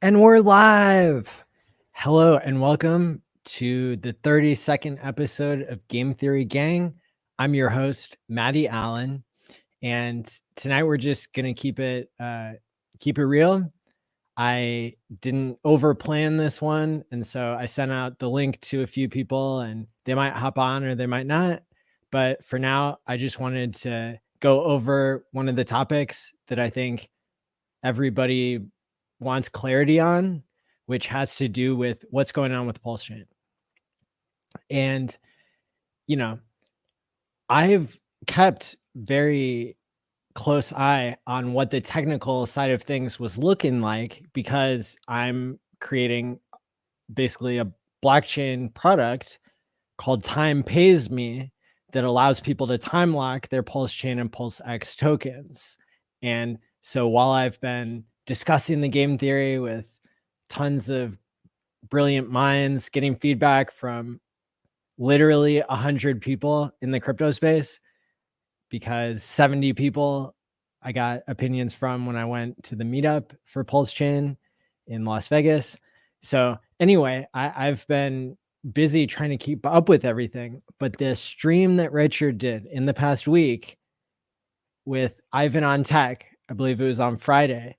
And we're live. Hello and welcome to the 32nd episode of Game Theory Gang. I'm your host, Maddie Allen, and tonight we're just gonna keep it real. I didn't overplan this one, and so I sent out the link to a few people, and they might hop on or they might not. But for now, I just wanted to go over one of the topics that I think everybody wants clarity on, which has to do with what's going on with PulseChain. And, you know, I've kept very close eye on what the technical side of things was looking like because I'm creating basically a blockchain product called Time Pays Me that allows people to time lock their PulseChain and PulseX tokens. And so while I've been discussing the game theory with tons of brilliant minds, getting feedback from literally 100 people in the crypto space, because 70 people I got opinions from when I went to the meetup for PulseChain in Las Vegas. So anyway, I've been busy trying to keep up with everything, but the stream that Richard did in the past week with Ivan on Tech, I believe it was on Friday,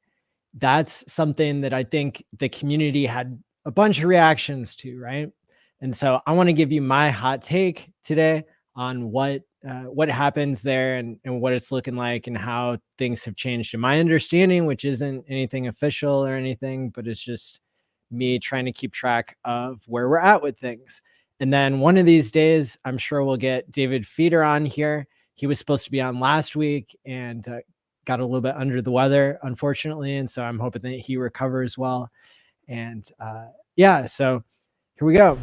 that's something that I think the community had a bunch of reactions to, right? And so I want to give you my hot take today on what happens there and what it's looking like and how things have changed in my understanding, which isn't anything official or anything, but it's just me trying to keep track of where we're at with things. And then one of these days, I'm sure we'll get David Feeder on here. He was supposed to be on last week and got a little bit under the weather, unfortunately. And so I'm hoping that he recovers well. And yeah, so here we go.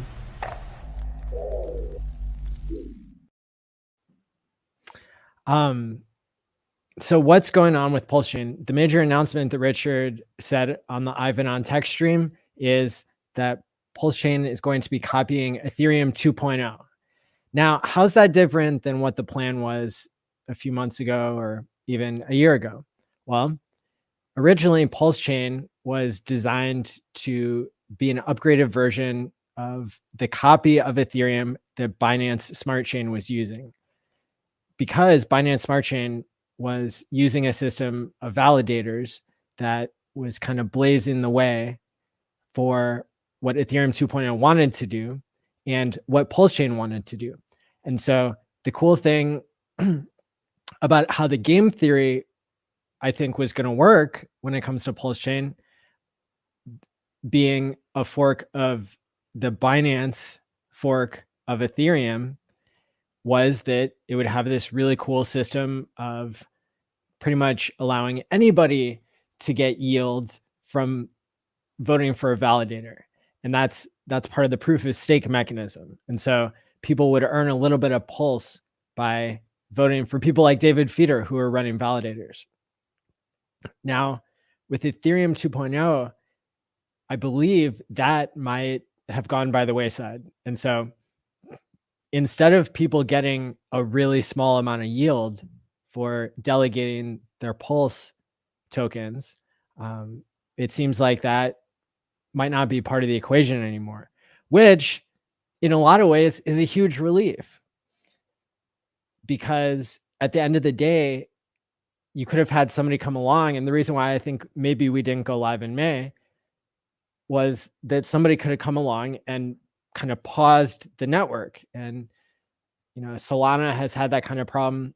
So what's going on with PulseChain? The major announcement that Richard said on the Ivan on Tech stream is that PulseChain is going to be copying Ethereum 2.0. Now, how's that different than what the plan was a few months ago or even a year ago? Well, originally PulseChain was designed to be an upgraded version of the copy of Ethereum that Binance Smart Chain was using. Because Binance Smart Chain was using a system of validators that was kind of blazing the way for what Ethereum 2.0 wanted to do and what PulseChain wanted to do. And so the cool thing about how the game theory, I think, was going to work when it comes to PulseChain being a fork of the Binance fork of Ethereum was that it would have this really cool system of pretty much allowing anybody to get yields from voting for a validator. And that's part of the proof of stake mechanism. And so people would earn a little bit of pulse by voting for people like David Feeder who are running validators. Now, with Ethereum 2.0, I believe that might have gone by the wayside. And so instead of people getting a really small amount of yield for delegating their Pulse tokens, it seems like that might not be part of the equation anymore, which in a lot of ways is a huge relief. Because at the end of the day, you could have had somebody come along, and the reason why I think maybe we didn't go live in May was that somebody could have come along and kind of paused the network. And, you know, Solana has had that kind of problem.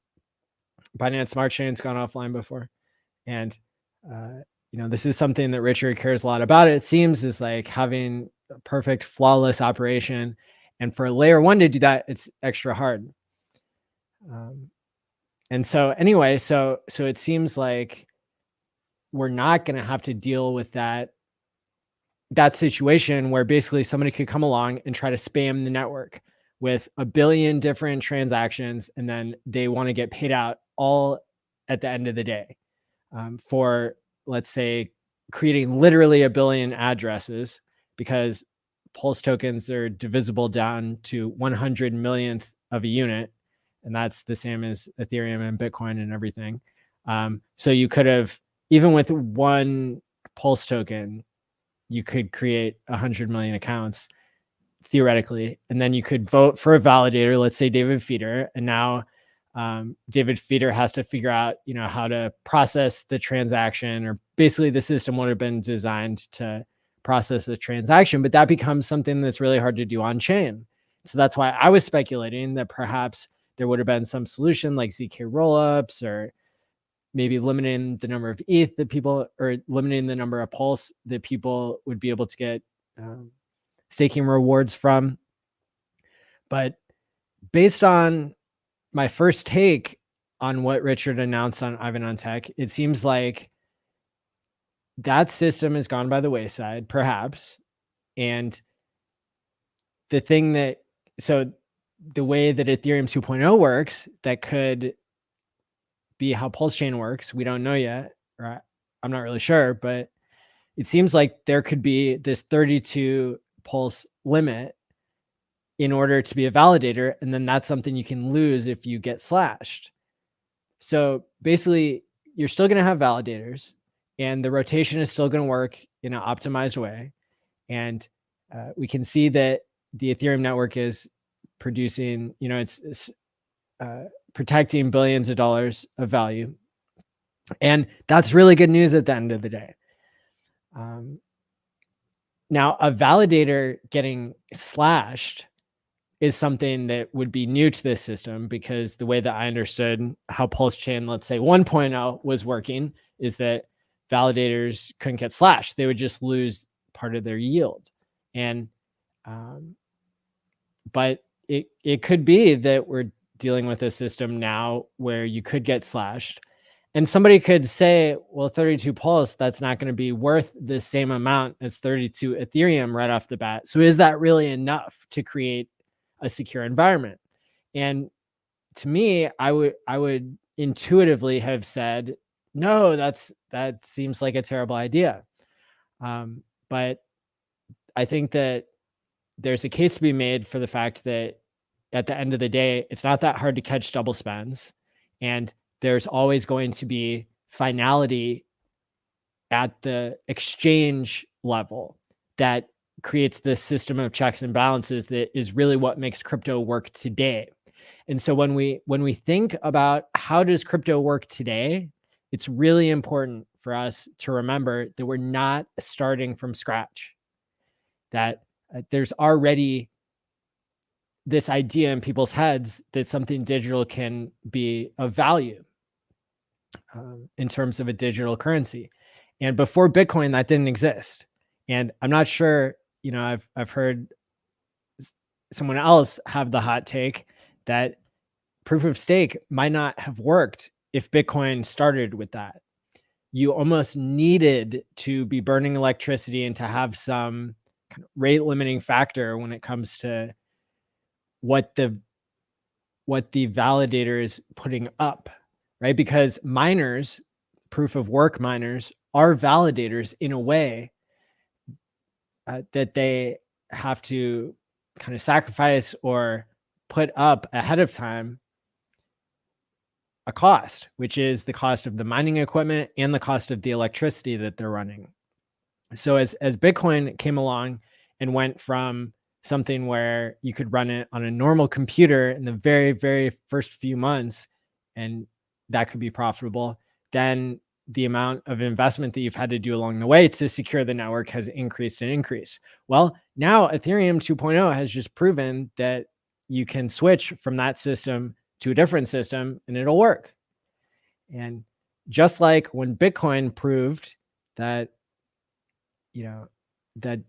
Binance Smart Chain's gone offline before. And, you know, this is something that Richard cares a lot about. It seems is like having a perfect, flawless operation. And for layer one to do that, it's extra hard. And so anyway, so it seems like we're not going to have to deal with that situation where basically somebody could come along and try to spam the network with a billion different transactions, and then they want to get paid out all at the end of the day for, let's say, creating literally a billion addresses, because Pulse tokens are divisible down to 100 millionth of a unit, and that's the same as Ethereum and Bitcoin and everything. So you could have, even with one Pulse token, you could create 100 million accounts theoretically, and then you could vote for a validator, let's say David Feeder, and now David Feeder has to figure out, how to process the transaction, or basically the system would have been designed to process the transaction, but that becomes something that's really hard to do on chain. So that's why I was speculating that perhaps there would have been some solution like ZK rollups, or maybe limiting the number of ETH that people, or limiting the number of Pulse that people would be able to get staking rewards from. But based on my first take on what Richard announced on Ivan on Tech, it seems like that system has gone by the wayside, perhaps. And the thing that, so the way that Ethereum 2.0 works, that could be how PulseChain works, we don't know yet, or I'm not really sure, but it seems like there could be this 32 Pulse limit in order to be a validator, and then that's something you can lose if you get slashed. So basically, you're still going to have validators, and the rotation is still going to work in an optimized way. And we can see that the Ethereum network is producing, it's protecting billions of dollars of value. And that's really good news at the end of the day. Now, a validator getting slashed is something that would be new to this system, because the way that I understood how PulseChain, let's say 1.0 was working, is that validators couldn't get slashed. They would just lose part of their yield. And, but it could be that we're dealing with a system now where you could get slashed. And somebody could say, well, 32 Pulse, that's not going to be worth the same amount as 32 Ethereum right off the bat. So is that really enough to create a secure environment? And to me, I would intuitively have said, no, that seems like a terrible idea. But I think that there's a case to be made for the fact that at the end of the day, it's not that hard to catch double spends, and there's always going to be finality at the exchange level that creates this system of checks and balances that is really what makes crypto work today. And so when we think about how does crypto work today, it's really important for us to remember that we're not starting from scratch, that there's already this idea in people's heads that something digital can be of value in terms of a digital currency. And before Bitcoin, that didn't exist. And I'm not sure, I've heard someone else have the hot take that proof of stake might not have worked if Bitcoin started with that. You almost needed to be burning electricity and to have some kind of rate limiting factor when it comes to what the validator is putting up, right? Because miners, proof of work miners, are validators in a way that they have to kind of sacrifice or put up ahead of time a cost, which is the cost of the mining equipment and the cost of the electricity that they're running. So as Bitcoin came along and went from something where you could run it on a normal computer in the very, very first few months, and that could be profitable, then the amount of investment that you've had to do along the way to secure the network has increased and increased. Well, now Ethereum 2.0 has just proven that you can switch from that system to a different system and it'll work. And just like when Bitcoin proved that, that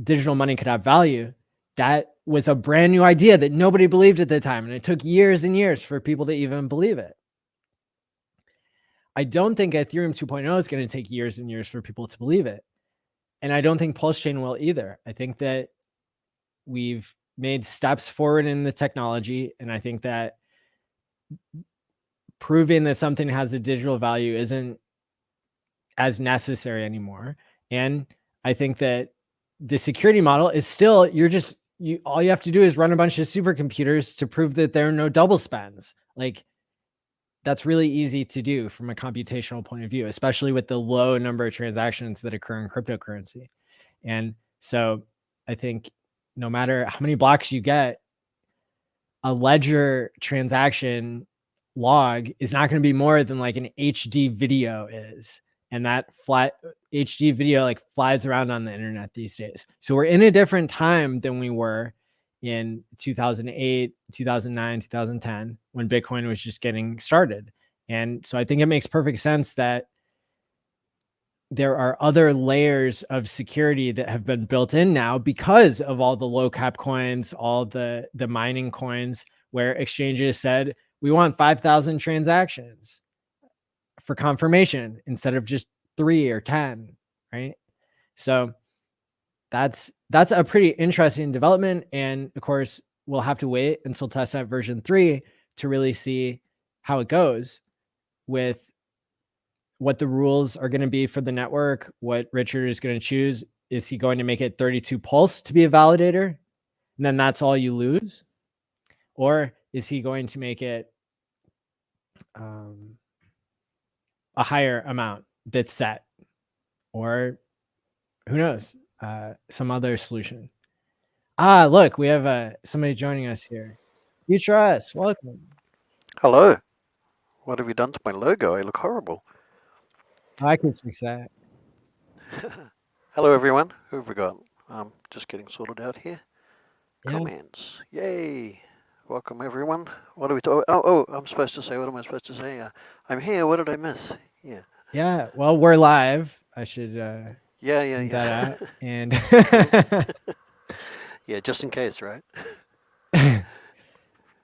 digital money could have value, that was a brand new idea that nobody believed at the time. And it took years and years for people to even believe it. I don't think Ethereum 2.0 is going to take years and years for people to believe it. And I don't think PulseChain will either. I think that we've made steps forward in the technology. And I think that proving that something has a digital value isn't as necessary anymore. And I think that the security model is still, all you have to do is run a bunch of supercomputers to prove that there are no double spends. Like, that's really easy to do from a computational point of view, especially with the low number of transactions that occur in cryptocurrency. And so I think no matter how many blocks you get, a ledger transaction log is not going to be more than like an HD video is. And that flat HD video like flies around on the internet these days. So we're in a different time than we were in 2008, 2009, 2010, when Bitcoin was just getting started. And so I think it makes perfect sense that there are other layers of security that have been built in now because of all the low cap coins, all the mining coins, where exchanges said, we want 5,000 transactions for confirmation instead of just 3 or 10, right? So that's a pretty interesting development. And of course, we'll have to wait until testnet version 3 to really see how it goes with what the rules are going to be for the network, what Richard is going to choose. Is he going to make it 32 pulse to be a validator? And then that's all you lose? Or is he going to make it a higher amount that's set? Or who knows, some other solution. Look, we have somebody joining us here. FutureUs, welcome. Hello. What have you done to my logo? I look horrible. Oh, I can fix that. Hello, everyone. Who have we got? Just getting sorted out here. Yeah. Comments. Yay. Welcome, everyone. What are we talking? Oh, I'm supposed to say, what am I supposed to say? I'm here. What did I miss? Yeah. Yeah, well, we're live. I should Yeah. that out. And yeah, just in case, right?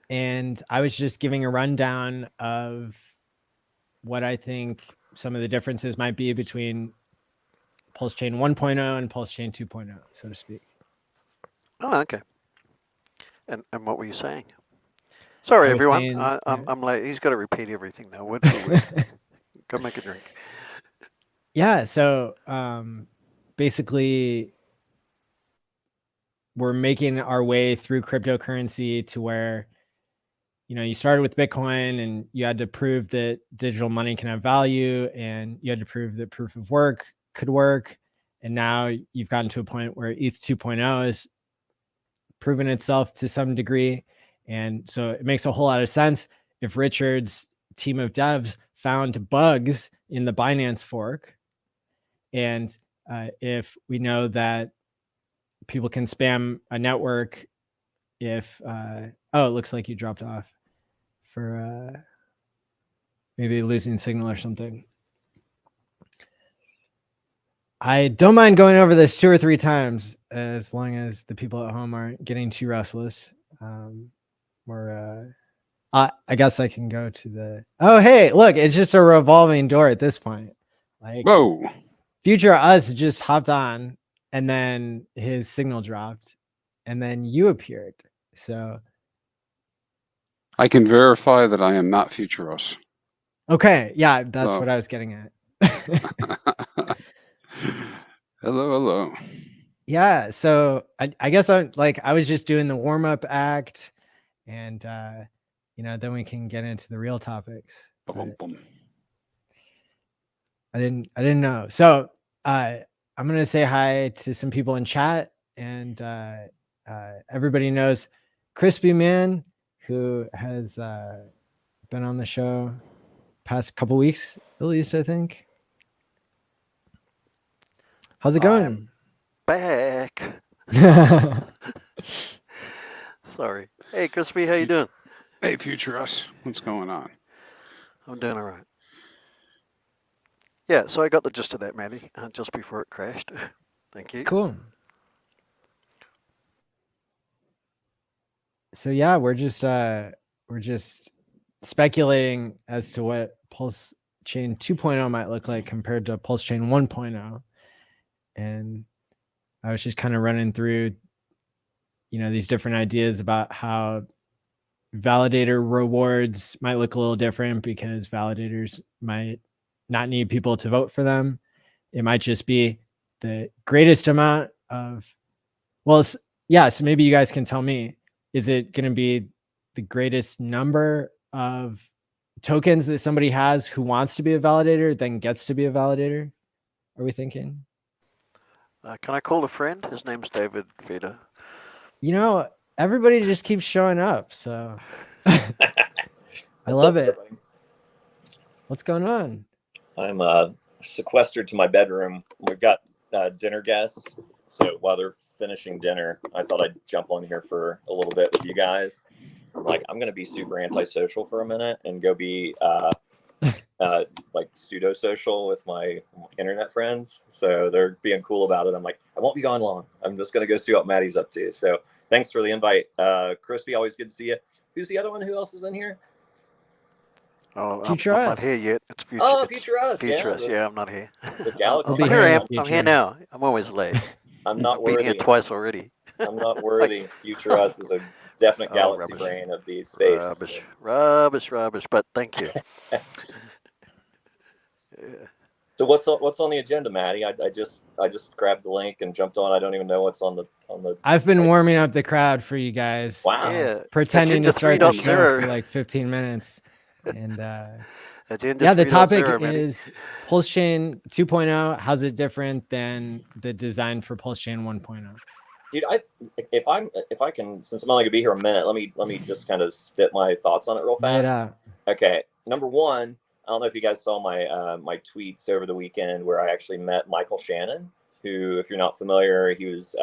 And I was just giving a rundown of what I think some of the differences might be between PulseChain 1.0 and PulseChain 2.0, so to speak. Oh, okay. And what were you saying? Sorry, everyone. Saying, I'm late. He's got to repeat everything now, word for word. Go make a drink. Yeah, so basically, we're making our way through cryptocurrency to where, you started with Bitcoin and you had to prove that digital money can have value, and you had to prove that proof of work could work. And now you've gotten to a point where ETH 2.0 has proven itself to some degree. And so it makes a whole lot of sense if Richard's team of devs found bugs in the Binance fork. And if we know that people can spam a network, if, it looks like you dropped off for maybe losing signal or something. I don't mind going over this 2 or 3 times as long as the people at home aren't getting too restless. I guess I can go to the. Oh, hey, look, it's just a revolving door at this point. Like, whoa, FutureUs just hopped on, and then his signal dropped, and then you appeared. So I can verify that I am not FutureUs. Okay, yeah, that's what I was getting at. Hello. Yeah, so I guess I was just doing the warm-up act, and then we can get into the real topics. I didn't know. So I'm gonna say hi to some people in chat, and everybody knows ChrispyMan, who has been on the show past couple weeks at least, I think. How's it going? I'm back. Sorry. Hey, Crispy, how you doing? Hey, FutureUs, what's going on? I'm doing all right. Yeah, so I got the gist of that, Maddie, just before it crashed. Thank you. Cool. So yeah, we're just speculating as to what PulseChain 2.0 might look like compared to PulseChain 1.0. And I was just kind of running through, these different ideas about how validator rewards might look a little different because validators might not need people to vote for them. It might just be the greatest amount of, so maybe you guys can tell me, is it going to be the greatest number of tokens that somebody has who wants to be a validator then gets to be a validator? Are we thinking? Can I call a friend? His name's David Feder. You know, everybody just keeps showing up, so I love it. Everybody? What's going on? I'm sequestered to my bedroom. We've got dinner guests, so while they're finishing dinner, I thought I'd jump on here for a little bit with you guys. I'm going to be super antisocial for a minute and go be like pseudo social with my internet friends. So they're being cool about it. I'm like, I won't be gone long. I'm just going to go see what Maddie's up to. So thanks for the invite. Crispy, always good to see you. Who's the other one? Who else is in here? Oh, I'm FutureUs. not here yet. It's Future. Oh, FutureUs. FutureUs. Yeah, I'm not here. The Galaxy. I'll be Here I here am. in the I'm here future. now. I'm always late. I'm not I've been here worthy. twice already. I'm not worthy. FutureUs is a definite galaxy rubbish. brain of the space. Rubbish. But thank you. So what's on the agenda, Maddie? I just grabbed the link and jumped on. I don't even know what's on the. I've been warming up the crowd for you guys. Wow. Yeah. Pretending to start the show 3.0. for like 15 minutes. And Agenda yeah, the topic 3.0, Manny. is PulseChain 2.0. How's it different than the design for PulseChain 1.0? Dude, if I can, since I'm only gonna be here a minute, let me just kind of spit my thoughts on it real fast. Yeah. Okay, number one, I don't know if you guys saw my my tweets over the weekend where I actually met Michael Shannon, who, if you're not familiar, he's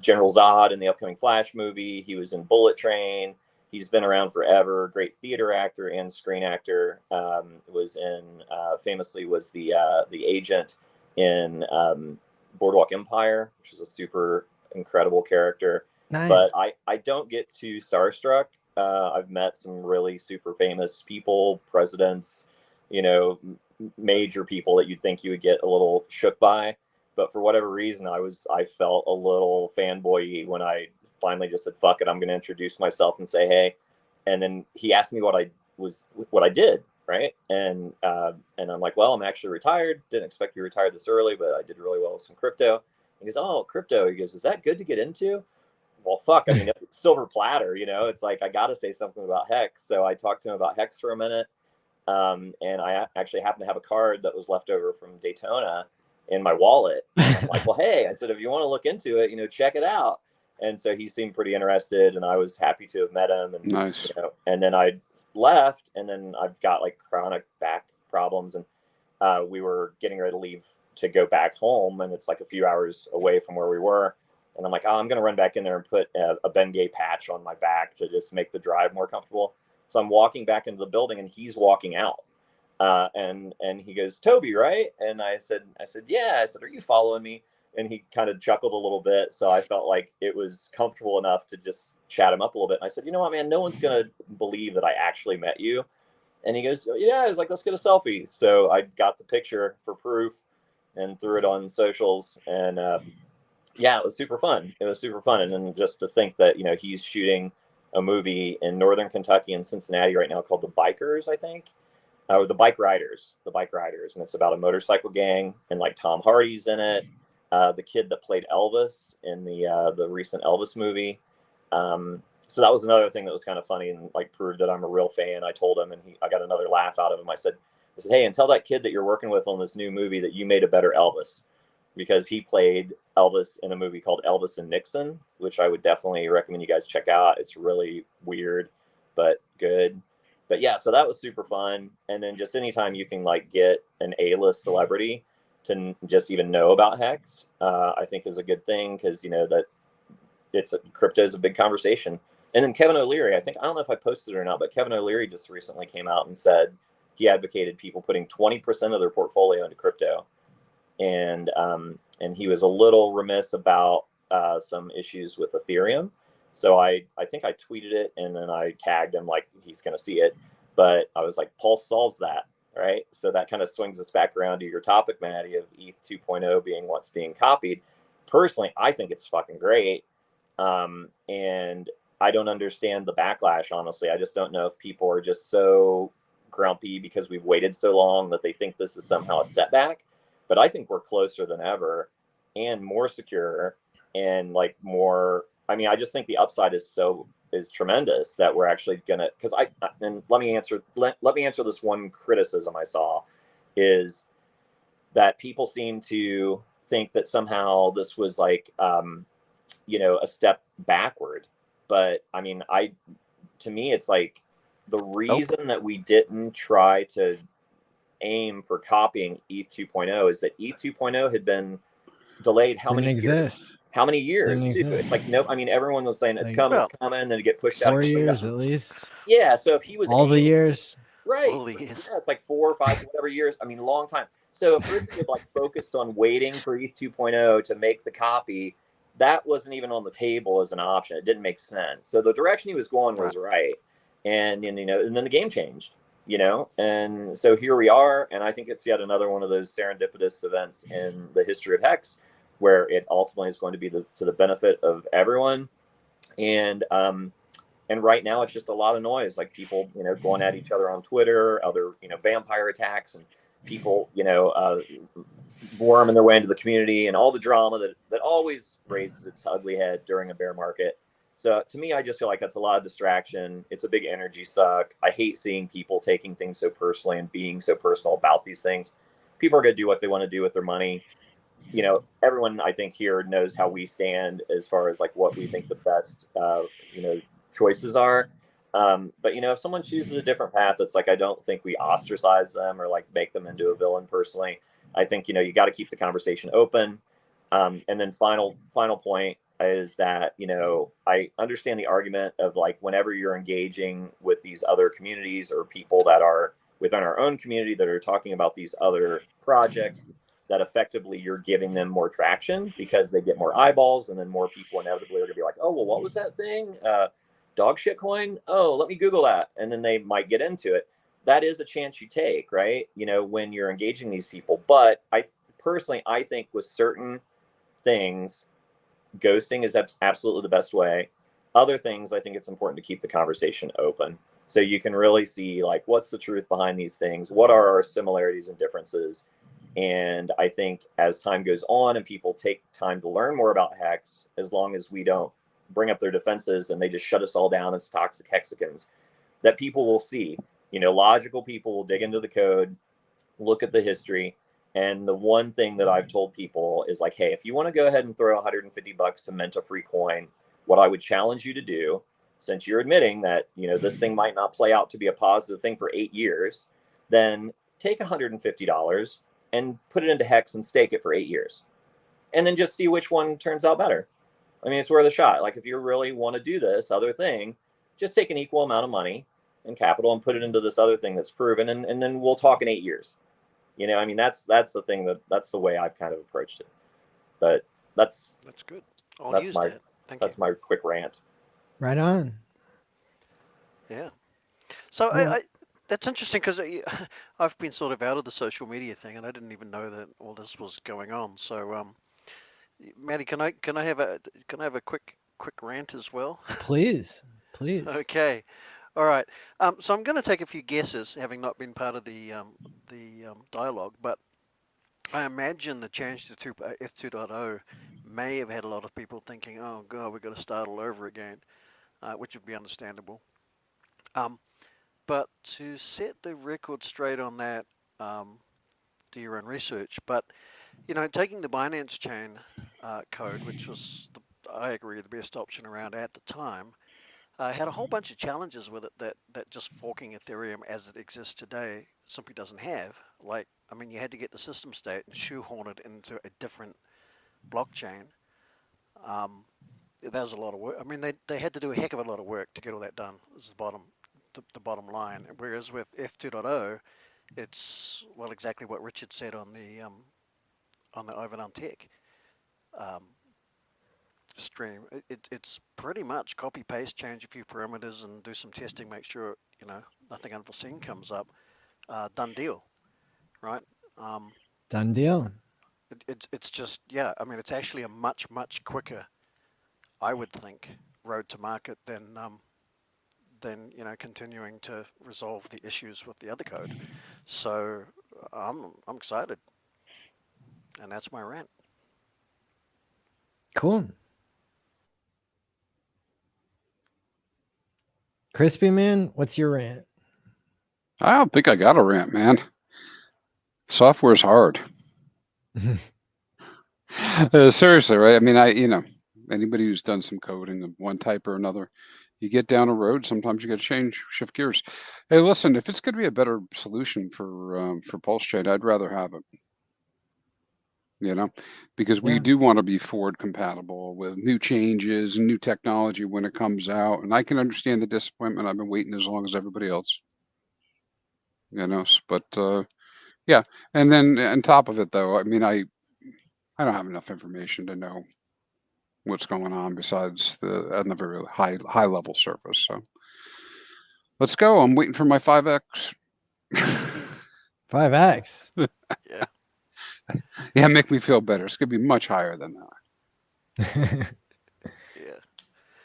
General Zod in the upcoming Flash movie. He was in Bullet Train. He's been around forever. Great theater actor and screen actor. Famously was the agent in Boardwalk Empire, which is a super incredible character. Nice. But I don't get too starstruck. I've met some really super famous people, presidents, major people that you'd think you would get a little shook by. But for whatever reason, I felt a little fanboy when I finally just said, fuck it, I'm going to introduce myself and say, hey. And then he asked me what I did. Right. And I'm like, well, I'm actually retired. Didn't expect to be retired this early, but I did really well with some crypto. He goes, oh, crypto. He goes, is that good to get into? Well, fuck. I mean, it's silver platter, it's like, I got to say something about HEX. So I talked to him about HEX for a minute. And I actually happened to have a card that was left over from Daytona in my wallet. And I'm like, well, hey, I said, if you want to look into it, check it out. And so he seemed pretty interested, and I was happy to have met him. And, Nice. And then I left, and then I've got like chronic back problems, and we were getting ready to leave to go back home, and it's like a few hours away from where we were. And I'm like, oh, I'm going to run back in there and put a Bengay patch on my back to just make the drive more comfortable. So I'm walking back into the building, and he's walking out. And he goes, Toby, right? And I said, yeah. I said, are you following me? And he kind of chuckled a little bit. So I felt like it was comfortable enough to just chat him up a little bit. And I said, you know what, man, no one's going to believe that I actually met you. And he goes, yeah. I was like, let's get a selfie. So I got the picture for proof and threw it on socials. And yeah, it was super fun. And then just to think that, he's shooting a movie in Northern Kentucky and Cincinnati right now called The Bikers, I think. Or The Bike Riders. And it's about a motorcycle gang, and like Tom Hardy's in it. The kid that played Elvis in the recent Elvis movie. So that was another thing that was kind of funny and like proved that I'm a real fan. I told him, and I got another laugh out of him. I said, hey, and tell that kid that you're working with on this new movie that you made a better Elvis, because he played Elvis in a movie called Elvis and Nixon, which I would definitely recommend you guys check out. It's really weird, but good. But yeah, so that was super fun. And then just anytime you can like get an A-list celebrity to just even know about HEX, I think is a good thing, because that crypto is a big conversation. And then Kevin O'Leary, I don't know if I posted it or not, but Kevin O'Leary just recently came out and said he advocated people putting 20% of their portfolio into crypto, and he was a little remiss about some issues with Ethereum. So I think I tweeted it, and then I tagged him like he's going to see it, but I was like, Pulse solves that. Right. So that kind of swings us back around to your topic, Maddie, of ETH 2.0 being what's being copied. Personally, I think it's fucking great. And I don't understand the backlash, honestly. I just don't know if people are just so grumpy because we've waited so long that they think this is somehow a setback. But I think we're closer than ever and more secure and like more. I mean, I just think the upside is so is tremendous that we're actually gonna, because and let me answer this one criticism I saw, is that people seem to think that somehow this was like a step backward. But I mean, to me it's like the reason that we didn't try to aim for copying ETH 2.0 is that ETH 2.0 had been delayed how many years? How many years too? It's like, no, I mean, everyone was saying it's coming, and then it get pushed out. 4 years at least. Yeah, so if he was all the years, right? Yeah, it's like 4 or 5, whatever years. I mean, a long time. So if Richard had like focused on waiting for ETH 2.0 to make the copy, that wasn't even on the table as an option. It didn't make sense. So the direction he was going was right, and then the game changed. And so here we are, and I think it's yet another one of those serendipitous events in the history of HEX, where it ultimately is going to be to the benefit of everyone. And right now it's just a lot of noise, like people, going at each other on Twitter, other, vampire attacks, and people, worming their way into the community, and all the drama that always raises its ugly head during a bear market. So to me, I just feel like that's a lot of distraction. It's a big energy suck. I hate seeing people taking things so personally and being so personal about these things. People are going to do what they want to do with their money. Everyone I think here knows how we stand as far as like what we think the best, choices are. But if someone chooses a different path, it's like, I don't think we ostracize them or like make them into a villain personally. I think, you got to keep the conversation open. And then final point is that, I understand the argument of like, whenever you're engaging with these other communities or people that are within our own community that are talking about these other projects, that effectively you're giving them more traction because they get more eyeballs, and then more people inevitably are going to be like, oh, well, what was that thing? Dog shit coin? Oh, let me Google that. And then they might get into it. That is a chance you take, right? When you're engaging these people. But I think with certain things, ghosting is absolutely the best way. Other things, I think it's important to keep the conversation open, so you can really see like, what's the truth behind these things? What are our similarities and differences? And I think as time goes on and people take time to learn more about HEX, as long as we don't bring up their defenses and they just shut us all down as toxic hexicans, that people will see, logical people will dig into the code, look at the history. And the one thing that I've told people is like, hey, if you want to go ahead and throw $150 to mint a free coin, what I would challenge you to do, since you're admitting that, this thing might not play out to be a positive thing for 8 years, then take $150 and put it into HEX and stake it for 8 years. And then just see which one turns out better. I mean, it's worth a shot. Like, if you really want to do this other thing, just take an equal amount of money and capital and put it into this other thing that's proven, and then we'll talk in 8 years. I mean, that's the thing, that's the way I've kind of approached it. But that's good. That's my quick rant. Right on. Yeah. So Well, that's interesting, because I've been sort of out of the social media thing, and I didn't even know that all this was going on. So, Maddie, can I have a quick rant as well? Please. Okay. All right. So I'm going to take a few guesses, having not been part of the dialogue, but I imagine the change to ETH 2.0 may have had a lot of people thinking, oh God, we've got to start all over again, which would be understandable. But to set the record straight on that, do your own research. But taking the Binance chain code, which was, I agree, the best option around at the time, had a whole bunch of challenges with it that just forking Ethereum as it exists today simply doesn't have. Like, I mean, you had to get the system state and shoehorn it into a different blockchain. That was a lot of work. I mean, they had to do a heck of a lot of work to get all that done. Is the bottom line. Whereas with ETH 2.0, it's, well, exactly what Richard said on the Overdone Tech stream. It's pretty much copy paste, change a few parameters, and do some testing, make sure nothing unforeseen comes up. Done deal, right? Done deal. It's just, yeah. I mean, it's actually a much quicker, I would think, road to market than continuing to resolve the issues with the other code. So I'm excited, and that's my rant. Cool. ChrispyMan, what's your rant? I don't think I got a rant, man. Software's hard. Seriously, right? I mean, anybody who's done some coding of one type or another, you get down a road, sometimes you got to shift gears. Hey, listen, if it's going to be a better solution for PulseChain, I'd rather have it. Because we do want to be forward compatible with new changes and new technology when it comes out. And I can understand the disappointment. I've been waiting as long as everybody else. But yeah. And then on top of it, though, I mean, I don't have enough information to know what's going on besides on the very high level surface. So let's go. I'm waiting for my 5x. 5x. Yeah. Yeah, make me feel better. It's gonna be much higher than Yeah.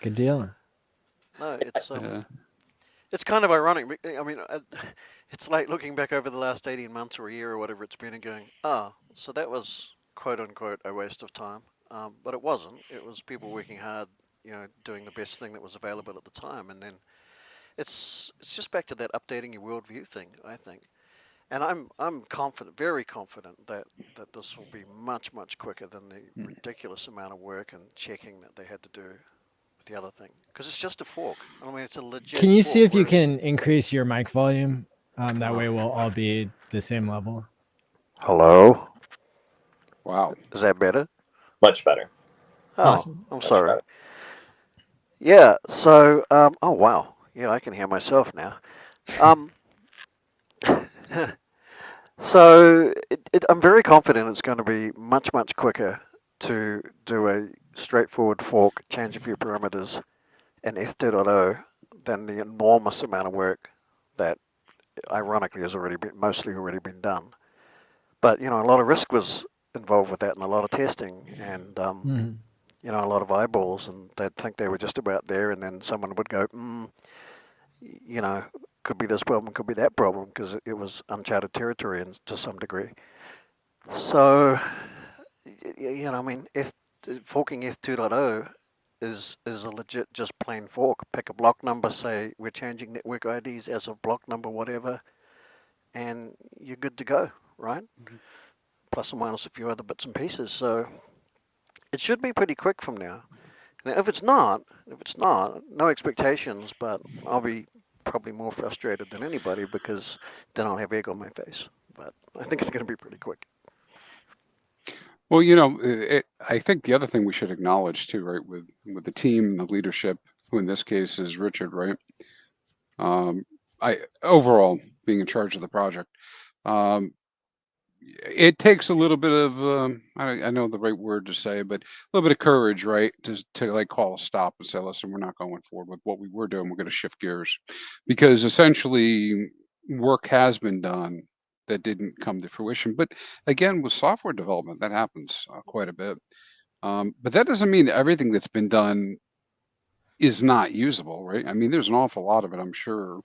Good deal. No, it's kind of ironic. I mean, it's like looking back over the last 18 months or a year or whatever it's been and going, so that was quote unquote a waste of time. But it wasn't. It was people working hard, doing the best thing that was available at the time. And then it's just back to that updating your worldview thing, I think. And I'm confident, very confident that this will be much, much quicker than the ridiculous amount of work and checking that they had to do with the other thing. Because it's just a fork. I mean, it's a legit Can you fork, see if you can increase your mic volume? That way we'll all be the same level. Hello? Wow. Is that better? Much better. Oh, Awesome. I'm Much sorry. better. Yeah, so, oh, wow. Yeah, I can hear myself now. So I'm very confident it's going to be much, much quicker to do a straightforward fork, change a few parameters in ETH 2.0 than the enormous amount of work that ironically has mostly already been done. But, a lot of risk was involved with that and a lot of testing and, a lot of eyeballs, and they'd think they were just about there, and then someone would go, could be this problem, could be that problem, because it was uncharted territory to some degree. So, I mean, forking ETH 2.0 is a legit just plain fork. Pick a block number, say we're changing network IDs as of block number whatever, and you're good to go, right? Plus or minus a few other bits and pieces. So it should be pretty quick from now. Now, if it's not, no expectations, but I'll be probably more frustrated than anybody because then I'll have egg on my face. But I think it's going to be pretty quick. Well, I think the other thing we should acknowledge too, right, with the team, the leadership, who in this case is Richard, right? I overall being in charge of the project, it takes a little bit of I know the right word to say, but a little bit of courage, right, to like call a stop and say, listen, we're not going forward with what we were doing. We're going to shift gears, because essentially work has been done that didn't come to fruition. But again, with software development, that happens quite a bit. But that doesn't mean everything that's been done is not usable, right? I mean, there's an awful lot of it, I'm sure.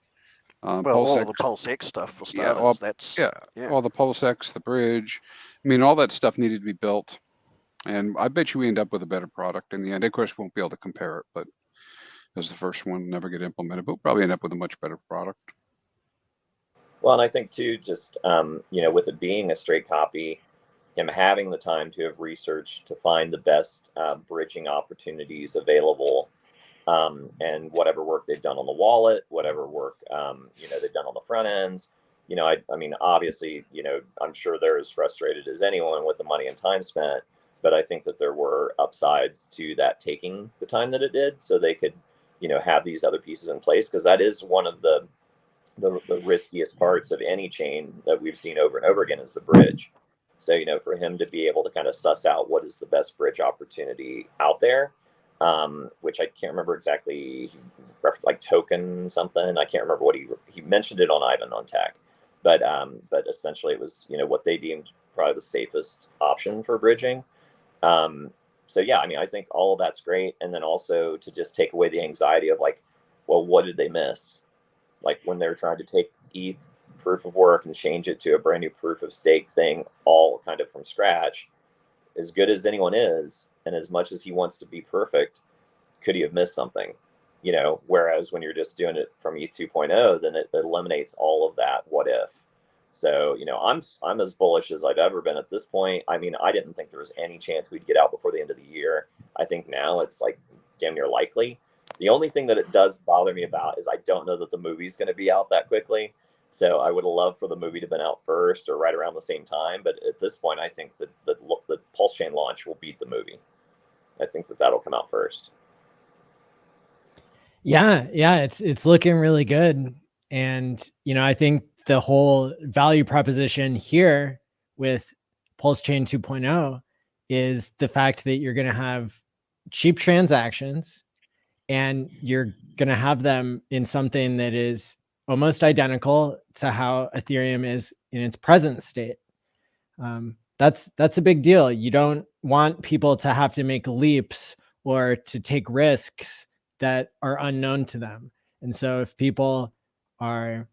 Well, all of the PulseX stuff for starters. All the PulseX, the bridge. I mean, all that stuff needed to be built. And I bet you we end up with a better product in the end. Of course, we won't be able to compare it, but as the first one never get implemented, but we'll probably end up with a much better product. Well, and I think too, just with it being a straight copy, him having the time to have researched to find the best bridging opportunities available, and whatever work they've done on the wallet, whatever work they've done on the front ends. I mean, obviously, I'm sure they're as frustrated as anyone with the money and time spent, but I think that there were upsides to that taking the time that it did, so they could, have these other pieces in place, because that is one of the riskiest parts of any chain that we've seen over and over again is the bridge. So, for him to be able to kind of suss out what is the best bridge opportunity out there, which I can't remember exactly, he referenced like token something. I can't remember what he mentioned it on Ivan on Tech, but essentially it was, what they deemed probably the safest option for bridging. So yeah, I mean, I think all of that's great. And then also to just take away the anxiety of like, well, what did they miss? Like when they're trying to take ETH proof of work and change it to a brand new proof of stake thing, all kind of from scratch, as good as anyone is, and as much as he wants to be perfect, could he have missed something? you know, whereas when you're just doing it from ETH 2.0, then it eliminates all of that what if. So, you know, I'm as bullish as I've ever been at this point. I mean, I didn't think there was any chance we'd get out before the end of the year. I think now it's like damn near likely. The only thing that it does bother me about is I don't know that the movie's going to be out that quickly. So I would have loved for the movie to have been out first or right around the same time. But at this point, I think that the PulseChain launch will beat the movie. I think that that'll come out first. Yeah, it's looking really good. And, you know, I think the whole value proposition here with PulseChain 2.0 is the fact that you're going to have cheap transactions and you're going to have them in something that is almost identical to how Ethereum is in its present state. That's a big deal. You don't want people to have to make leaps or to take risks that are unknown to them. And so if people are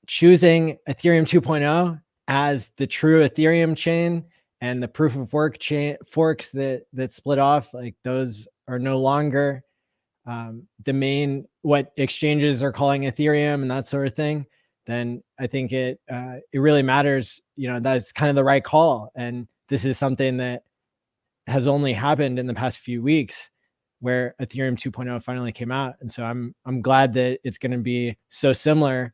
choosing Ethereum 2.0 as the true Ethereum chain and the proof of work chain forks that split off, like those are no longer the main, what exchanges are calling Ethereum and that sort of thing, then I think it really matters. You know, that's kind of the right call. And this is something that has only happened in the past few weeks where Ethereum 2.0 finally came out. And so I'm glad that it's going to be so similar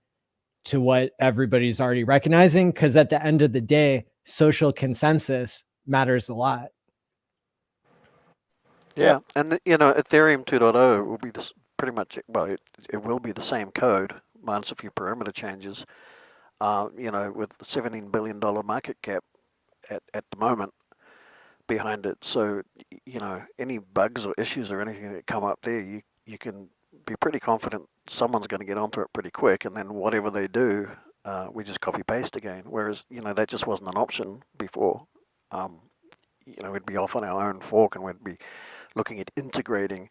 to what everybody's already recognizing, because at the end of the day, social consensus matters a lot. Yeah, and you know, Ethereum 2.0 will be this pretty much, well, it will be the same code minus a few parameter changes. You know, with the $17 billion market cap at the moment behind it. So, you know, any bugs or issues or anything that come up there, you can be pretty confident someone's going to get onto it pretty quick, and then whatever they do, we just copy paste again. Whereas, you know, that just wasn't an option before. You know, we'd be off on our own fork and we'd be looking at integrating,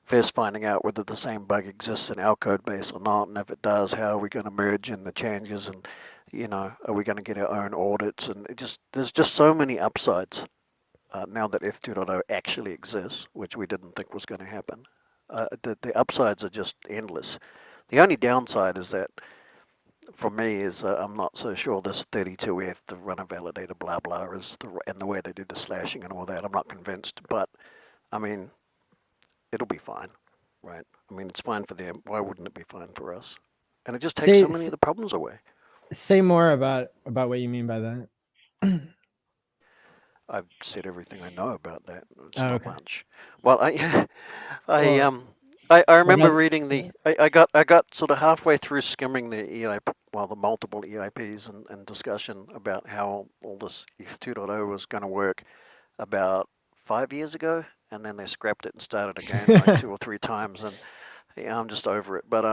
first finding out whether the same bug exists in our code base or not, and if it does, how are we going to merge in the changes, and, you know, are we going to get our own audits? And there's just so many upsides now that ETH 2.0 actually exists, which we didn't think was going to happen. The upsides are just endless. The only downside is that, for me, is I'm not so sure this 32F, the runner validator, blah blah, is and the way they do the slashing and all that. I'm not convinced, but I mean, it'll be fine, right? I mean, it's fine for them. Why wouldn't it be fine for us? And it just takes so many of the problems away. Say more about what you mean by that. I've said everything I know about that. It's Oh, not okay. much. Well, I remember reading the. I got sort of halfway through skimming the EIP, well, the multiple EIPs and discussion about how all this ETH 2.0 was going to work about 5 years ago, and then they scrapped it and started again like 2 or 3 times, and yeah, I'm just over it. But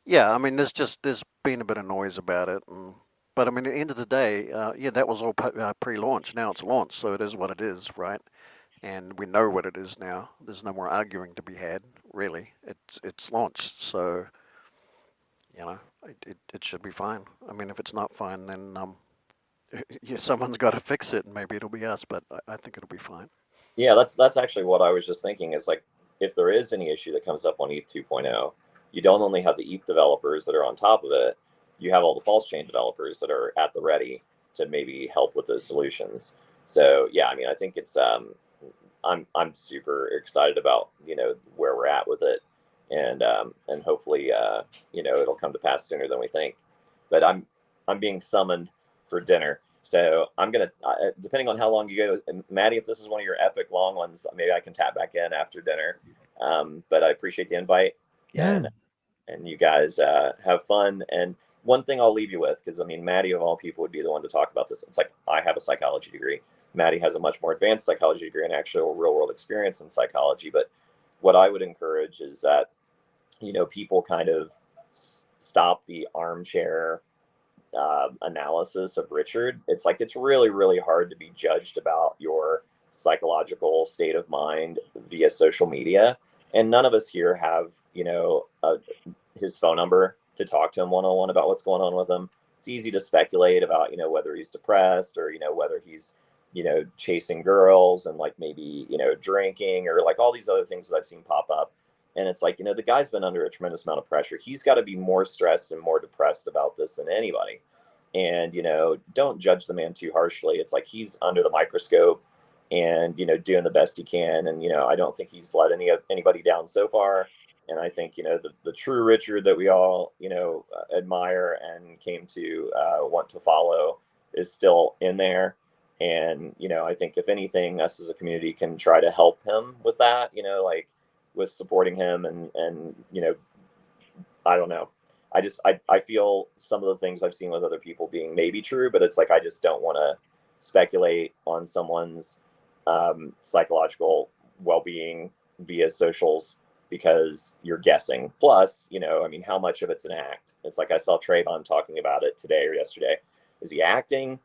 yeah, I mean, there's been a bit of noise about it, but I mean, at the end of the day, yeah, that was all pre-launch. Now it's launched, so it is what it is, right? And we know what it is now. There's no more arguing to be had, really. It's launched, so you know, it should be fine. I mean, if it's not fine, then yeah, someone's got to fix it, and maybe it'll be us, but I think it'll be fine. Yeah, that's actually what I was just thinking. Is like, if there is any issue that comes up on ETH 2.0, you don't only have the ETH developers that are on top of it, you have all the PulseChain developers that are at the ready to maybe help with those solutions. So yeah, I mean, I think it's I'm super excited about, you know, where we're at with it, and hopefully you know, it'll come to pass sooner than we think. But I'm being summoned for dinner, so I'm gonna depending on how long you go, and Maddie, if this is one of your epic long ones, maybe I can tap back in after dinner. But I appreciate the invite. Yeah. And you guys have fun. And one thing I'll leave you with, because I mean, Maddie of all people would be the one to talk about this. It's like, I have a psychology degree. Maddie has a much more advanced psychology degree and actual real world experience in psychology. But what I would encourage is that, you know, people kind of stop the armchair analysis of Richard. It's like, it's really, really hard to be judged about your psychological state of mind via social media. And none of us here have, you know, his phone number to talk to him one-on-one about what's going on with him. It's easy to speculate about, you know, whether he's depressed or, you know, whether he's, you know, chasing girls and like maybe, you know, drinking or like all these other things that I've seen pop up. And it's like, the guy's been under a tremendous amount of pressure. He's got to be more stressed and more depressed about this than anybody. And, don't judge the man too harshly. It's like he's under the microscope and, doing the best he can. And, I don't think he's let anybody down so far. And I think, the true Richard that we all, admire and came to want to follow is still in there. And, I think if anything, us as a community can try to help him with that, like with supporting him and I don't know. I feel some of the things I've seen with other people being maybe true, but it's like, I just don't want to speculate on someone's psychological well-being via socials because you're guessing. Plus, how much of it's an act? It's like I saw Trayvon talking about it today or yesterday. Is he acting?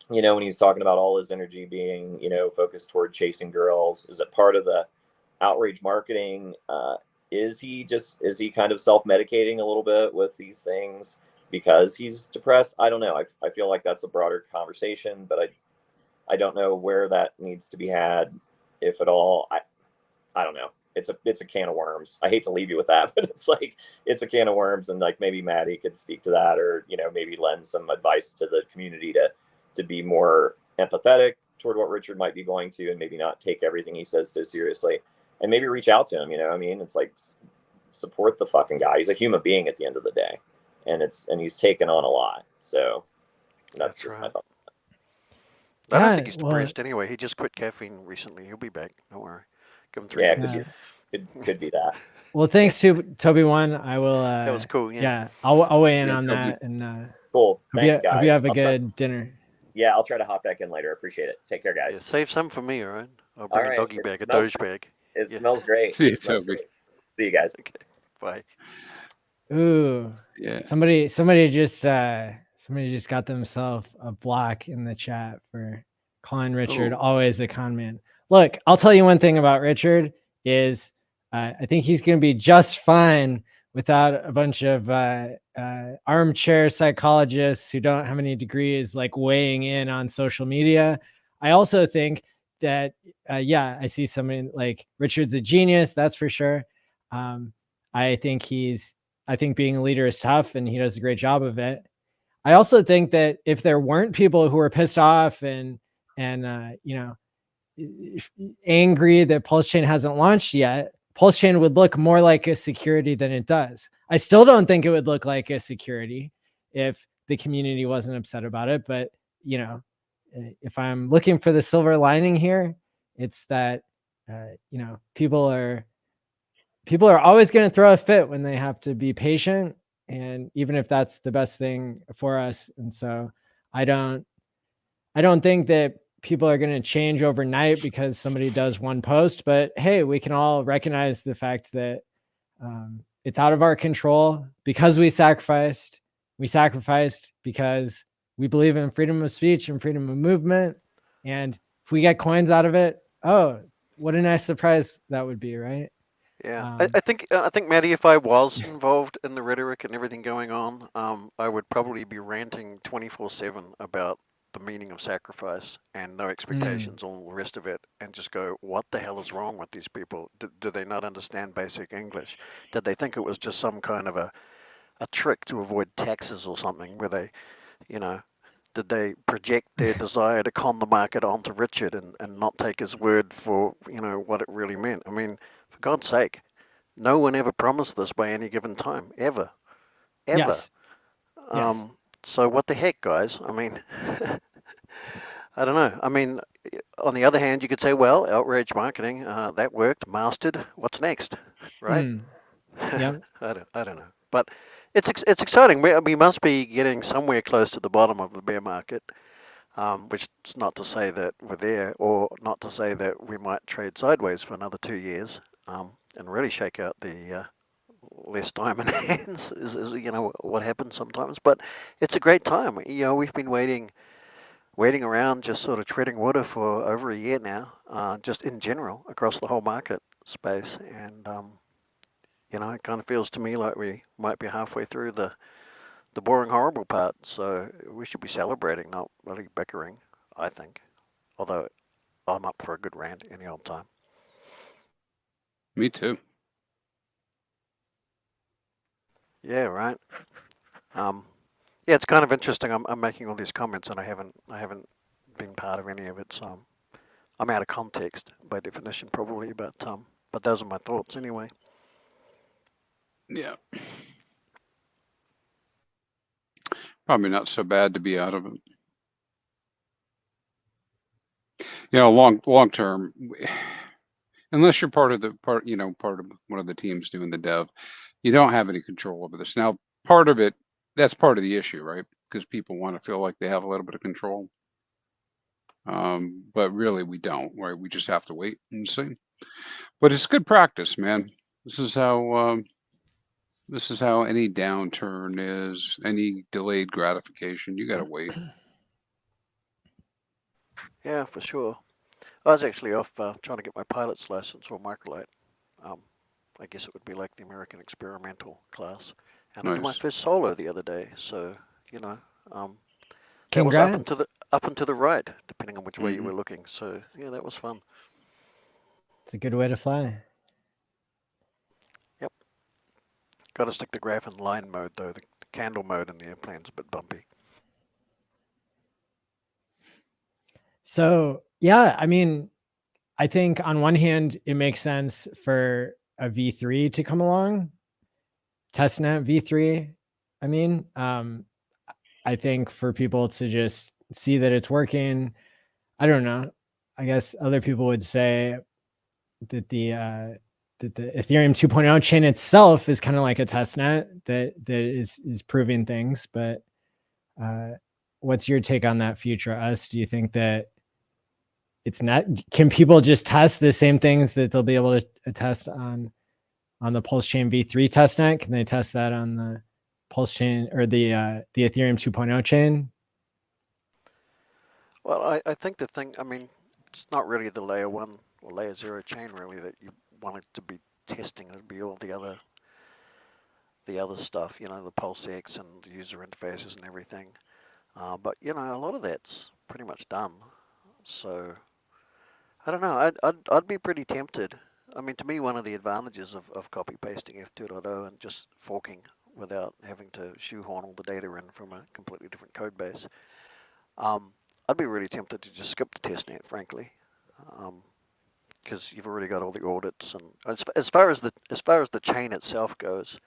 When he's talking about all his energy being, focused toward chasing girls, is it part of the outrage marketing? Is he kind of self-medicating a little bit with these things because he's depressed? I don't know. I feel like that's a broader conversation, but I don't know where that needs to be had, if at all. I don't know. It's a can of worms. I hate to leave you with that, but it's like, it's a can of worms. And like, maybe Maddie could speak to that, or, maybe lend some advice to the community to be more empathetic toward what Richard might be going to, and maybe not take everything he says so seriously, and maybe reach out to him. It's like, support the fucking guy. He's a human being at the end of the day, and he's taken on a lot. So that's just my thought. I don't think he's depressed anyway. He just quit caffeine recently. He'll be back. Don't worry. Give him 3 days. Could be that. Well, thanks to Tobiwan. I will. That was cool. Yeah. I'll weigh in on that. And cool. Thanks, guys. Hope you have a good dinner. Yeah, I'll try to hop back in later. Appreciate it. Take care, guys. Yeah, save some for me, all right? I'll bring a doggy bag, a doge bag. It smells great. See you, Toby. See you guys. Okay. Bye. Ooh. Yeah. Somebody just got themselves a block in the chat for calling Richard always a con man. Look, I'll tell you one thing about Richard is I think he's going to be just fine without a bunch of armchair psychologists who don't have any degrees like weighing in on social media. I also think that, I see somebody like Richard's a genius. That's for sure. I think being a leader is tough, and he does a great job of it. I also think that if there weren't people who were pissed off and angry that PulseChain hasn't launched yet, PulseChain would look more like a security than it does. I still don't think it would look like a security if the community wasn't upset about it. But, if I'm looking for the silver lining here, it's that, people are always going to throw a fit when they have to be patient. And even if that's the best thing for us. And so I don't think that people are going to change overnight because somebody does one post, but hey, we can all recognize the fact that it's out of our control because we sacrificed because we believe in freedom of speech and freedom of movement. And if we get coins out of it, what a nice surprise that would be, right? Yeah, I think Maddie, if I was involved in the rhetoric and everything going on, I would probably be ranting 24/7 about the meaning of sacrifice and no expectations, all the rest of it, and just go, what the hell is wrong with these people? Do they not understand basic English? Did they think it was just some kind of a trick to avoid taxes or something, where they, did they project their desire to con the market onto Richard and not take his word for, what it really meant? I mean, for God's sake, no one ever promised this by any given time, ever. Yes. So what the heck, guys? I mean, I don't know. I mean, on the other hand, you could say, well, outrage marketing, that worked, mastered. What's next, right? Yeah. I don't know. But it's exciting. We must be getting somewhere close to the bottom of the bear market, which is not to say that we're there, or not to say that we might trade sideways for another 2 years and really shake out the less time in hands is what happens sometimes. But it's a great time. We've been waiting around, just sort of treading water for over a year now, just in general across the whole market space. And it kind of feels to me like we might be halfway through the boring, horrible part. So we should be celebrating, not really bickering, I think. Although I'm up for a good rant any old time. Me too. Yeah, right. Yeah, it's kind of interesting. I'm making all these comments and I haven't been part of any of it, so I'm out of context by definition probably, but those are my thoughts anyway. Yeah. Probably not so bad to be out of it. You know, long term, unless you're part of one of the teams doing the dev, you don't have any control over this. Now, part of it, that's part of the issue, right? Because people want to feel like they have a little bit of control. But really we don't, right? We just have to wait and see. But it's good practice, man. This is how any downturn is, any delayed gratification. You got to wait. Yeah, for sure. I was actually off trying to get my pilot's license for microlight. I guess it would be like the American experimental class. And I did my Nice. first solo the other day, so you know, that was Congrats. up and to the right, depending on which way you were looking. So yeah, that was fun. It's a good way to fly. Yep. Got to stick the graph in line mode though. The candle mode in the airplane's a bit bumpy. So yeah, I mean, I think on one hand, it makes sense for a V3 to come along, testnet V3. I mean, I think for people to just see that it's working, I don't know. I guess other people would say that the Ethereum 2.0 chain itself is kind of like a testnet that is proving things. But what's your take on that, FutureUs? Do you think that it's not? Can people just test the same things that they'll be able to test on the PulseChain V3 testnet? Can they test that on the PulseChain or the Ethereum 2.0 chain? Well, I think the thing, I mean, it's not really the layer 1 or layer 0 chain really that you want it to be testing. It'd be all the other stuff, you know, the PulseX and the user interfaces and everything. But you know, a lot of that's pretty much done. So I don't know. I'd be pretty tempted. I mean, to me, one of the advantages of copy pasting F2.0 and just forking without having to shoehorn all the data in from a completely different code base, I'd be really tempted to just skip the testnet, frankly, because you've already got all the audits. And as far as the chain itself goes,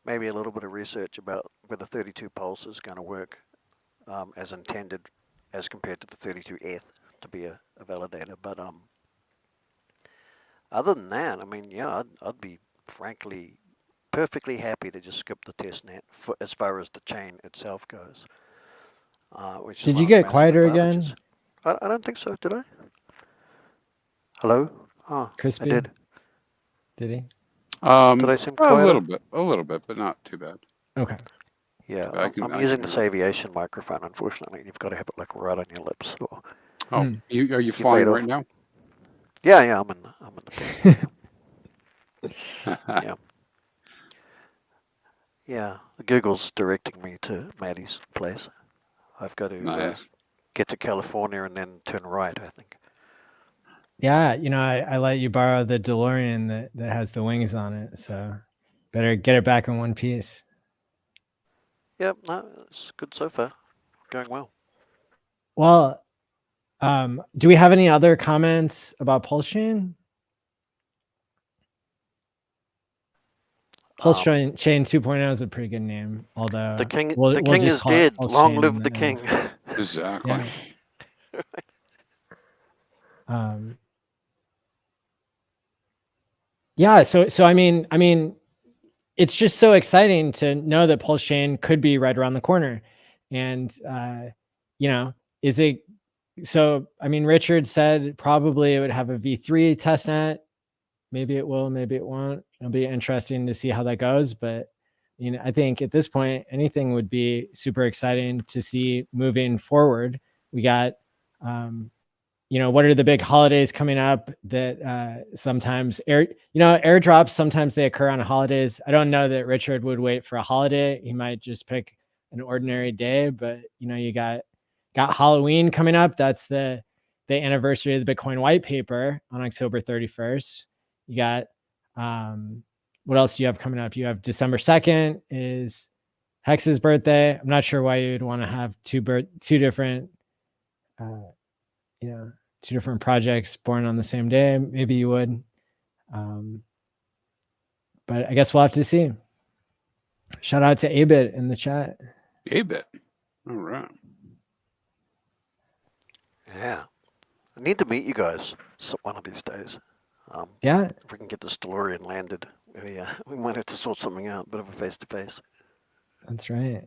maybe a little bit of research about whether 32 pulse is going to work as intended, as compared to the 32eth to be a validator. But other than that, I mean, yeah, I'd be frankly perfectly happy to just skip the testnet for as far as the chain itself goes. Which is Did one you of the get massive quieter advantages. again? I don't think so. Did I? Hello? Oh, Crispy? I did. Did he? Did I seem quieter? A little bit, but not too bad. Okay. Yeah, I'm I using can this hear it. aviation microphone, unfortunately. You've got to have it like right on your lips. Or... Oh, Hmm. are you flying fade right off. now? Yeah, I'm in the plane. Yeah. Yeah, Google's directing me to Maddie's place. I've got to Nice. get to California and then turn right, I think. Yeah, you know, I let you borrow the DeLorean that has the wings on it, so better get it back in one piece. Yep, no, it's good so far. Going well. Well, do we have any other comments about PulseChain? PulseChain 2.0 is a pretty good name, although The king, we'll king just is call it dead. PulseChain Long in live the the king. Exactly. Yeah. Yeah. So I mean, it's just so exciting to know that PulseChain could be right around the corner, and you know, is it? So I mean, Richard said probably it would have a V3 testnet. Maybe it will, maybe it won't. It'll be interesting to see how that goes. But you know, I think at this point, anything would be super exciting to see moving forward. We got, you know, what are the big holidays coming up that sometimes airdrops, sometimes they occur on holidays. I don't know that Richard would wait for a holiday. He might just pick an ordinary day, but you know, you got Halloween coming up. That's the anniversary of the Bitcoin white paper on October 31st. You got, what else do you have coming up? You have December 2nd is Hex's birthday. I'm not sure why you'd want to have two different, two different projects born on the same day. Maybe you would. But I guess we'll have to see. Shout out to Abit in the chat. Abit. All right. Yeah. I need to meet you guys one of these days. Yeah. If we can get this DeLorean landed, we might have to sort something out, a bit of a face-to-face. That's right.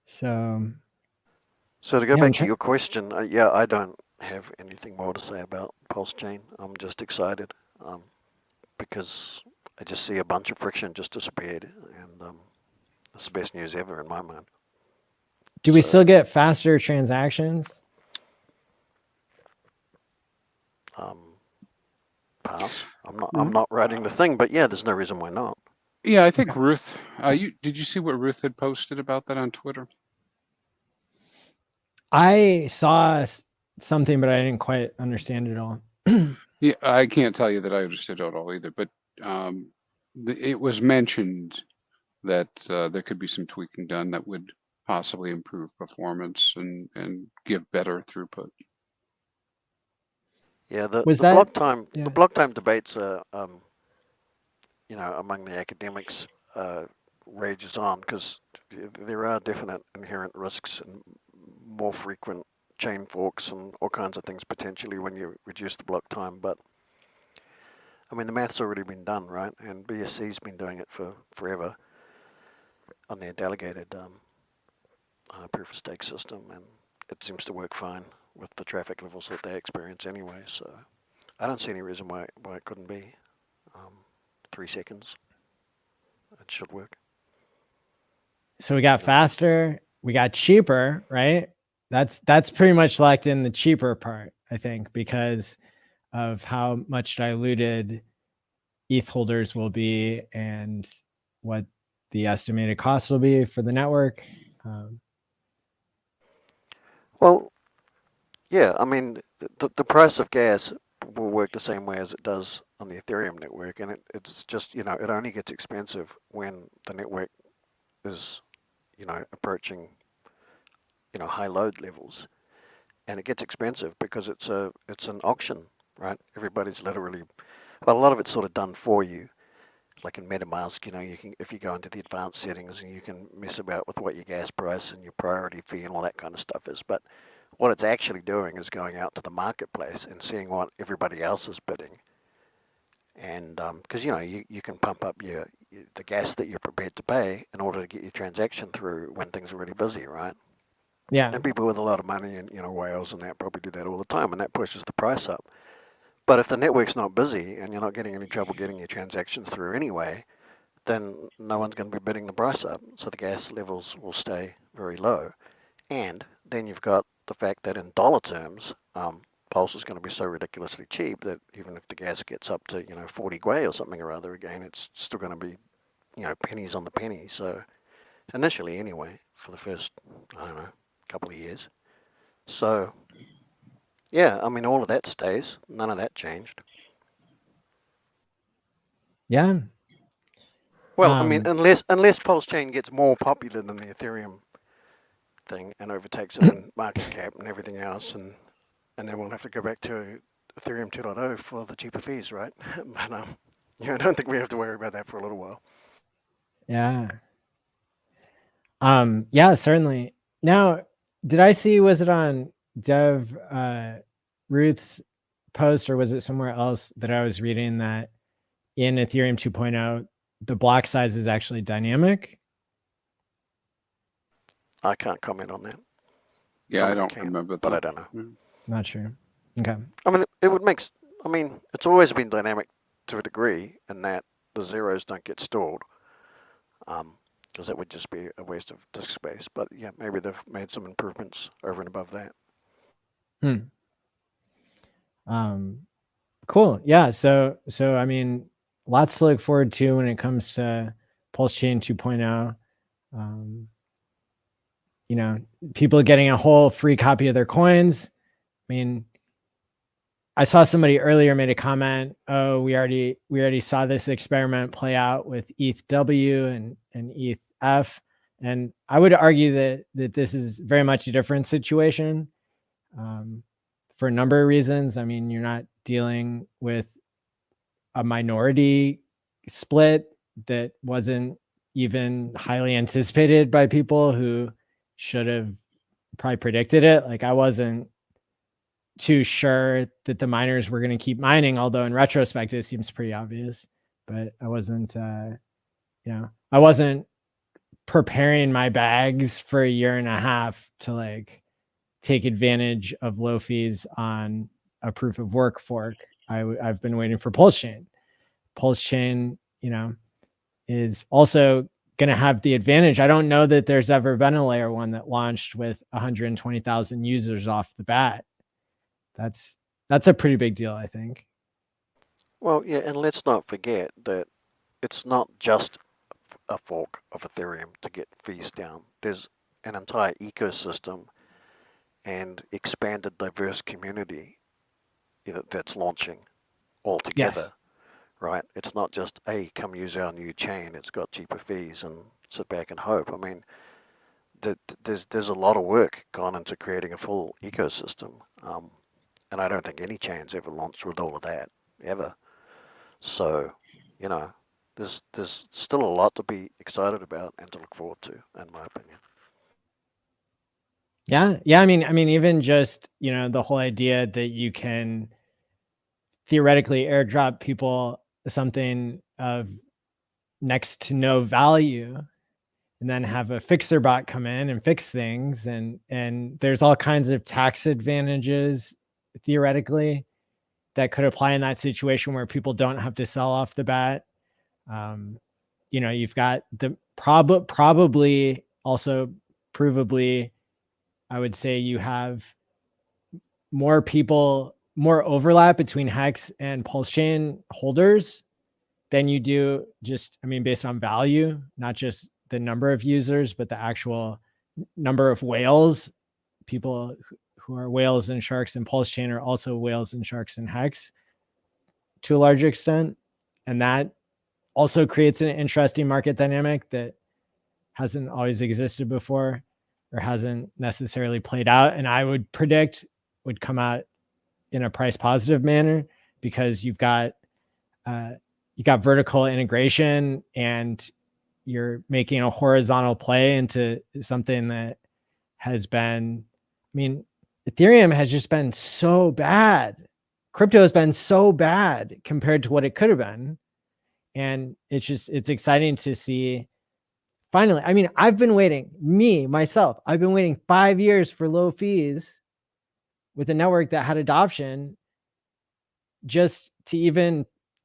So to go back to your question, I don't have anything more to say about PulseChain. I'm just excited because I just see a bunch of friction just disappeared, and it's the best news ever in my mind. Do we still get faster transactions? Pass. I'm not writing the thing, but yeah, there's no reason why not. Yeah, I think Ruth. Did you see what Ruth had posted about that on Twitter? I saw something, but I didn't quite understand it all. Yeah, I can't tell you that I understood it all either, but it was mentioned that there could be some tweaking done that would possibly improve performance and give better throughput. Yeah, the block time debates are, among the academics rages on because there are definite inherent risks and more frequent chain forks and all kinds of things potentially when you reduce the block time. But I mean, the math's already been done, right? And BSC's been doing it for forever on their delegated proof of stake system, and it seems to work fine with the traffic levels that they experience anyway. So I don't see any reason why it couldn't be 3 seconds. It should work. So we got faster, we got cheaper, right? That's pretty much locked in the cheaper part, I think, because of how much diluted ETH holders will be and what the estimated cost will be for the network. Well, yeah, I mean, the price of gas will work the same way as it does on the Ethereum network, and it's just, it only gets expensive when the network is, approaching, high load levels, and it gets expensive because it's an auction, right? Everybody's literally, well, a lot of it's sort of done for you. Like in MetaMask, you can, if you go into the advanced settings, and you can mess about with what your gas price and your priority fee and all that kind of stuff is. But what it's actually doing is going out to the marketplace and seeing what everybody else is bidding. And because you can pump up the gas that you're prepared to pay in order to get your transaction through when things are really busy, right? Yeah. And people with a lot of money and whales and that probably do that all the time, and that pushes the price up. But if the network's not busy and you're not getting any trouble getting your transactions through anyway, then no one's going to be bidding the price up. So the gas levels will stay very low. And then you've got the fact that in dollar terms, Pulse is going to be so ridiculously cheap that even if the gas gets up to 40 Gwei or something or other again, it's still going to be pennies on the penny. So initially anyway, for the first, I don't know, couple of years. So yeah, I mean, all of that stays. None of that changed. Yeah. Well, I mean, unless PulseChain gets more popular than the Ethereum thing and overtakes it in market cap and everything else, and then we'll have to go back to Ethereum 2.0 for the cheaper fees, right? But I don't think we have to worry about that for a little while. Yeah. Yeah, certainly. Now, did I see, was it on Dev Ruth's post, or was it somewhere else that I was reading that in Ethereum 2.0, the block size is actually dynamic? I can't comment on that. Yeah, I don't remember that. But I don't know. Not sure. Okay. I mean, it's always been dynamic to a degree in that the zeros don't get stored. Because that would just be a waste of disk space. But yeah, maybe they've made some improvements over and above that. Cool. Yeah. So I mean, lots to look forward to when it comes to PulseChain 2.0. People getting a whole free copy of their coins. I mean, I saw somebody earlier made a comment, oh, we already saw this experiment play out with ETH-W and ETH-F. And I would argue that this is very much a different situation for a number of reasons. I mean, you're not dealing with a minority split that wasn't even highly anticipated by people who should have probably predicted it. Like, I wasn't too sure that the miners were going to keep mining, although in retrospect it seems pretty obvious. But I wasn't I wasn't preparing my bags for a year and a half to like take advantage of low fees on a proof of work fork. I've been waiting for PulseChain. PulseChain, is also going to have the advantage. I don't know that there's ever been a layer one that launched with 120,000 users off the bat. That's a pretty big deal, I think. Well, yeah, and let's not forget that it's not just a fork of Ethereum to get fees down. There's an entire ecosystem and expanded diverse community that's launching all together. Yes. Right? It's not just, hey, come use our new chain. It's got cheaper fees and sit back and hope. I mean, there's a lot of work gone into creating a full ecosystem. And I don't think any chain's ever launched with all of that, ever. So, there's still a lot to be excited about and to look forward to, in my opinion. Yeah. I mean, even just, the whole idea that you can theoretically airdrop people something of next to no value and then have a fixer bot come in and fix things. And there's all kinds of tax advantages theoretically that could apply in that situation where people don't have to sell off the bat. You've got the probably also provably, I would say you have more overlap between HEX and PulseChain holders than you do based on value, not just the number of users, but the actual number of whales. People who are whales and sharks in PulseChain are also whales and sharks in HEX to a large extent. And that also creates an interesting market dynamic that hasn't always existed before or hasn't necessarily played out. And I would predict would come out in a price positive manner because you've got vertical integration and you're making a horizontal play into something that has been, Ethereum has just been so bad. Crypto has been so bad compared to what it could have been. And it's exciting to see finally. I've been waiting, I've been waiting 5 years for low fees with a network that had adoption just to even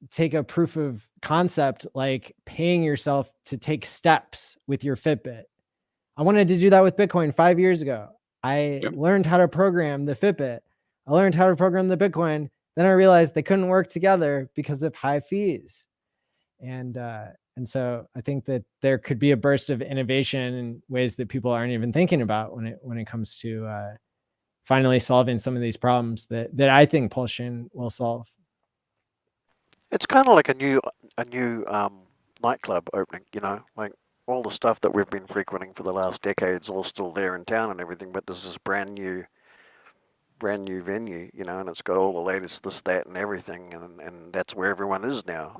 take a proof of concept, like paying yourself to take steps with your Fitbit. I wanted to do that with Bitcoin 5 years ago. I learned how to program the Fitbit. I learned how to program the Bitcoin. Then I realized they couldn't work together because of high fees. And so I think that there could be a burst of innovation in ways that people aren't even thinking about when it comes to finally solving some of these problems that I think PulseChain will solve. It's kind of like a new nightclub opening, like all the stuff that we've been frequenting for the last decades, all still there in town and everything, but this is brand new venue, and it's got all the latest this, that, and everything, and that's where everyone is now,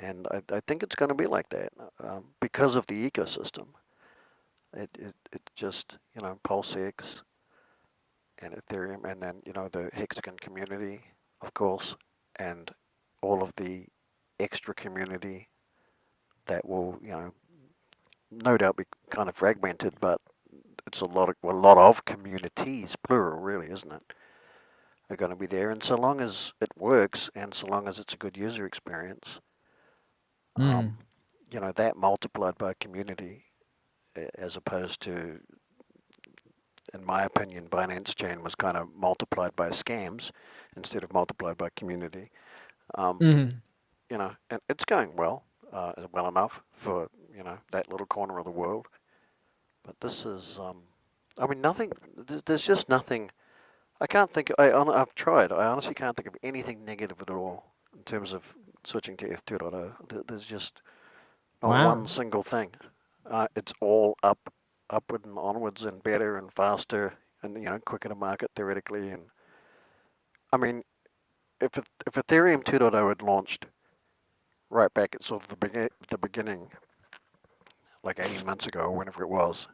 and I think it's going to be like that because of the ecosystem. It just, PulseX and Ethereum, and then the Hexagon community, of course, and all of the extra community that will, no doubt be kind of fragmented, but it's a lot of communities, plural, really, isn't it? Are going to be there, and so long as it works, and so long as it's a good user experience, that multiplied by community, as opposed to, in my opinion, Binance Chain was kind of multiplied by scams instead of multiplied by community. And it's going well enough for that little corner of the world. But this is, nothing. There's just nothing I can't think. I've tried. I honestly can't think of anything negative at all in terms of switching to ETH 2.0. There's just not Wow. one single thing. It's all upward and onwards and better and faster and quicker to market theoretically. And I mean, if Ethereum 2.0 had launched right back at sort of the beginning, like 18 months ago or whenever it was,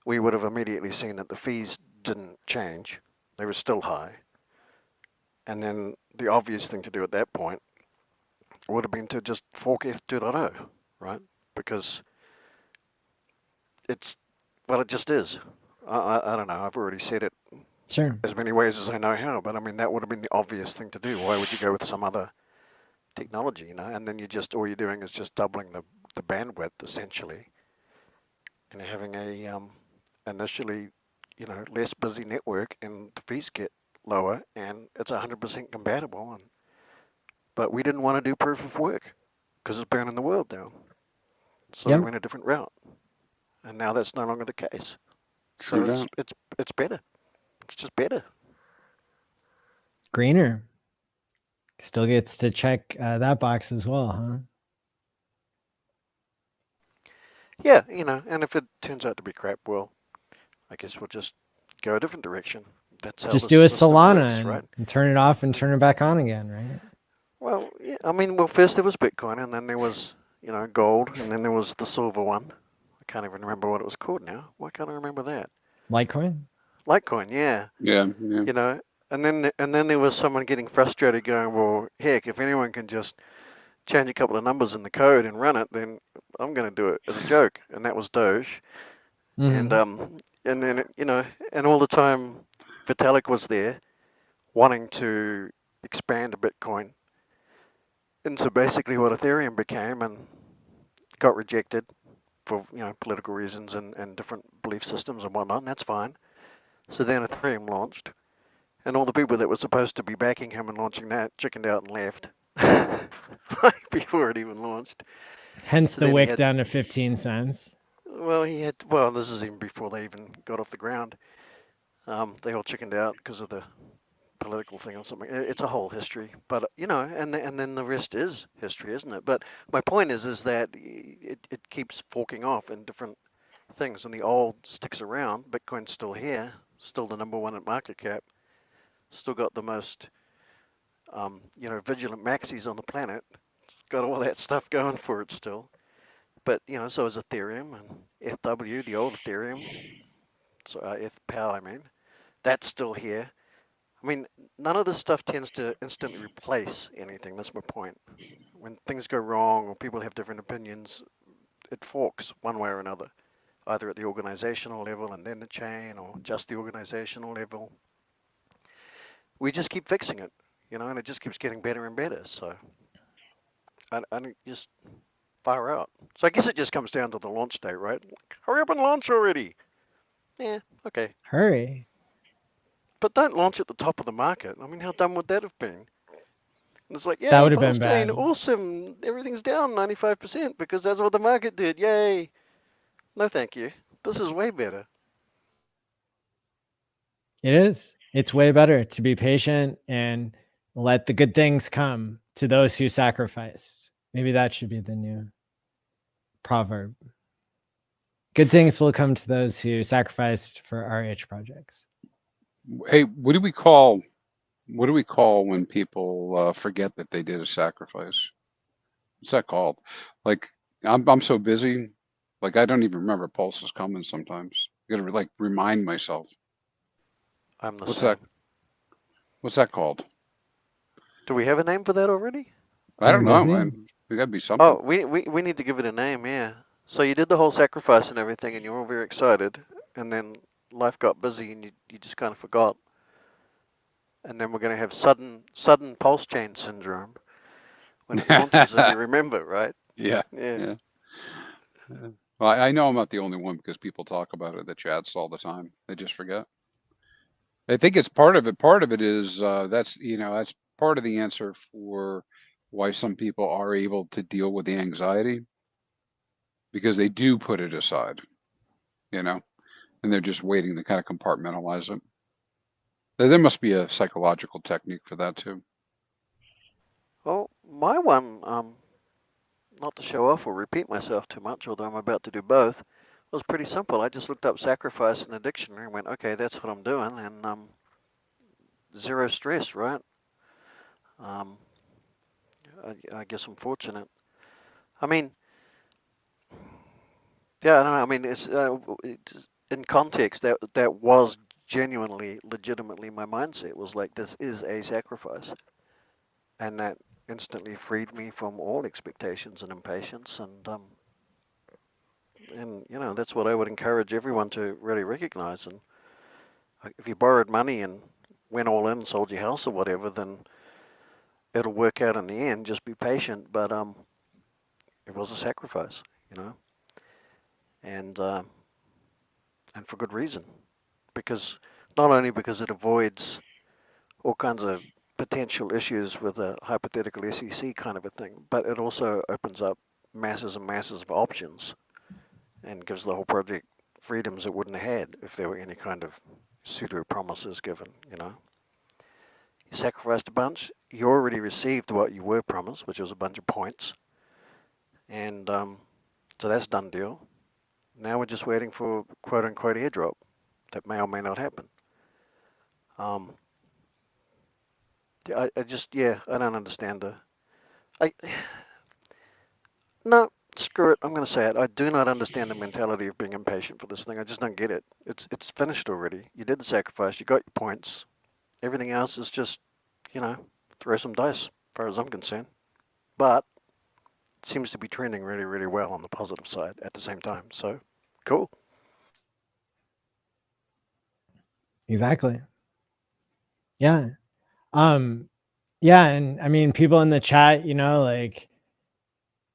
we would have immediately seen that the fees didn't change. They were still high. And then the obvious thing to do at that point would have been to just fork ETH 2.0, right? Because it just is. I don't know. I've already said it Sure. as many ways as I know how, but I mean, that would have been the obvious thing to do. Why would you go with some other technology, And then all you're doing is just doubling the bandwidth essentially, and having a initially, less busy network, and the fees get lower, and it's 100% compatible. But we didn't want to do proof of work because it's burning the world down. So we went a different route, and now that's no longer the case. True So that. it's better. It's just better. Greener. Still gets to check that box as well, huh? Yeah, and if it turns out to be crap, well, I guess we'll just go a different direction. That's how Just this do a system Solana works, right? and turn it off and turn it back on again, right? Well, yeah. I mean, first there was Bitcoin, and then there was, gold, and then there was the silver one. I can't even remember what it was called now. Why can't I remember that? Litecoin? Litecoin, yeah. Yeah. And then there was someone getting frustrated, going, well, heck, if anyone can just change a couple of numbers in the code and run it, then I'm going to do it as a joke. And that was Doge. Mm-hmm. And then and all the time Vitalik was there wanting to expand Bitcoin into basically what Ethereum became, and got rejected for political reasons and different belief systems and whatnot, and that's fine. So then Ethereum launched, and all the people that were supposed to be backing him and launching that chickened out and left before it even launched. Hence So the then wick down to 15 cents. Well, this is even before they even got off the ground. They all chickened out because of the political thing or something. It's a whole history, but and then the rest is history, isn't it? But my point is that it keeps forking off in different things, and the old sticks around. Bitcoin's still here, still the number one at market cap, still got the most vigilant maxis on the planet. It's got all that stuff going for it still. But so is Ethereum and FW, the old Ethereum. So ETH-POW, I mean, that's still here. I mean, none of this stuff tends to instantly replace anything. That's my point. When things go wrong or people have different opinions, it forks one way or another, either at the organizational level and then the chain, or just the organizational level. We just keep fixing it, and it just keeps getting better and better. So I just fire out. So I guess it just comes down to the launch date, right? Hurry up and launch already. Yeah, okay. Hurry. But don't launch at the top of the market. I mean, how dumb would that have been? And it's like, That yay, would have been PulseChain, bad. awesome. Everything's down 95% because that's what the market did. Yay. No, thank you. This is way better. It is. It's way better to be patient and let the good things come to those who sacrificed. Maybe that should be the new proverb. Good things will come to those who sacrificed for RH projects. Hey, what do we call when people forget that they did a sacrifice? What's that called? Like, I'm so busy, like I don't even remember Pulse is coming sometimes. I gotta like remind myself. I'm the What's same. that? What's that called? Do we have a name for that already? I don't know. Busy? There gotta be something. Oh, we need to give it a name, yeah. So you did the whole sacrifice and everything, and you were all very excited, and then life got busy, and you just kind of forgot. And then we're going to have sudden PulseChain syndrome when it launches and you remember, right? Yeah. Yeah. Well, I know I'm not the only one because people talk about it, the chats all the time. They just forget. I think it's part of it. Part of it is that's part of the answer for why some people are able to deal with the anxiety, because they do put it aside, and they're just waiting to kind of compartmentalize it. There must be a psychological technique for that too. Well, my one, not to show off or repeat myself too much, although I'm about to do both, was pretty simple. I just looked up sacrifice in the dictionary and went, okay, that's what I'm doing, and zero stress, right? Um, I guess I'm fortunate. I mean, yeah, I don't know. I mean, in context, that was genuinely, legitimately my mindset. Was like, this is a sacrifice, and that instantly freed me from all expectations and impatience, and you know, that's what I would encourage everyone to really recognize. And if you borrowed money and went all in, sold your house or whatever, then it'll work out in the end. Just be patient. But it was a sacrifice, you know, and for good reason, because not only because it avoids all kinds of potential issues with a hypothetical SEC kind of a thing, but it also opens up masses and masses of options and gives the whole project freedoms it wouldn't have had if there were any kind of pseudo promises given, you know. You sacrificed a bunch, you already received what you were promised, which was a bunch of points, and so that's done deal. Now we're just waiting for quote unquote airdrop that may or may not happen. Um, I just, yeah, I don't understand I, no, screw it. I'm going to say it. I do not understand the mentality of being impatient for this thing. I just don't get it. It's finished already. You did the sacrifice. You got your points. Everything else is just, you know, throw some dice, as far as I'm concerned. But it seems to be trending really, really well on the positive side at the same time. So, cool. Exactly. Yeah. Yeah, and I mean, people in the chat, you know, like,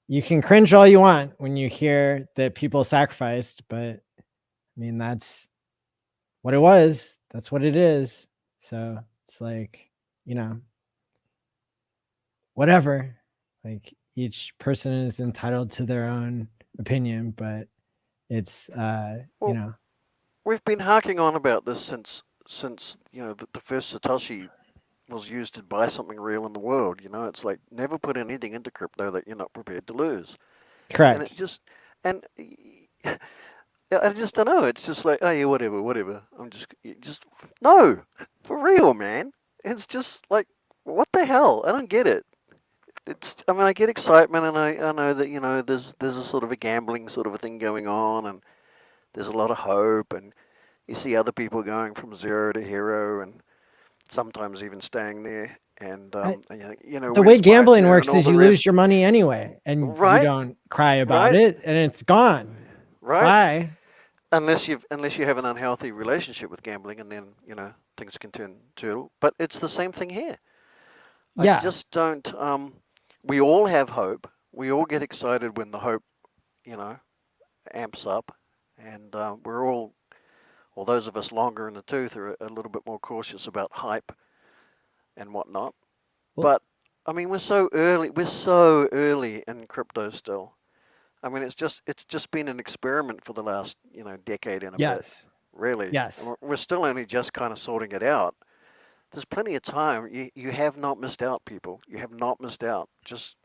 you can cringe all you want when you hear that people sacrificed, but I mean, that's what it was. That's what it is. So it's like, you know, whatever. Like, each person is entitled to their own opinion, but it's you know. We've been harking on about this since you know the first Satoshi was used to buy something real in the world. You know, it's like never put anything into crypto that you're not prepared to lose. Correct. And it just, and I just don't know. It's just like, oh yeah, whatever. I'm just no, for real, man. It's just like, what the hell? I don't get it. I mean, I get excitement, and I know that, you know, there's a sort of a gambling sort of a thing going on, and there's a lot of hope, and you see other people going from zero to hero, and sometimes even staying there. And you know, The way where's my gambling turn works and all is the you rest. lose your money anyway, and you Right, don't cry about right, it, and it's gone. right. Bye. Unless you have an unhealthy relationship with gambling, and then, you know, things can turn turtle. But it's the same thing here. I Yeah. just don't. We all have hope. We all get excited when the hope, you know, amps up, and we're all, well, those of us longer in the tooth are a little bit more cautious about hype and whatnot. Well, But I mean, we're so early. We're so early in crypto still. I mean, it's just been an experiment for the last, you know, decade and a bit, yes. really. Yes. And we're still only just kind of sorting it out. There's plenty of time. You have not missed out, people. You have not missed out. Just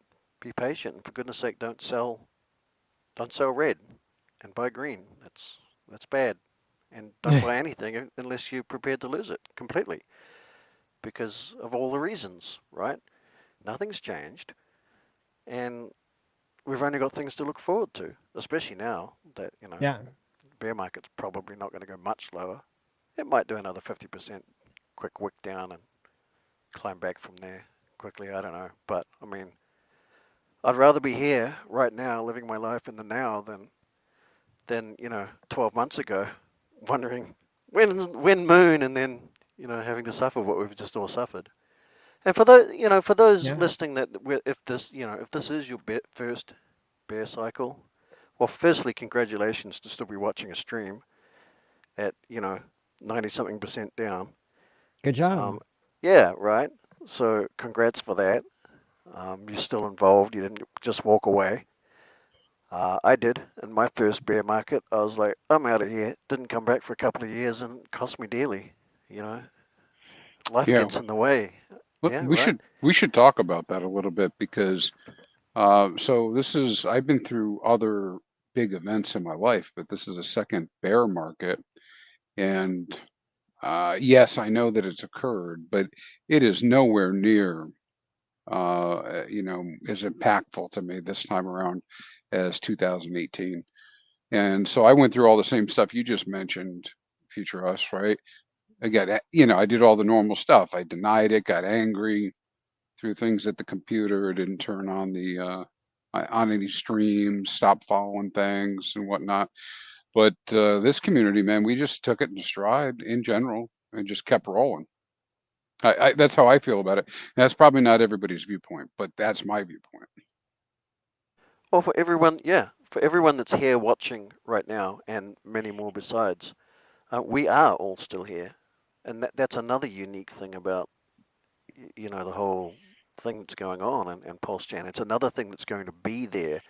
be patient, and for goodness sake, don't sell red and buy green. That's bad. And don't buy anything unless you're prepared to lose it completely because of all the reasons, right? Nothing's changed, and we've only got things to look forward to, especially now that, you know, Yeah. bear market's probably not going to go much lower. It might do another 50% quick wick down and climb back from there quickly. I don't know, but I mean, I'd rather be here right now, living my life in the now, than, you know, 12 months ago, wondering when moon, and then, you know, having to suffer what we've just all suffered. And for those, you know, for those Yeah. listening, that if this, you know, if this is your first bear cycle, well, firstly, congratulations to still be watching a stream at, you know, 90 something percent down. Good job. Yeah, right. So congrats for that. You're still involved. You didn't just walk away. I did in my first bear market. I was like, I'm out of here. Didn't come back for a couple of years and it cost me dearly, you know. Life Yeah. gets in the way. Look, Yeah, we right. should talk about that a little bit because so I've been through other big events in my life, but this is a second bear market. And yes, I know that it's occurred, but it is nowhere near as impactful to me this time around as 2018. And so I went through all the same stuff you just mentioned, FutureUs, right? I got, I did all the normal stuff. I denied it, got angry, threw things at the computer, didn't turn on on any streams, stopped following things and whatnot. But this community, man, we just took it in stride in general and just kept rolling. That's how I feel about it. That's probably not everybody's viewpoint, but that's my viewpoint. Well, for everyone that's here watching right now, and many more besides, we are all still here, and that's another unique thing about the whole thing that's going on and PulseChain. It's another thing that's going to be there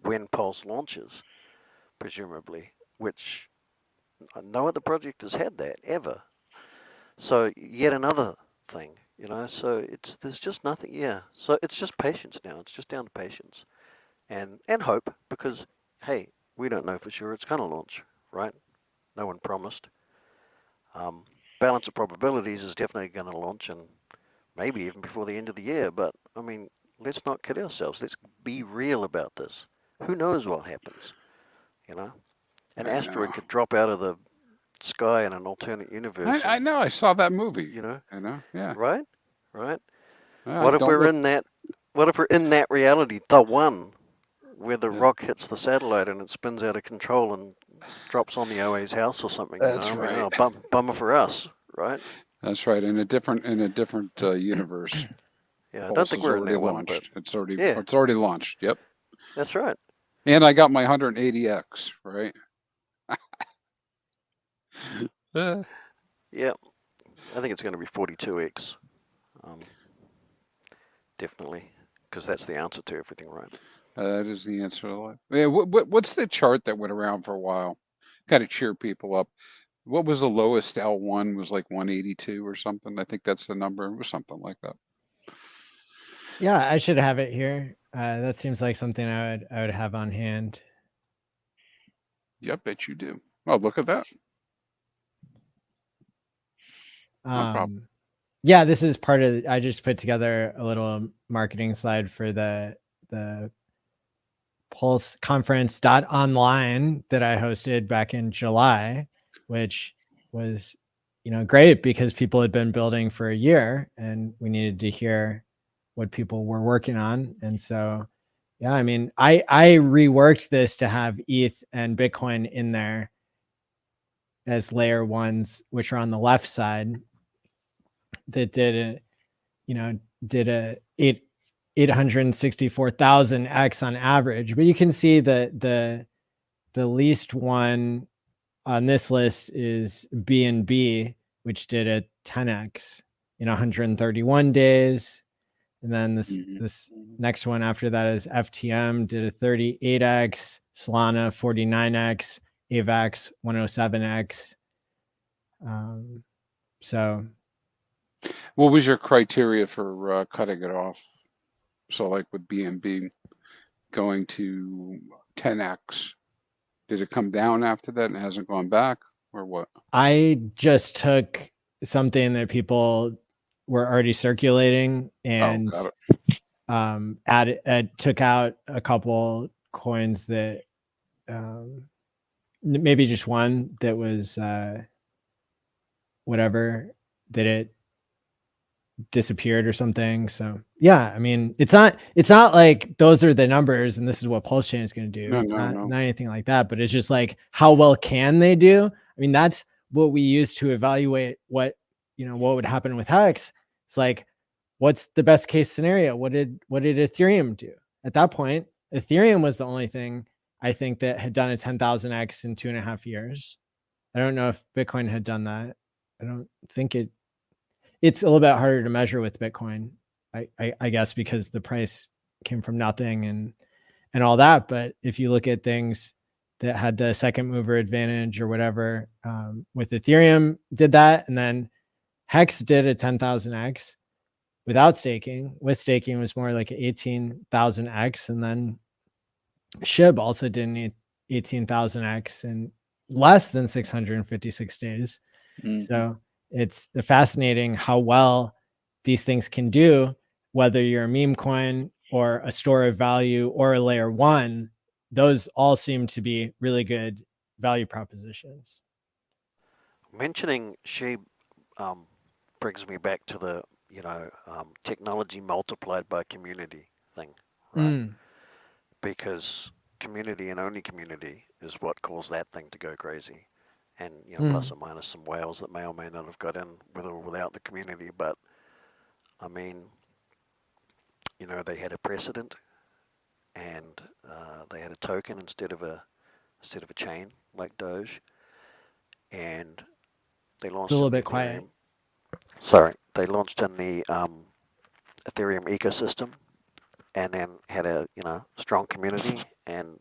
when Pulse launches, presumably, which no other project has had that ever. So yet another thing, So there's just nothing. Yeah. So it's just patience now. It's just down to patience and hope, because hey, we don't know for sure it's going to launch, right? No one promised. Balance of probabilities is definitely going to launch, and maybe even before the end of the year. But I mean, let's not kid ourselves. Let's be real about this. Who knows what happens? An I asteroid know. could drop out of the sky in an alternate universe. I know. I saw that movie. Yeah. Right? What if we're in that? What if we're in that reality, the one where the rock hits the satellite and it spins out of control and drops on the OA's house or something? That's right. Bummer for us, right? That's right. In a different universe. Yeah, I Pulse don't think is we're in already that one, but launched. It's already yeah, it's already launched. Yep. that's right. And I got my 180x, right? Yeah, I think it's going to be 42x. Definitely, because that's the answer to everything, right? That is the answer to life. Yeah, what's the chart that went around for a while? Got to cheer people up. What was the lowest L1? Was like 182 or something. I think that's the number. It was something like that. Yeah, I should have it here. That seems like something I would have on hand. Yeah, I bet you do. Oh, look at that. No problem. Yeah, this is part of. I just put together a little marketing slide for the Pulse Conference online that I hosted back in July, which was great because people had been building for a year and we needed to hear what people were working on. And so yeah, I mean, I reworked this to have ETH and Bitcoin in there as layer ones, which are on the left side, that did a 864,000x on average. But you can see that the least one on this list is BNB, which did a 10x in 131 days. And then this next one after that is FTM, did a 38x, Solana 49x, AVAX 107x. So what was your criteria for cutting it off? So like with BNB going to 10x, did it come down after that and it hasn't gone back, or what? I just took something that people were already circulating and took out a couple coins that maybe just one that was whatever, that it disappeared or something. So yeah, I mean, it's not like those are the numbers and this is what PulseChain is going to do. It's not anything like that, but it's just like, how well can they do? I mean, that's what we use to evaluate what would happen with HEX. It's like, what's the best case scenario? What did Ethereum do? At that point, Ethereum was the only thing I think that had done a 10,000x in 2.5 years. I don't know if Bitcoin had done that. I don't think it's a little bit harder to measure with Bitcoin, I guess, because the price came from nothing and all that. But if you look at things that had the second mover advantage or whatever, with Ethereum did that, and then Hex did a 10,000x without staking. With staking, it was more like 18,000x, and then SHIB also did an 18,000x in less than 656 days. So it's fascinating how well these things can do, whether you're a meme coin or a store of value or a layer one. Those all seem to be really good value propositions. Mentioning SHIB brings me back to the technology multiplied by community thing, right? Because community and only community is what caused that thing to go crazy. And plus or minus some whales that may or may not have got in with or without the community. But I mean, they had a precedent, and they had a token instead of a chain like Doge, and they launched It's a little in the bit quiet. Sorry, they launched in the Ethereum ecosystem, and then had a strong community. And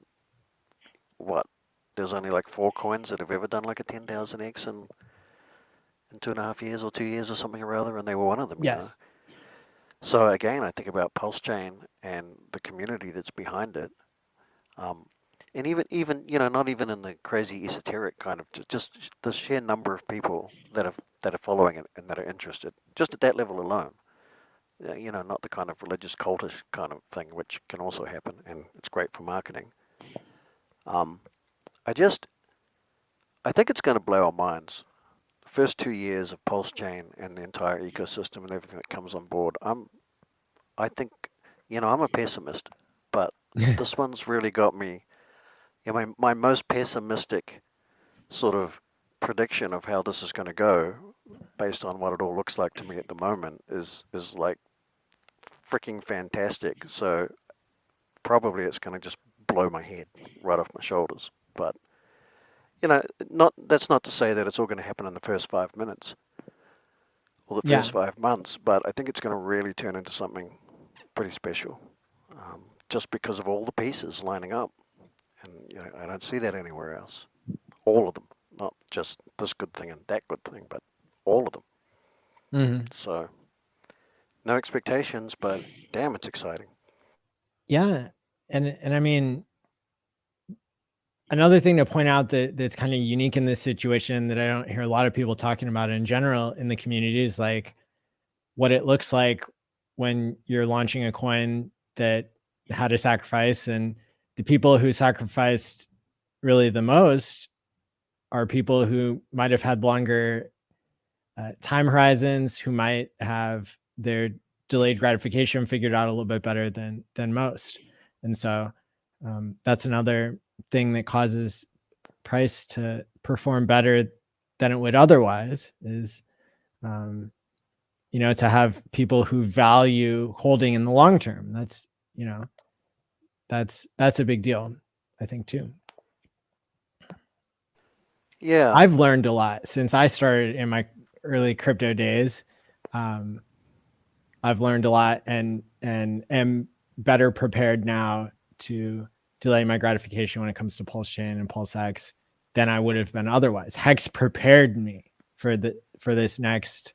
there's only like 4 coins that have ever done like a 10,000x in 2.5 years or 2 years or something or other, and they were one of them. Yes. So again, I think about PulseChain and the community that's behind it, and even not even in the crazy esoteric kind of, just the sheer number of people that are following it and that are interested, just at that level alone. Not the kind of religious cultish kind of thing, which can also happen, and it's great for marketing. I think it's going to blow our minds. The first 2 years of PulseChain and the entire ecosystem and everything that comes on board. I think, I'm a pessimist, but this one's really got me. My most pessimistic sort of prediction of how this is going to go, based on what it all looks like to me at the moment, is like freaking fantastic. So probably it's going to just blow my head right off my shoulders. But that's not to say that it's all going to happen in the first 5 minutes or the first 5 months, but I think it's going to really turn into something pretty special, just because of all the pieces lining up. And I don't see that anywhere else. All of them, not just this good thing and that good thing, but all of them. So no expectations, but damn, it's exciting. Yeah, and I mean, another thing to point out that's kind of unique in this situation that I don't hear a lot of people talking about in general in the community is like what it looks like when you're launching a coin that had a sacrifice, and the people who sacrificed really the most are people who might have had longer time horizons, who might have their delayed gratification figured out a little bit better than most. And so that's another thing that causes price to perform better than it would otherwise, is to have people who value holding in the long term. That's that's a big deal, I think, too. Yeah, I've learned a lot since I started in my early crypto days. I've learned a lot and am better prepared now to delay my gratification when it comes to PulseChain and PulseX than I would have been otherwise. Hex prepared me for this next,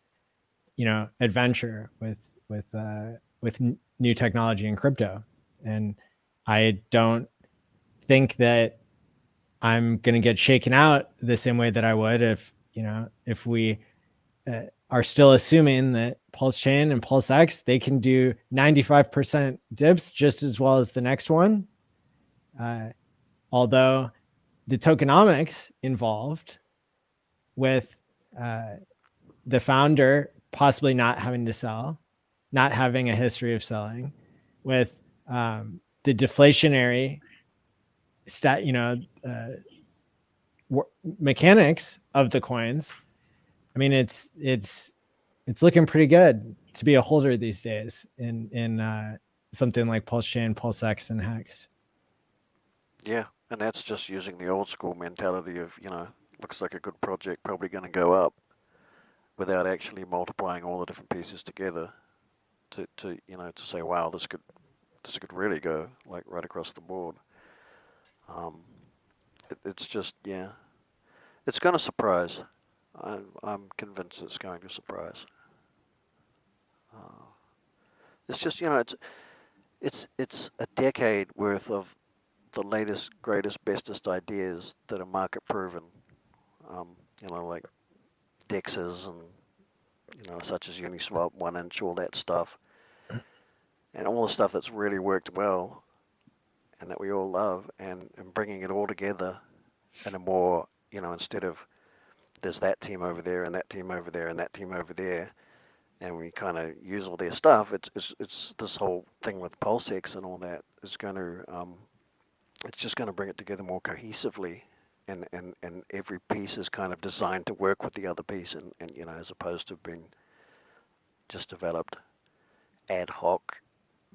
adventure with new technology in crypto. And I don't think that I'm going to get shaken out the same way that I would if we are still assuming that PulseChain and PulseX, they can do 95% dips just as well as the next one. Although the tokenomics involved with the founder possibly not having to sell, not having a history of selling, with the deflationary mechanics of the coins. I mean, it's looking pretty good to be a holder these days in something like PulseChain, PulseX, and Hex. Yeah, and that's just using the old school mentality of, looks like a good project, probably going to go up, without actually multiplying all the different pieces together to say, wow, this could really go like right across the board. It's just, yeah, it's going to surprise. I'm convinced it's going to surprise. It's just, you know, it's a decade worth of the latest, greatest, bestest ideas that are market proven. You know, like DEXs and, you know, such as Uniswap, 1inch, all that stuff, and all the stuff that's really worked well and that we all love, and bringing it all together in a more, you know, instead of there's that team over there and that team over there and that team over there, and we kind of use all their stuff. It's this whole thing with PulseX and all that is going to it's just going to bring it together more cohesively, and every piece is kind of designed to work with the other piece, and you know, as opposed to being just developed ad hoc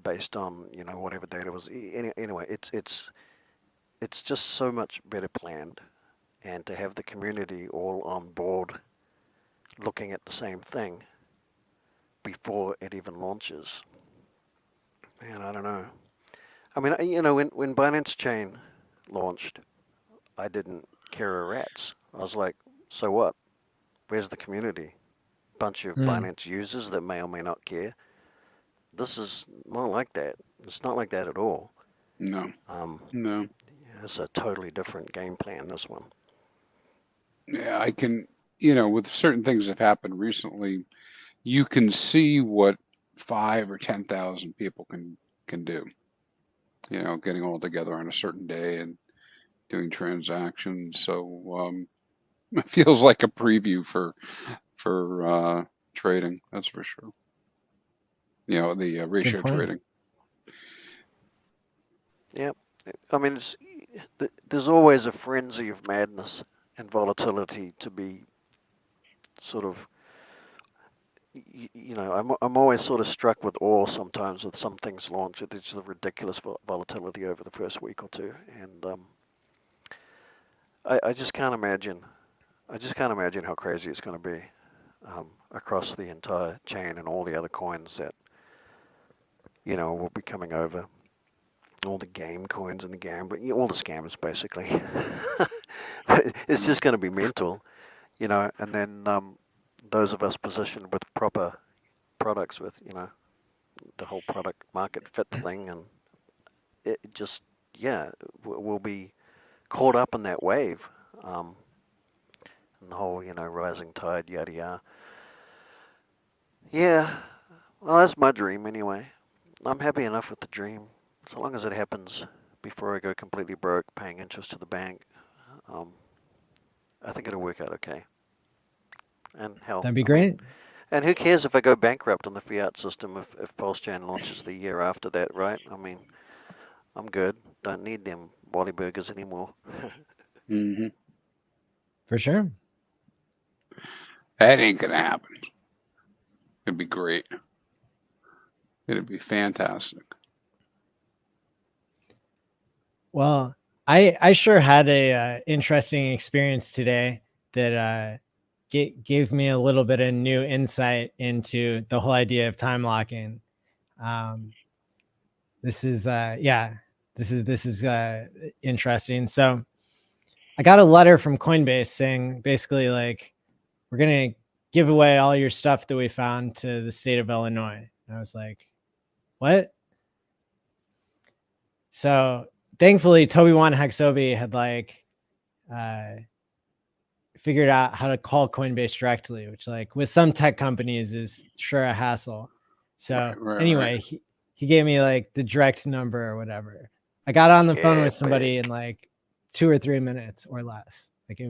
based on, you know, whatever data was. Anyway, it's just so much better planned, and to have the community all on board looking at the same thing before it even launches. Man, I don't know. I mean, you know, when Binance Chain launched, I didn't care a rat's. I was like, so what? Where's the community? Bunch of Binance users that may or may not care. This is not like that. It's not like that at all. No. No. It's a totally different game plan, this one. Yeah, I can, you know, with certain things that happened recently, you can see what 5 or 10,000 people can do. You know, getting all together on a certain day and doing transactions. So it feels like a preview for trading. That's for sure. You know, the ratio trading. Yep. I mean, there's always a frenzy of madness and volatility to be sort of, you know, I'm always sort of struck with awe sometimes with some things launch. It's just a ridiculous volatility over the first week or two, and I just can't imagine. I just can't imagine how crazy it's going to be across the entire chain and all the other coins that, you know, will be coming over. All the game coins and the gambling, all the scammers basically. It's just going to be mental, you know. And then those of us positioned with proper products, with, you know, the whole product market fit thing, and it just, yeah, we'll be caught up in that wave, and the whole, you know, rising tide, yada yada. Yeah, well, that's my dream anyway. I'm happy enough with the dream, so long as it happens before I go completely broke paying interest to the bank. I think it'll work out okay. And hell, That'd be great. And who cares if I go bankrupt on the fiat system if PulseChain launches the year after that, right? I mean, I'm good. Don't need them Wally burgers anymore. Mm-hmm. For sure. That ain't gonna happen. It'd be great. It'd be fantastic. Well, I sure had a interesting experience today that gave me a little bit of new insight into the whole idea of time locking. This is interesting. So I got a letter from Coinbase saying basically like, we're going to give away all your stuff that we found to the state of Illinois. And I was like, what? So thankfully, Tobiwan Hexobi had like figured out how to call Coinbase directly, which like with some tech companies is sure a hassle. So anyway, he gave me like the direct number or whatever. I got on the phone with somebody in like 2 or 3 minutes or less. Like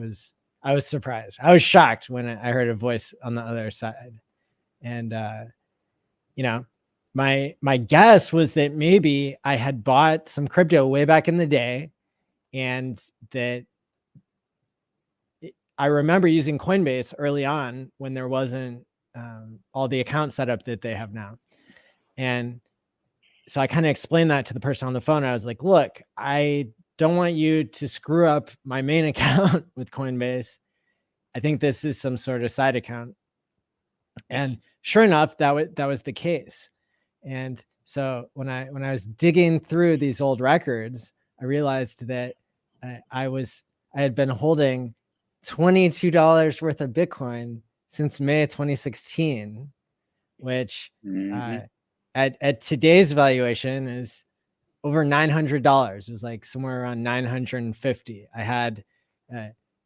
I was surprised. I was shocked when I heard a voice on the other side. And, you know, my guess was that maybe I had bought some crypto way back in the day, and that I remember using Coinbase early on when there wasn't all the account setup that they have now. And so I kind of explained that to the person on the phone. I was like, look, I don't want you to screw up my main account with Coinbase. I think this is some sort of side account. And sure enough, that was the case. And so when I was digging through these old records, I realized that I had been holding 2 or 3 million $22 worth of Bitcoin since May 2016, which at today's valuation is over $900. It was like somewhere around 950. I had,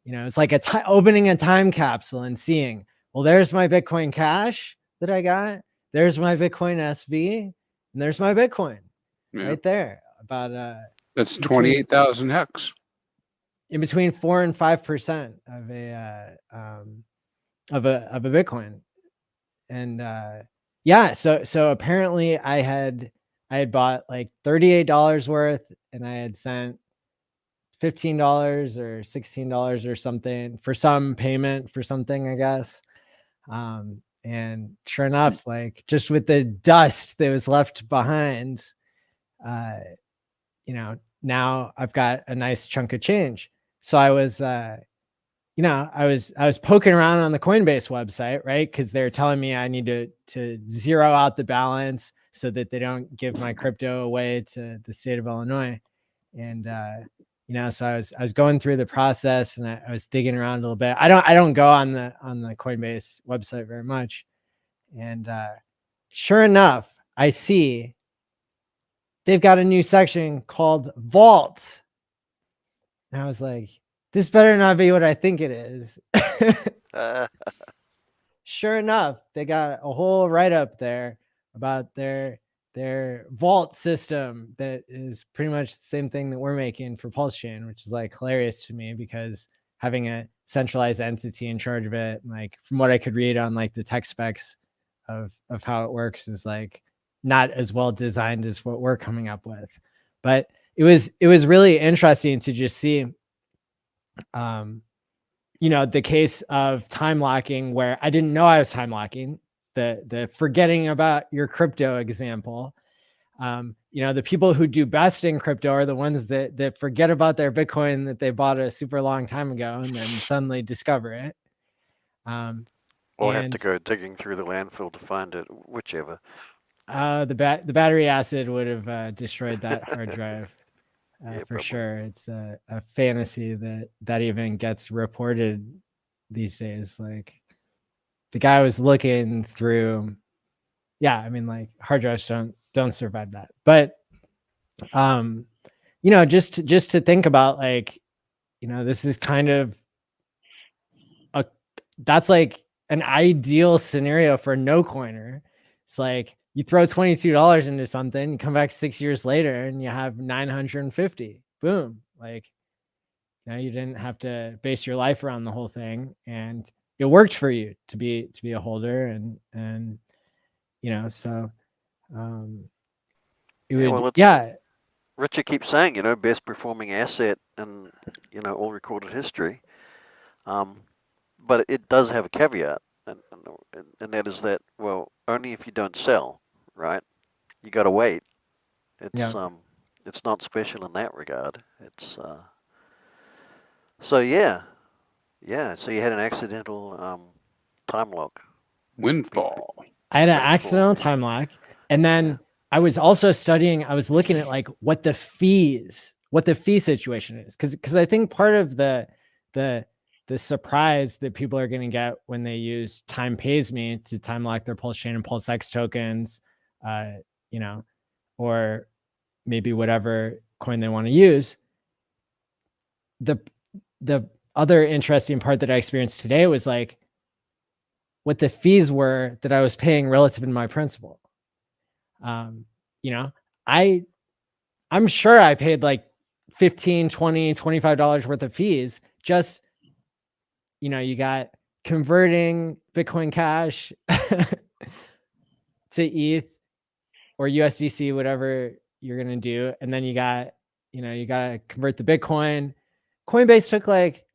it's like opening a time capsule and seeing, well, there's my Bitcoin Cash that I got. There's my Bitcoin SV, and there's my Bitcoin right there. About that's 28,000 hex. In between 4 and 5% of a Bitcoin, and so apparently I had bought like $38 worth, and I had sent $15 or $16 or something for some payment for something, I guess. And sure enough, like just with the dust that was left behind, now I've got a nice chunk of change. So I was, I was poking around on the Coinbase website, right? Because they're telling me I need to zero out the balance so that they don't give my crypto away to the state of Illinois. And so I was going through the process, and I was digging around a little bit. I don't go on the Coinbase website very much. And sure enough, I see they've got a new section called Vault. And I was like, this better not be what I think it is. Sure enough, they got a whole write-up there about their vault system that is pretty much the same thing that we're making for PulseChain, which is like hilarious to me, because having a centralized entity in charge of it, like from what I could read on like the tech specs of how it works, is like not as well designed as what we're coming up with. But it was really interesting to just see the case of time locking, where I didn't know I was time locking, the forgetting about your crypto example. The people who do best in crypto are the ones that forget about their Bitcoin that they bought a super long time ago and then suddenly discover it. Or have to go digging through the landfill to find it, whichever. The battery acid would have destroyed that hard drive. For probably. Sure. It's a fantasy that even gets reported these days. Like the guy was looking through, like hard drives don't survive that. But just to think about, like, this is kind of that's like an ideal scenario for a no coiner. It's like you throw $22 into something, you come back 6 years later and you have 950. Boom. Like, you didn't have to base your life around the whole thing, and it worked for you to be a holder, and so Richard keeps saying, best performing asset in all recorded history. But it does have a caveat, and that is that, well, only if you don't sell, right? You got to wait. It's not special in that regard. It's so yeah. So you had an accidental time lock. Windfall. I had an accidental time lock, and then I was also studying. I was looking at like what the fee situation is, because I think part of the surprise that people are going to get when they use Time Pays Me to time lock their PulseChain and PulseX tokens, or maybe whatever coin they want to use. The other interesting part that I experienced today was like what the fees were that I was paying relative to my principal. I'm sure I paid like $15, $20, $25 worth of fees. Just, you got converting Bitcoin Cash to ETH or USDC, whatever you're going to do. And then you got to convert the Bitcoin. Coinbase took like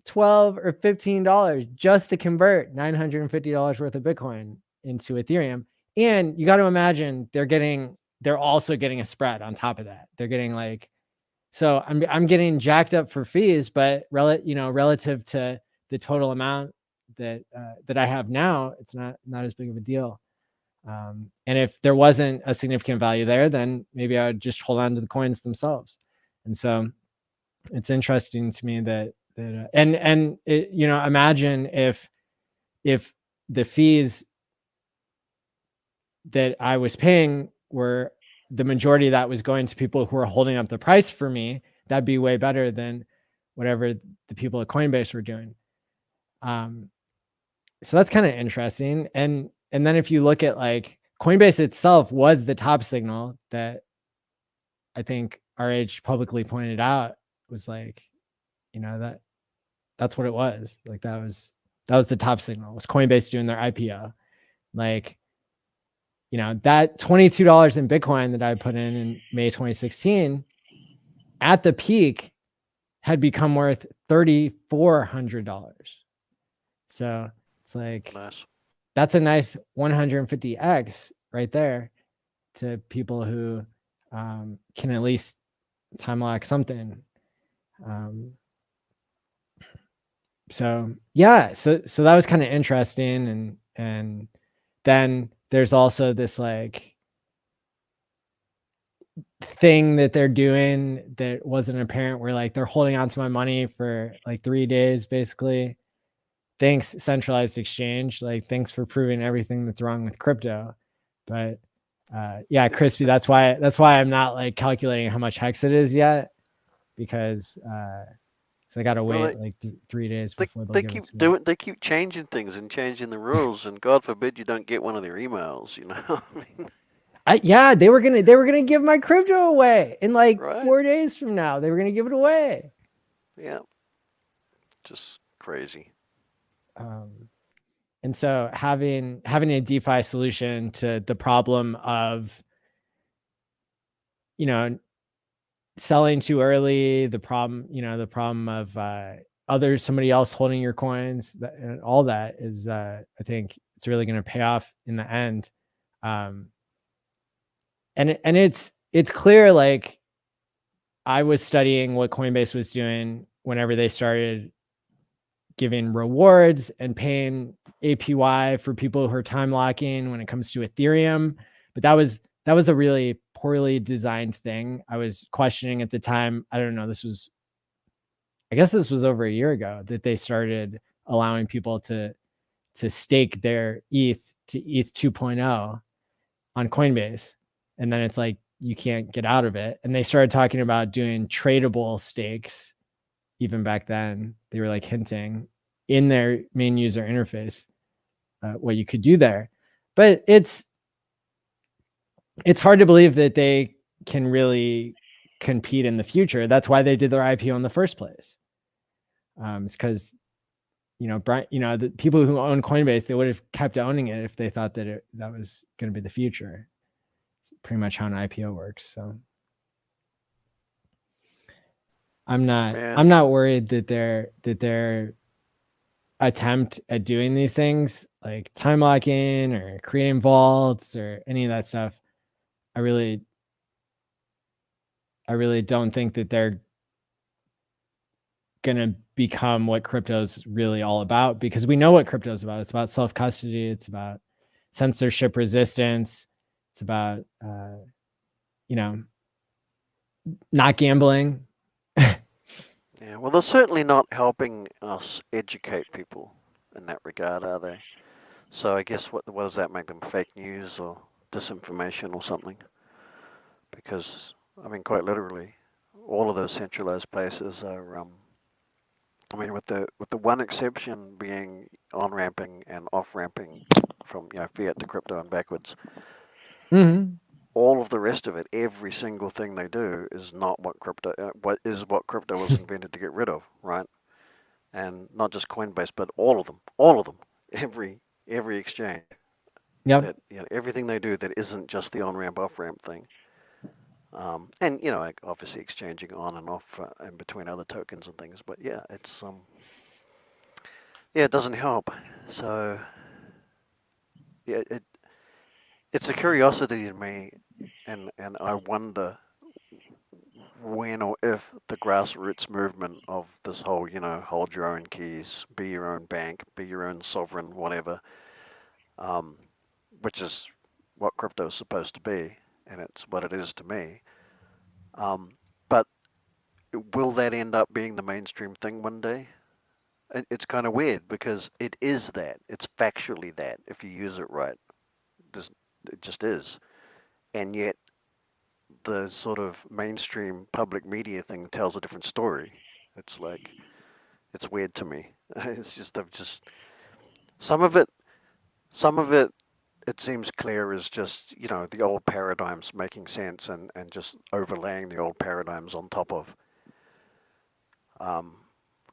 $12 or $15 just to convert $950 worth of Bitcoin into Ethereum. And you got to imagine they're also getting a spread on top of that. They're getting like, so I'm getting jacked up for fees, but relative to the total amount that I have now, it's not as big of a deal. And if there wasn't a significant value there, then maybe I would just hold on to the coins themselves. And so it's interesting to me that and it, imagine if the fees that I was paying were the majority of that was going to people who are holding up the price for me. That'd be way better than whatever the people at Coinbase were doing. So that's kind of interesting. And then if you look at like Coinbase itself was the top signal that I think RH publicly pointed out, was like, that's what it was. Like that was the top signal, was Coinbase doing their IPO. Like, that $22 in Bitcoin that I put in May 2016 at the peak had become worth $3,400. So it's like, Nice. that's a nice 150x right there to people who can at least time lock something. So yeah, so that was kind of interesting. And then there's also this like thing that they're doing that wasn't apparent, where like they're holding on to my money for like 3 days, basically. Thanks, centralized exchange. Like, thanks for proving everything that's wrong with crypto. But yeah, Crispy, that's why I'm not like calculating how much hex it is yet, because I gotta wait 3 days before they'll give it to me. They keep changing things and changing the rules, and God forbid you don't get one of their emails. I mean, Yeah, they were gonna give my crypto away in like right? 4 days from now. They were gonna give it away. Yeah, just crazy. And so having a DeFi solution to the problem of, selling too early, the problem of somebody else holding your coins, and all that is, I think it's really going to pay off in the end. And it's clear, like, I was studying what Coinbase was doing whenever they started giving rewards and paying APY for people who are time locking when it comes to Ethereum. But that was a really poorly designed thing. I was questioning at the time. I don't know. I guess this was over a year ago that they started allowing people to stake their ETH to ETH 2.0 on Coinbase. And then it's like, you can't get out of it. And they started talking about doing tradable stakes. Even back then, they were like hinting in their main user interface what you could do there. But it's hard to believe that they can really compete in the future. That's why they did their IPO in the first place. It's because, the people who own Coinbase, they would have kept owning it if they thought that that was going to be the future. It's pretty much how an IPO works. So I'm not worried that their attempt at doing these things, like time locking or creating vaults or any of that stuff, I really don't think that they're gonna become what crypto's really all about, because we know what crypto's about. It's about self-custody. It's about censorship resistance. It's about not gambling. Yeah, well, they're certainly not helping us educate people in that regard, are they? So I guess what does that make them? Fake news or disinformation or something? Because I mean, quite literally, all of those centralized places are. I mean, with the one exception being on ramping and off ramping from fiat to crypto and backwards. Mm-hmm. All of the rest of it, every single thing they do, is not what crypto was invented to get rid of, right? And not just Coinbase, but all of them, every exchange. Yep. That, everything they do that isn't just the on ramp off ramp thing. And like obviously exchanging on and off and between other tokens and things, but yeah, it's it doesn't help. So yeah, it's a curiosity to me, and I wonder when or if the grassroots movement of this whole, hold your own keys, be your own bank, be your own sovereign, whatever, which is what crypto is supposed to be, and it's what it is to me. But will that end up being the mainstream thing one day? It's kind of weird because it is that. It's factually that if you use it right. It just is. And yet the sort of mainstream public media thing tells a different story. It's like, it's weird to me. It's just, some of it, it seems clear as just, the old paradigms making sense and just overlaying the old paradigms on top of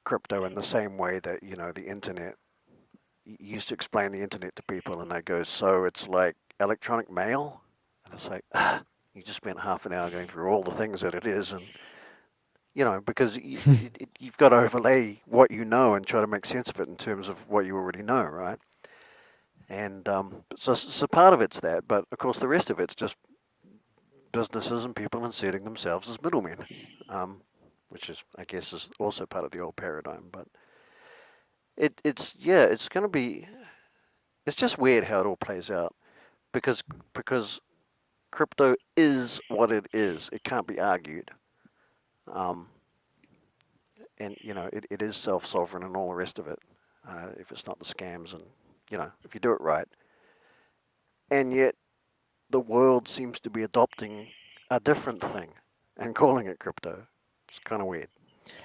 crypto in the same way that, the internet, you used to explain the internet to people and they go, so it's like electronic mail? And it's like, you just spent half an hour going through all the things that it is. And, because you've got to overlay what you know and try to make sense of it in terms of what you already know, right? And so part of it's that, but of course the rest of it's just businesses and people inserting themselves as middlemen, which is, I guess, is also part of the old paradigm. But it's going to be, it's just weird how it all plays out because crypto is what it is. It can't be argued. And it is self-sovereign and all the rest of it. If it's not the scams and if you do it right. And yet the world seems to be adopting a different thing and calling it crypto. It's kind of weird.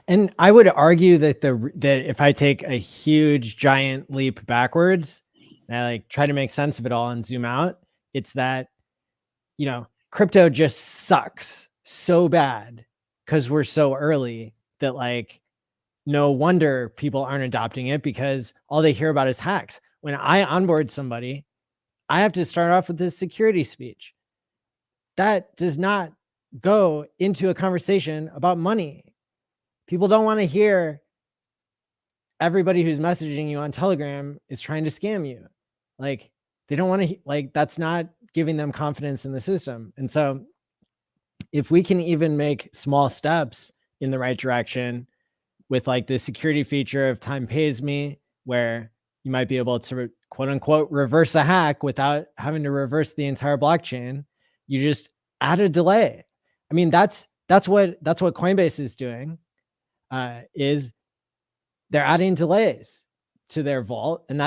And I would argue that that if I take a huge giant leap backwards and I like try to make sense of it all and zoom out, it's that, crypto just sucks so bad because we're so early that like, no wonder people aren't adopting it because all they hear about is hacks. When I onboard somebody, I have to start off with this security speech. That does not go into a conversation about money. People don't want to hear everybody who's messaging you on Telegram is trying to scam you. Like they don't want to, like, that's not giving them confidence in the system. And so if we can even make small steps in the right direction with like the security feature of time pays me, where you might be able to quote unquote reverse a hack without having to reverse the entire blockchain, you just add a delay. I mean, that's what Coinbase is doing, is they're adding delays to their vault, and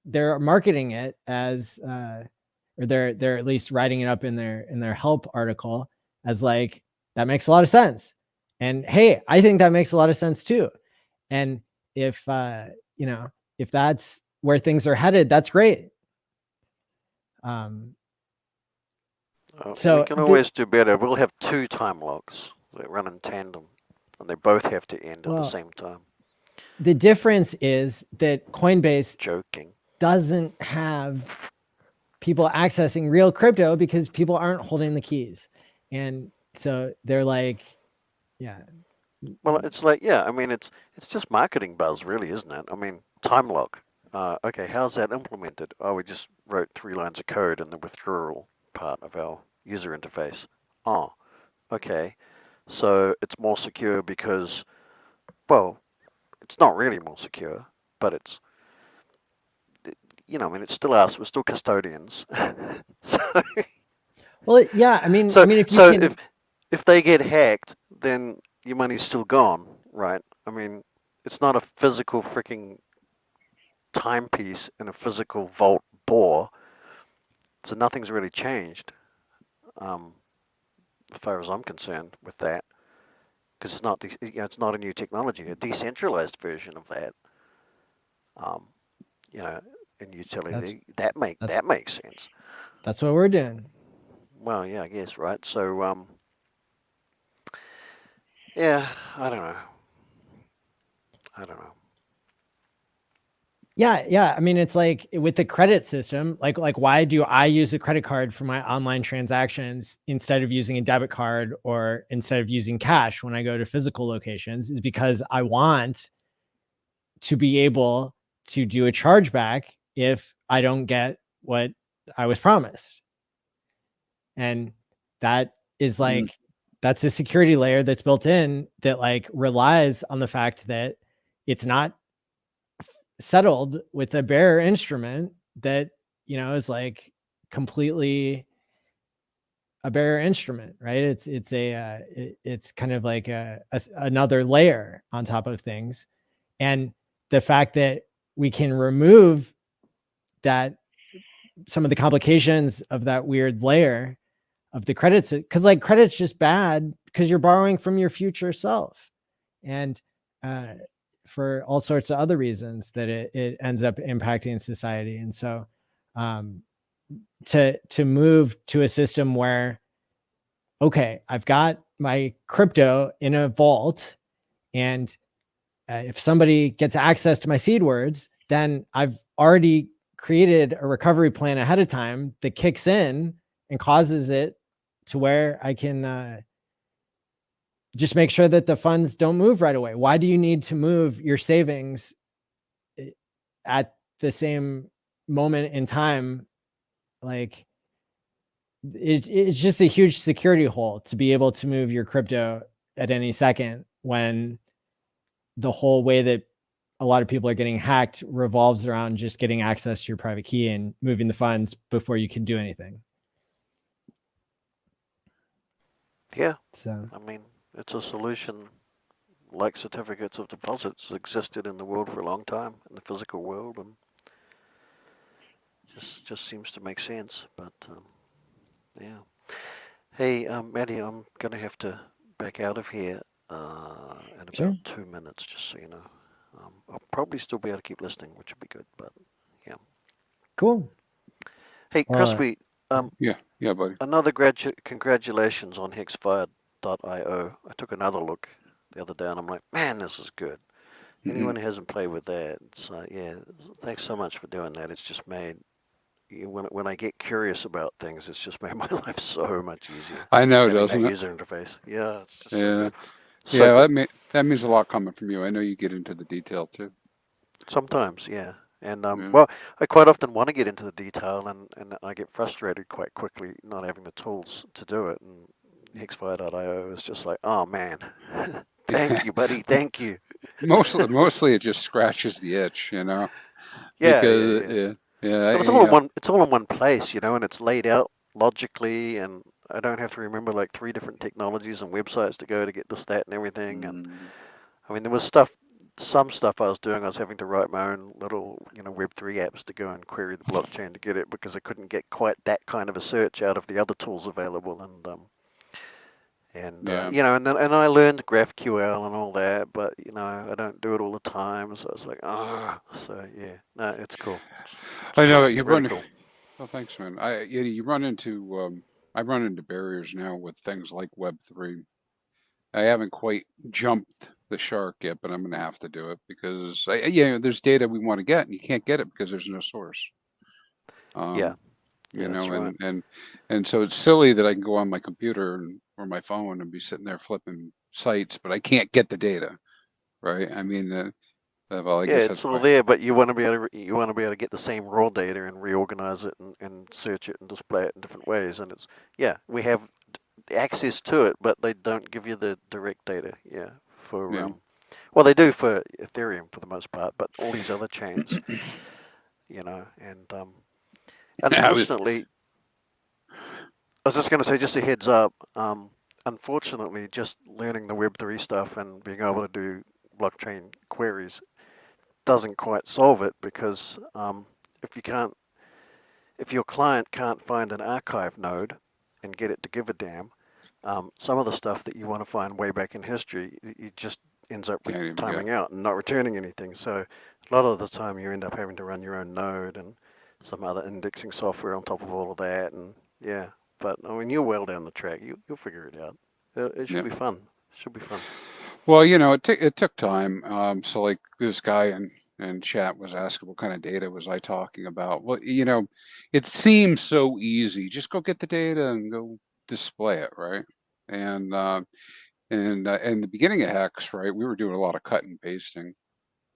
they're marketing it as, or they're at least writing it up in their help article as like, that makes a lot of sense. And hey, I think that makes a lot of sense too. And if if that's where things are headed, that's great. So we can always do better. We'll have 2 time locks that run in tandem, and they both have to end at the same time. The difference is that Coinbase doesn't have people accessing real crypto because people aren't holding the keys. And so they're like, yeah. Well, it's like, I mean, it's just marketing buzz, really, isn't it? I mean, time lock. Okay, how's that implemented? Oh, we just wrote 3 lines of code in the withdrawal part of our user interface. Oh, okay. So it's more secure because, well, it's not really more secure, but it's, I mean, it's still us. We're still custodians. So, well, yeah. I mean, if they get hacked, then your money's still gone, right? I mean, it's not a physical freaking timepiece in a physical vault bore, so nothing's really changed, as far as I'm concerned with that, because it's not, it's not a new technology, a decentralized version of that, in utility. That makes sense. That's what we're doing. Well, yeah, I guess, right? So, yeah, I don't know. Yeah. I mean, it's like with the credit system, like why do I use a credit card for my online transactions instead of using a debit card or instead of using cash when I go to physical locations, is because I want to be able to do a chargeback if I don't get what I was promised. And that is like, that's a security layer that's built in that like relies on the fact that it's not settled with a bearer instrument that, is like completely a barrier instrument, right? It's kind of like another layer on top of things. And the fact that we can remove that, some of the complications of that weird layer of the credits, because like credit's just bad because you're borrowing from your future self. And for all sorts of other reasons that it ends up impacting society. And so to move to a system where, okay, I've got my crypto in a vault, and if somebody gets access to my seed words, then I've already created a recovery plan ahead of time that kicks in and causes it to where I can just make sure that the funds don't move right away. Why do you need to move your savings at the same moment in time? Like, it's just a huge security hole to be able to move your crypto at any second, when the whole way that a lot of people are getting hacked revolves around just getting access to your private key and moving the funds before you can do anything. Yeah. So, I mean, it's a solution like certificates of deposits existed in the world for a long time, in the physical world, and just seems to make sense. But yeah. Hey, Maddie, I'm gonna have to back out of here in sure. about 2 minutes, just so you know. I'll probably still be able to keep listening, which would be good. But yeah. Cool. Hey, Well, Crispy, Yeah, buddy. another congratulations on HEXFire.io. I took another look the other day, and I'm like, man, this is good. Anyone who hasn't played with that, it's yeah, thanks so much for doing that. It's just made when I get curious about things, it's just made my life so much easier. I know, Having doesn't that it? user interface. Yeah, it's just so Yeah. good. So Yeah, good. that means a lot coming from you. I know you get into the detail too. Sometimes, yeah. And Yeah. well, I quite often want to get into the detail, and I get frustrated quite quickly not having the tools to do it. And HEXFire.io is just like, oh man, thank you, buddy, thank you. Mostly it just scratches the itch, you know, Yeah, because yeah. yeah, But it's you all in know, one. It's all in one place, you know, and it's laid out logically, and I don't have to remember like 3 different technologies and websites to go to get this, that, and everything. And I mean, there was some stuff I was doing. I was having to write my own little, Web3 apps to go and query the blockchain to get it, because I couldn't get quite that kind of a search out of the other tools available. yeah. And then I learned GraphQL and all that, but I don't do it all the time. So it's like, so yeah, no, it's cool. It's I know cool. you Really run. cool. Well, thanks, man. You run into I run into barriers now with things like Web3. I haven't quite jumped the shark yet, but I'm going to have to do it because there's data we want to get, and you can't get it because there's no source. Yeah. You Yeah, that's know, right. and so it's silly that I can go on my computer or my phone and be sitting there flipping sites, but I can't get the data, right? I mean, well, I Yeah, guess it's that's all why. there, but you want to be able to get the same raw data and reorganize it and search it and display it in different ways. And we have access to it, but they don't give you the direct data. Yeah, Yeah. well, they do for Ethereum for the most part, but all these other chains, and I was, unfortunately, I was just going to say, just a heads up. Unfortunately, just learning the Web3 stuff and being able to do blockchain queries doesn't quite solve it, because if your client can't find an archive node and get it to give a damn, some of the stuff that you want to find way back in history, it just ends up can't even get. timing out and not returning anything. So a lot of the time you end up having to run your own node and some other indexing software on top of all of that. And yeah, but I mean, you're well down the track. You'll figure it out. It should Yeah. be fun. Should be fun. Well, it took time. So like this guy in chat was asking what kind of data was I talking about. Well, it seems so easy. Just go get the data and go display it, right? And in the beginning of Hex, right, we were doing a lot of cut and pasting,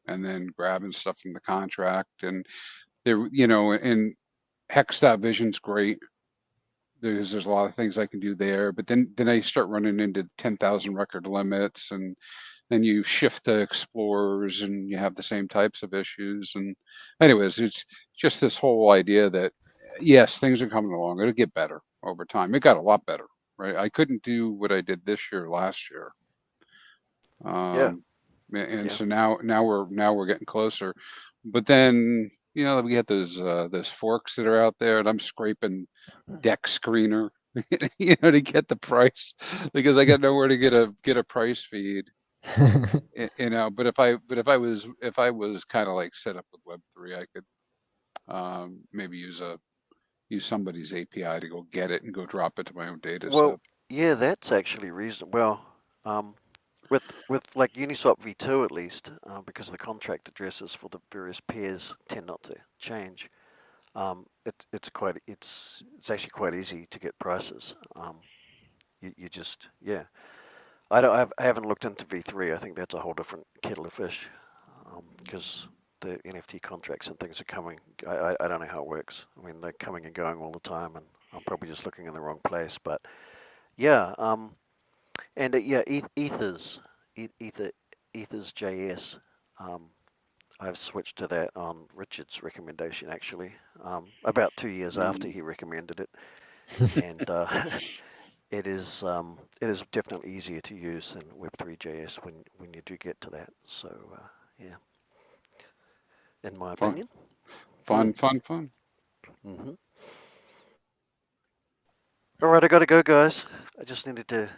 and then grabbing stuff from the contract, and and Hex.Vision's great. There's a lot of things I can do there, but then I start running into 10,000 record limits, and then you shift to explorers and you have the same types of issues. And anyways, it's just this whole idea that yes, things are coming along. It'll get better. over time. It got a lot better, right? I couldn't do what I did this year last year. Yeah. And Yeah. so now we're getting closer. But then, you know, we get those forks that are out there, and I'm scraping deck screener, you know, to get the price, because I got nowhere to get a price feed. You know, but if I was kind of like set up with Web3, I could maybe use somebody's API to go get it and go drop it to my own data set. Well, yeah, that's actually reasonable. Well, with like Uniswap v2 at least, because the contract addresses for the various pairs tend not to change. It's actually quite easy to get prices. You just, yeah. I haven't looked into V3. I think that's a whole different kettle of fish, because the NFT contracts and things are coming. I don't know how it works. I mean, they're coming and going all the time, and I'm probably just looking in the wrong place. But yeah, and yeah, Ethers JS. I've switched to that on Richard's recommendation, actually, about 2 years after he recommended it, and it is definitely easier to use than Web3.js when you do get to that. So yeah, in my opinion. Fun. Mm-hmm. All right, I got to go, guys. I just needed to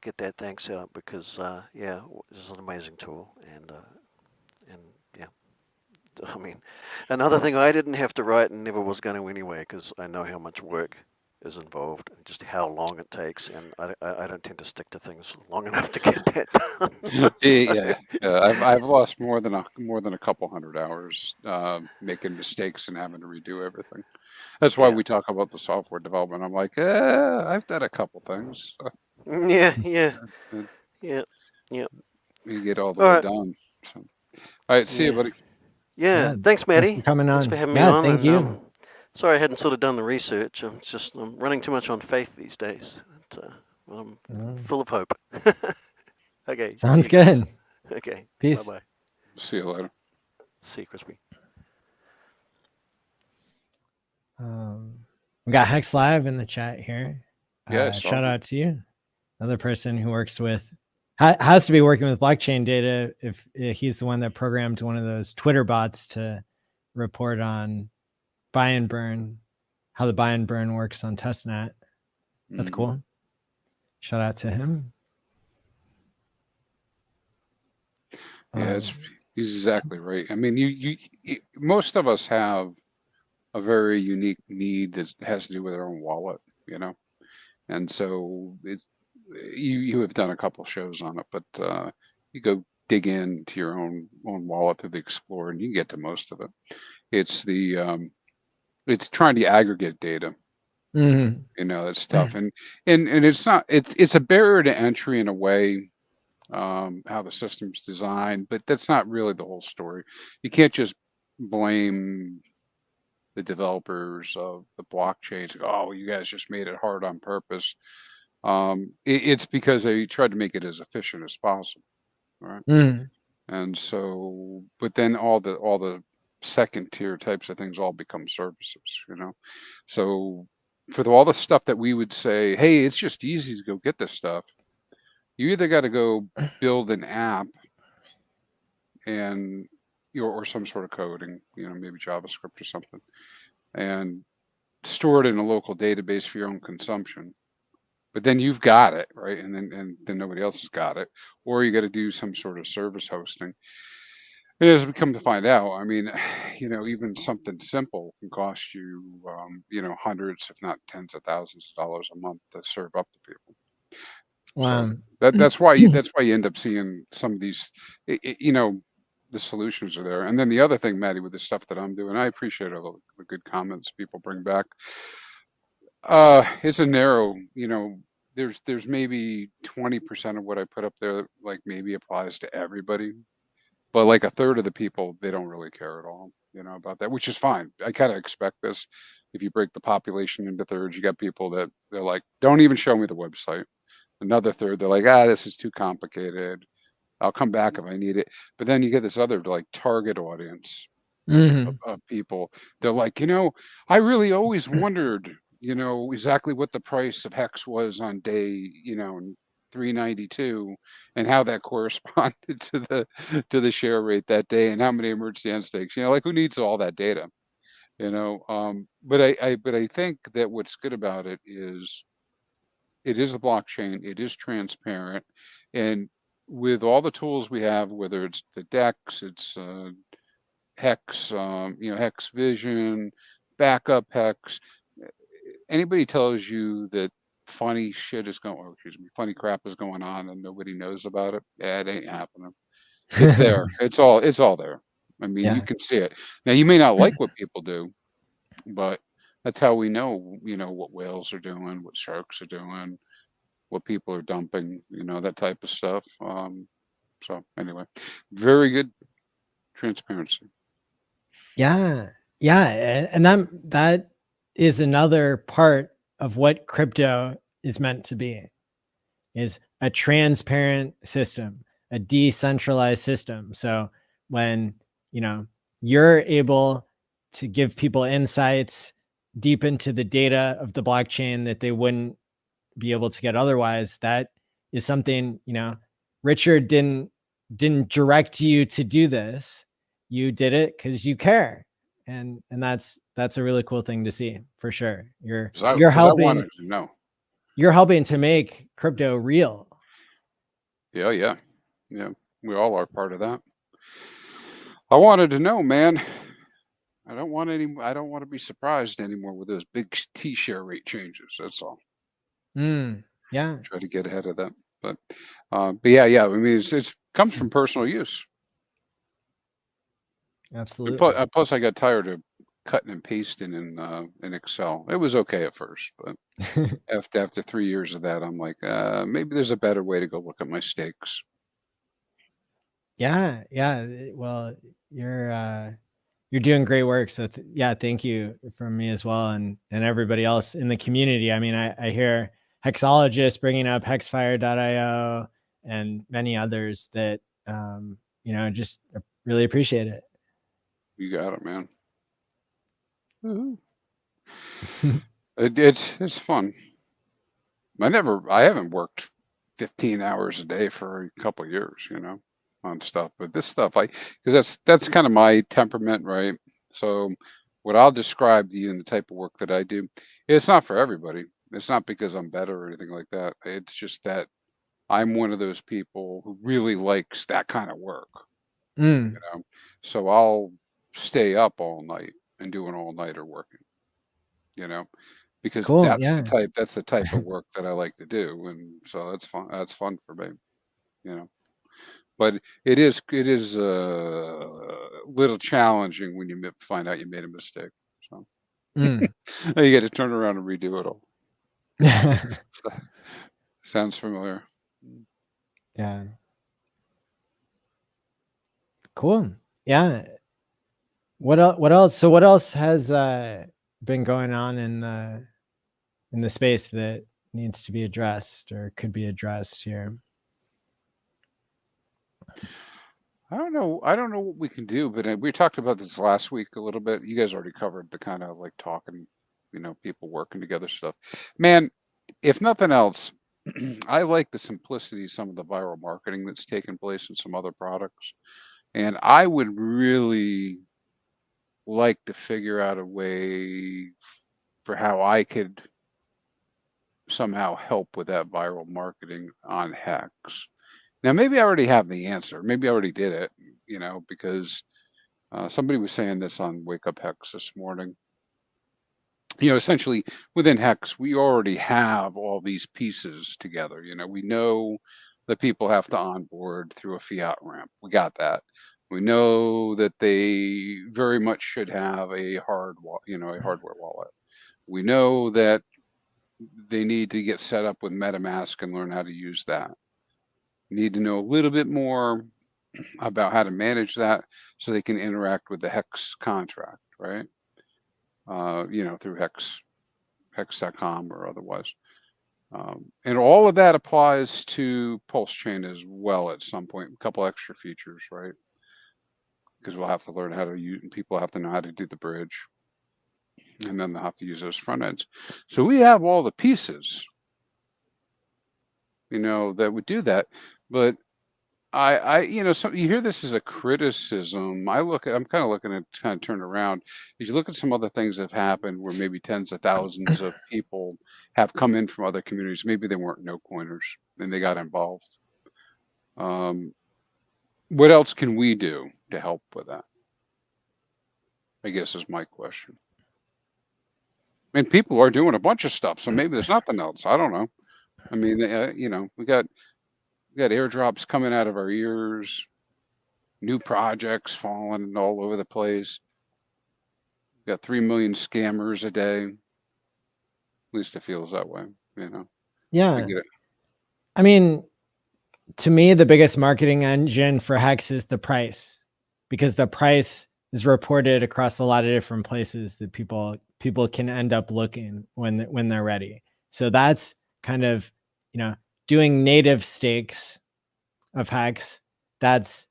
get that thanks out because yeah, this is an amazing tool, and yeah, I mean, another thing I didn't have to write and never was going to anyway, because I know how much work is involved and just how long it takes, and I don't tend to stick to things long enough to get that done. Yeah, I've lost more than a couple hundred hours making mistakes and having to redo everything. That's why Yeah. we talk about the software development. I'm like, I've done a couple things. Yeah. You get all the All way right. done. So, all right, see you, buddy. Yeah. Thanks, Thanks Maddie. for coming on. Thanks for having me Yeah, on. thank you. Sorry I hadn't sort of done the research. I'm running too much on faith these days. But, I'm full of hope. Okay. Sounds see you guys. good. Okay. Peace. Bye-bye. See you later. See you, Crispy. We got Hex Live in the chat here. Yes. Shout out to you. Another person who works with, has to be working with blockchain data if he's the one that programmed one of those Twitter bots to report on buy and burn, how the buy and burn works on testnet. That's cool. Shout out to him. Yeah, he's exactly right. I mean, you most of us have a very unique need that has to do with our own wallet, you know, and so it's you have done a couple shows on it, but you go dig into your own wallet through the Explorer, and you get to most of it. It's it's trying to aggregate data. You know, it's tough, and it's not. It's a barrier to entry in a way. How the system's designed, but that's not really the whole story. You can't just blame the developers of the blockchains. Oh, you guys just made it hard on purpose. It's because they tried to make it as efficient as possible, right? And so, but then all the second tier types of things all become services, you know. So for all the stuff that we would say, hey, it's just easy to go get this stuff. You either got to go build an app and or some sort of coding, you know, maybe JavaScript or something, and store it in a local database for your own consumption. But then you've got it, right? And then nobody else has got it. Or you got to do some sort of service hosting. And as we come to find out, I mean, you know, even something simple can cost you, you know, hundreds, if not tens of thousands of dollars a month to serve up to people. Wow. So that's why you end up seeing some of these, you know, the solutions are there. And then the other thing, Maddie, with the stuff that I'm doing, I appreciate all the good comments people bring back. It's a narrow, you know, there's maybe 20% of what I put up there, like maybe applies to everybody, but like a third of the people, they don't really care at all, you know, about that, which is fine. I kind of expect this. If you break the population into thirds, you got people that they're like, don't even show me the website. Another third, they're like, this is too complicated. I'll come back if I need it. But then you get this other like target audience of people. They're like, you know, I really always wondered, you know, exactly what the price of HEX was on day, you know, 392, and how that corresponded to the share rate that day, and how many emergency end stakes. You know, like, who needs all that data? You know, but I think that what's good about it is a blockchain. It is transparent, and with all the tools we have, whether it's the DEX, it's HEX, you know, HEX Vision, backup HEX. Anybody tells you that funny shit is going, or excuse me, funny crap is going on and nobody knows about it, yeah, it ain't happening. It's there. It's all there. I mean, you Yeah. can see it. Now, you may not like what people do, but that's how we know, you know, what whales are doing, what sharks are doing, what people are dumping, you know, that type of stuff. So anyway, very good transparency. Yeah. Yeah. And that is another part of what crypto is meant to be, is a transparent system, a decentralized system. So when, you know, you're able to give people insights deep into the data of the blockchain that they wouldn't be able to get otherwise, that is something, you know, Richard didn't direct you to do this. You did it because you care. And that's a really cool thing to see, for sure. You're Because I wanted to know. You're helping to make crypto real. Yeah. We all are part of that. I wanted to know, man. I don't want to be surprised anymore with those big T-share rate changes. That's all. Yeah. Try to get ahead of that. But yeah. I mean, it's comes from personal use. Absolutely. And plus, I got tired of cutting and pasting in Excel. It was okay at first, but after 3 years of that, I'm like, maybe there's a better way to go look at my stakes. Yeah. Well, you're doing great work. So yeah, thank you from me as well, and everybody else in the community. I mean, I hear hexologists bringing up hexfire.io and many others that you know, just really appreciate it. You got it, man. It's fun. I haven't worked 15 hours a day for a couple of years, you know, on stuff. But this stuff, because that's kind of my temperament, right? So what I'll describe to you in the type of work that I do, it's not for everybody. It's not because I'm better or anything like that. It's just that I'm one of those people who really likes that kind of work, you know. So I'll stay up all night and do an all-nighter working, you know, because Cool. that's Yeah. the type of work that I like to do, and so that's fun. That's fun for me, you know. But it is a little challenging when you find out you made a mistake. So you got to turn around and redo it all. Sounds familiar. Yeah. Cool. Yeah. What else? So what else has been going on in the space that needs to be addressed or could be addressed here? I don't know what we can do, but we talked about this last week a little bit. You guys already covered the kind of like talking, you know, people working together stuff. Man, if nothing else, I like the simplicity of some of the viral marketing that's taken place in some other products. And I would really like to figure out a way for how I could somehow help with that viral marketing on HEX. Now, maybe I already have the answer. Maybe I already did it, you know, because somebody was saying this on Wake Up HEX this morning. You know, essentially within HEX, we already have all these pieces together. You know, we know that people have to onboard through a fiat ramp. We got that. We know that they very much should have a hardware wallet. We know that they need to get set up with MetaMask and learn how to use that. Need to know a little bit more about how to manage that so they can interact with the HEX contract, right? You know, through hex.com or otherwise. And all of that applies to PulseChain as well at some point, a couple extra features, right? Because we'll have to learn how to use, and people have to know how to do the bridge. and then they'll have to use those front ends. So we have all the pieces, that would do that. But so you hear this as a criticism. I'm kind of looking at kind of turn around. If you look at some other things that have happened where maybe tens of thousands of people have come in from other communities, maybe they weren't no coiners and they got involved. What else can we do to help with that? I guess is my question. I mean, people are doing a bunch of stuff, so maybe there's nothing else. I don't know. I mean, we got airdrops coming out of our ears, new projects falling all over the place. We got 3 million scammers a day. At least it feels that way, Yeah. I get it. I mean, to me, the biggest marketing engine for HEX is the price, because the price is reported across a lot of different places that people can end up looking when they're ready. So that's kind of, doing native stakes of HEX. That's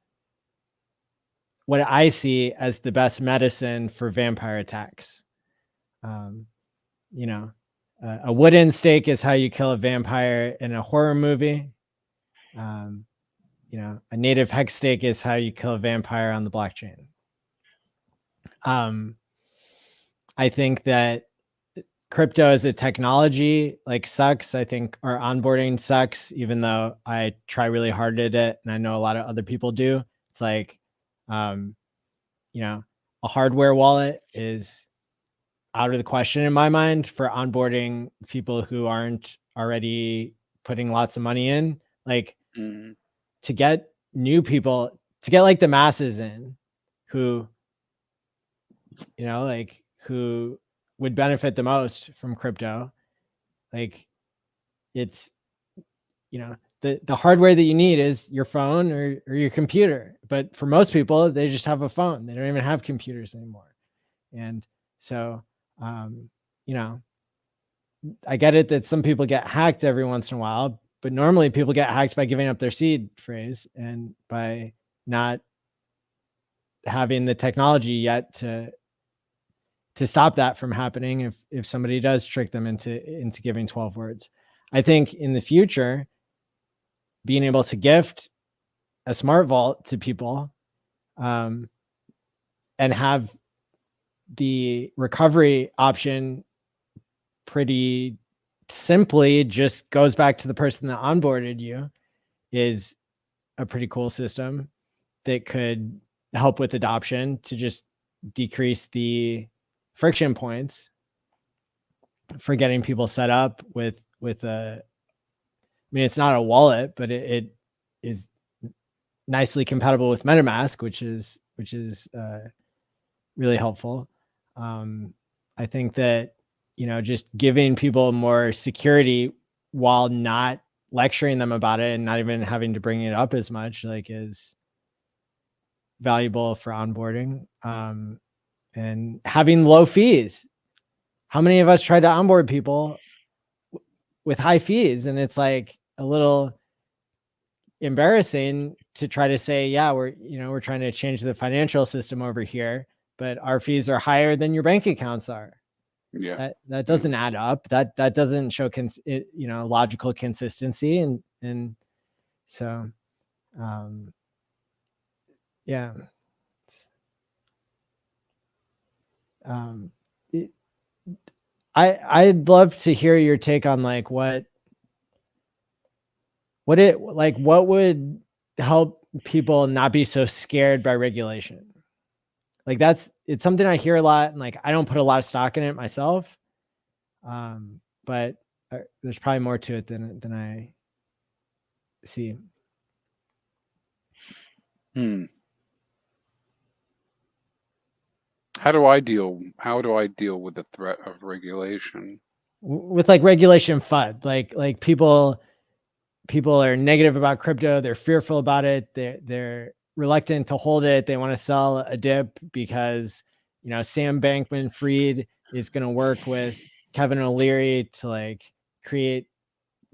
what I see as the best medicine for vampire attacks. A wooden stake is how you kill a vampire in a horror movie. A native HEX stake is how you kill a vampire on the blockchain. I think that crypto as a technology sucks. I think our onboarding sucks, even though I try really hard at it, and I know a lot of other people do. It's like, a hardware wallet is out of the question in my mind for onboarding people who aren't already putting lots of money in. To get new people, to get the masses in who, who would benefit the most from crypto. It's, the hardware that you need is your phone or your computer. But for most people, they just have a phone. They don't even have computers anymore. And so, I get it that some people get hacked every once in a while, but normally people get hacked by giving up their seed phrase and by not having the technology yet to stop that from happening if somebody does trick them into giving 12 words. I think in the future, being able to gift a smart vault to people and have the recovery option pretty simply just goes back to the person that onboarded you is a pretty cool system that could help with adoption to just decrease the friction points for getting people set up with a, it's not a wallet, but it is nicely compatible with MetaMask, which is really helpful. I think that, just giving people more security while not lecturing them about it and not even having to bring it up as much, is valuable for onboarding. And having low fees. How many of us tried to onboard people with high fees? And it's a little embarrassing to try to say, yeah, we're trying to change the financial system over here, but our fees are higher than your bank accounts are. Yeah. That doesn't add up. That doesn't show logical consistency. And so, yeah. I'd love to hear your take on what would help people not be so scared by regulation. It's something I hear a lot, and I don't put a lot of stock in it myself. But there's probably more to it than I see. How do I deal with the threat of regulation? With regulation FUD, like people are negative about crypto. They're fearful about it. They're reluctant to hold it. They want to sell a dip because, Sam Bankman-Fried is going to work with Kevin O'Leary to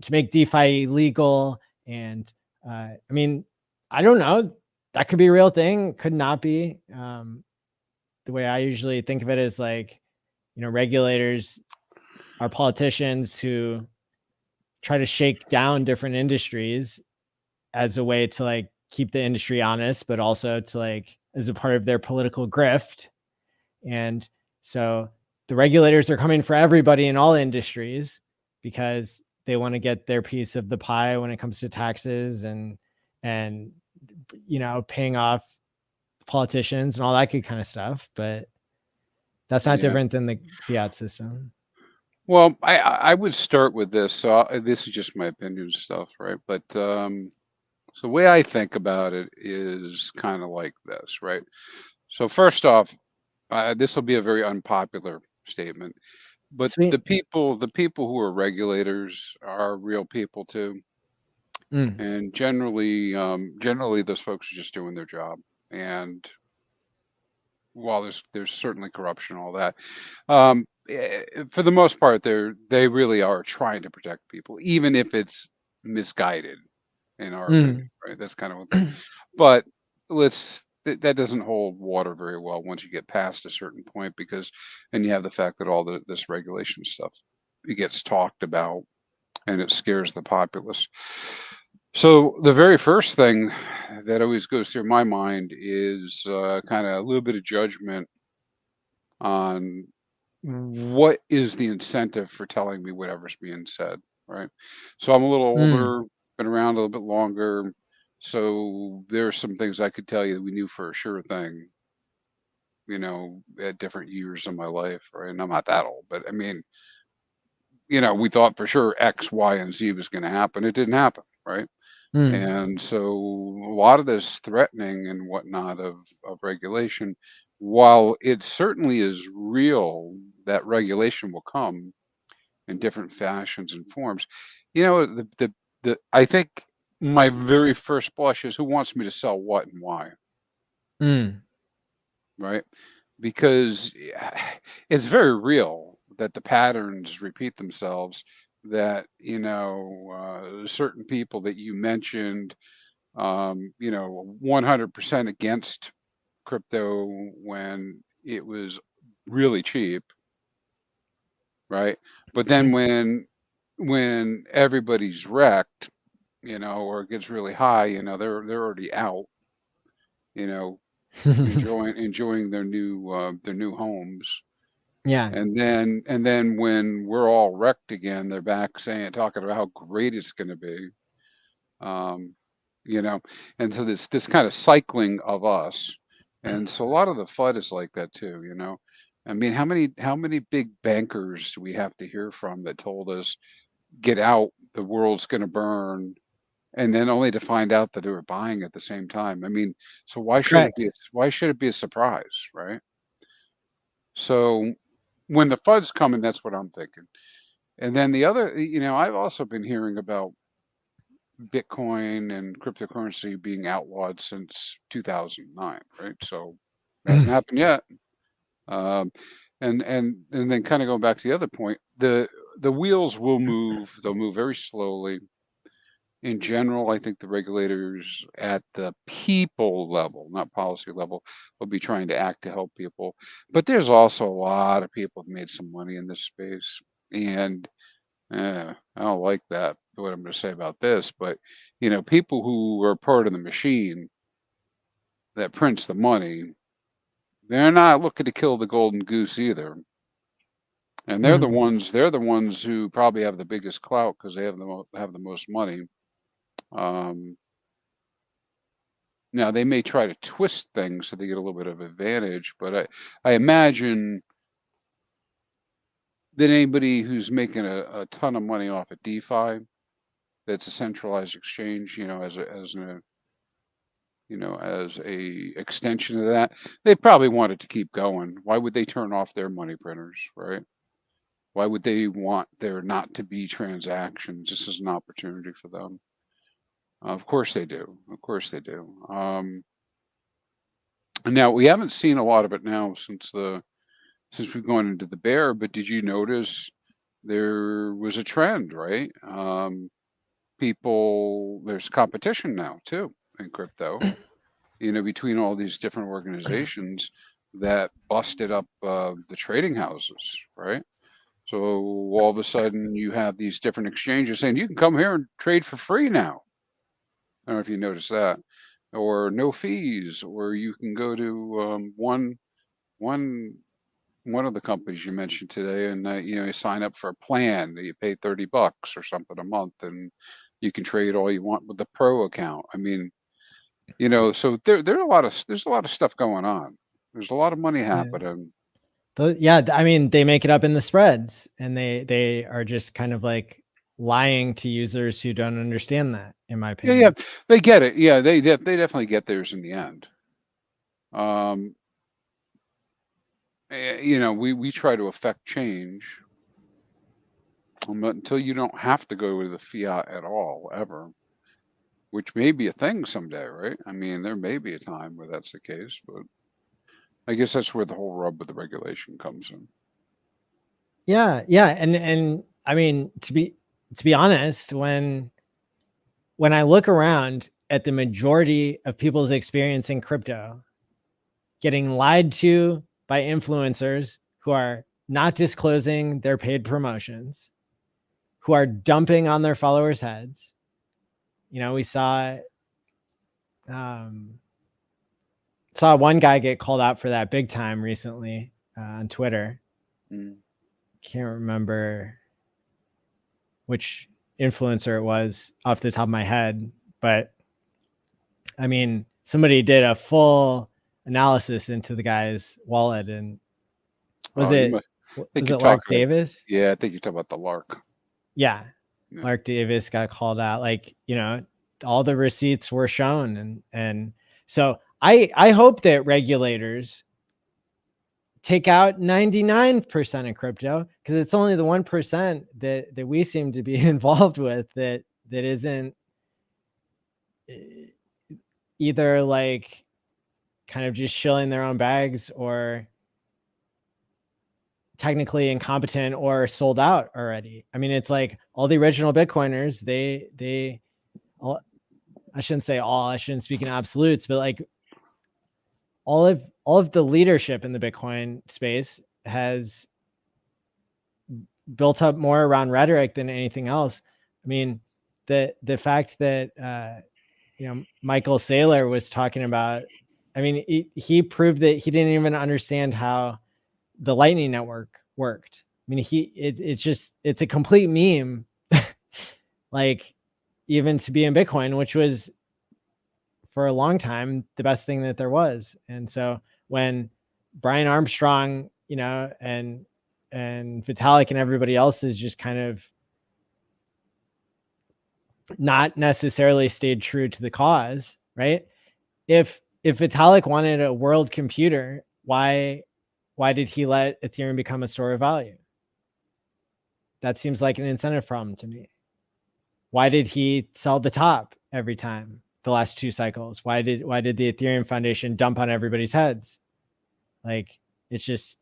make DeFi legal. And I don't know. That could be a real thing. Could not be. The way I usually think of it is regulators are politicians who try to shake down different industries as a way to like keep the industry honest, but also to like as a part of their political grift. And so the regulators are coming for everybody in all industries because they want to get their piece of the pie when it comes to taxes and paying off politicians and all that good kind of stuff. But that's not different than the fiat system. Well, I would start with this. So this is just my opinion stuff, right? But so the way I think about it is kind of like this, right? So first off, this will be a very unpopular statement, but Sweet. the people who are regulators are real people too, and generally those folks are just doing their job. And while there's certainly corruption, and all that, for the most part, they really are trying to protect people, even if it's misguided, in our opinion, right? That's kind of what. But that doesn't hold water very well once you get past a certain point, because then you have the fact that all this regulation stuff, it gets talked about and it scares the populace. So the very first thing that always goes through my mind is kind of a little bit of judgment on what is the incentive for telling me whatever's being said, right? So I'm a little older, been around a little bit longer, so there are some things I could tell you that we knew for a sure thing, at different years of my life, right? And I'm not that old, but I mean, we thought for sure X, Y, and Z was going to happen. It didn't happen, right? And so a lot of this threatening and whatnot of regulation, while it certainly is real that regulation will come in different fashions and forms, I think my very first blush is who wants me to sell what and why, right? Because it's very real that the patterns repeat themselves, that certain people that you mentioned 100% against crypto when it was really cheap, right? But then when everybody's wrecked, or it gets really high, they're already out, enjoying their new homes. Yeah. And then when we're all wrecked again, they're back talking about how great it's going to be. And so this kind of cycling of us. And so a lot of the FUD is like that too, I mean, how many big bankers do we have to hear from that told us, get out, the world's going to burn, and then only to find out that they were buying at the same time? I mean, so why should it be a surprise, right? So when the FUD's coming, that's what I'm thinking. And then the other, I've also been hearing about Bitcoin and cryptocurrency being outlawed since 2009, right? So it hasn't happened yet. And then kind of going back to the other point, the wheels will move. They'll move very slowly. In general, I think the regulators at the people level, not policy level, will be trying to act to help people. But there's also a lot of people who made some money in this space, and I don't like that, what I'm going to say about this, but people who are part of the machine that prints the money, they're not looking to kill the golden goose either. And they're the ones who probably have the biggest clout because they have the most money. Now they may try to twist things so they get a little bit of advantage, but I imagine that anybody who's making a ton of money off of DeFi, that's a centralized exchange, as a extension of that, they probably want it to keep going. Why would they turn off their money printers, right? Why would they want there not to be transactions? This is an opportunity for them. Of course they do. Of course they do. Now we haven't seen a lot of it now since we've gone into the bear, but did you notice there was a trend, right? There's competition now too in crypto, between all these different organizations. that busted up the trading houses, right? So all of a sudden you have these different exchanges saying you can come here and trade for free now. I don't know if you noticed that, or no fees, or you can go to one of the companies you mentioned today, and you sign up for a plan that you pay $30 or something a month, and you can trade all you want with the pro account. I mean, so there's a lot of stuff going on. There's a lot of money happening. Yeah, I mean, they make it up in the spreads, and they are just kind of like lying to users who don't understand that, in my opinion. Yeah, they get it. Yeah, they definitely get theirs in the end. We try to affect change until you don't have to go to the fiat at all, ever, which may be a thing someday, right? I mean, there may be a time where that's the case, but I guess that's where the whole rub with the regulation comes in. Yeah, and I mean, to be honest, when I look around at the majority of people's experience in crypto, getting lied to by influencers who are not disclosing their paid promotions, who are dumping on their followers' heads. We saw one guy get called out for that big time recently on Twitter. Can't remember which influencer it was off the top of my head, but I mean, somebody did a full analysis into the guy's wallet, and was it Lark Davis? Yeah, I think you're talking about the Lark. Yeah. Lark Davis got called out. Like, all the receipts were shown, and so I hope that regulators take out 99% of crypto, because it's only the 1% that we seem to be involved with that isn't either like kind of just shilling their own bags, or technically incompetent, or sold out already. I mean, it's like all the original Bitcoiners, I shouldn't say all, I shouldn't speak in absolutes, but like all of the leadership in the Bitcoin space has built up more around rhetoric than anything else. I mean, the fact that Michael Saylor was talking about, I mean, he proved that he didn't even understand how the Lightning Network worked. I mean, it's a complete meme, like, even to be in Bitcoin, which was for a long time the best thing that there was. And so when Brian Armstrong, and Vitalik and everybody else is just kind of not necessarily stayed true to the cause, right? If Vitalik wanted a world computer, why did he let Ethereum become a store of value? That seems like an incentive problem to me. Why did he sell the top every time the last 2 cycles? Why did the Ethereum Foundation dump on everybody's heads? Like, it's just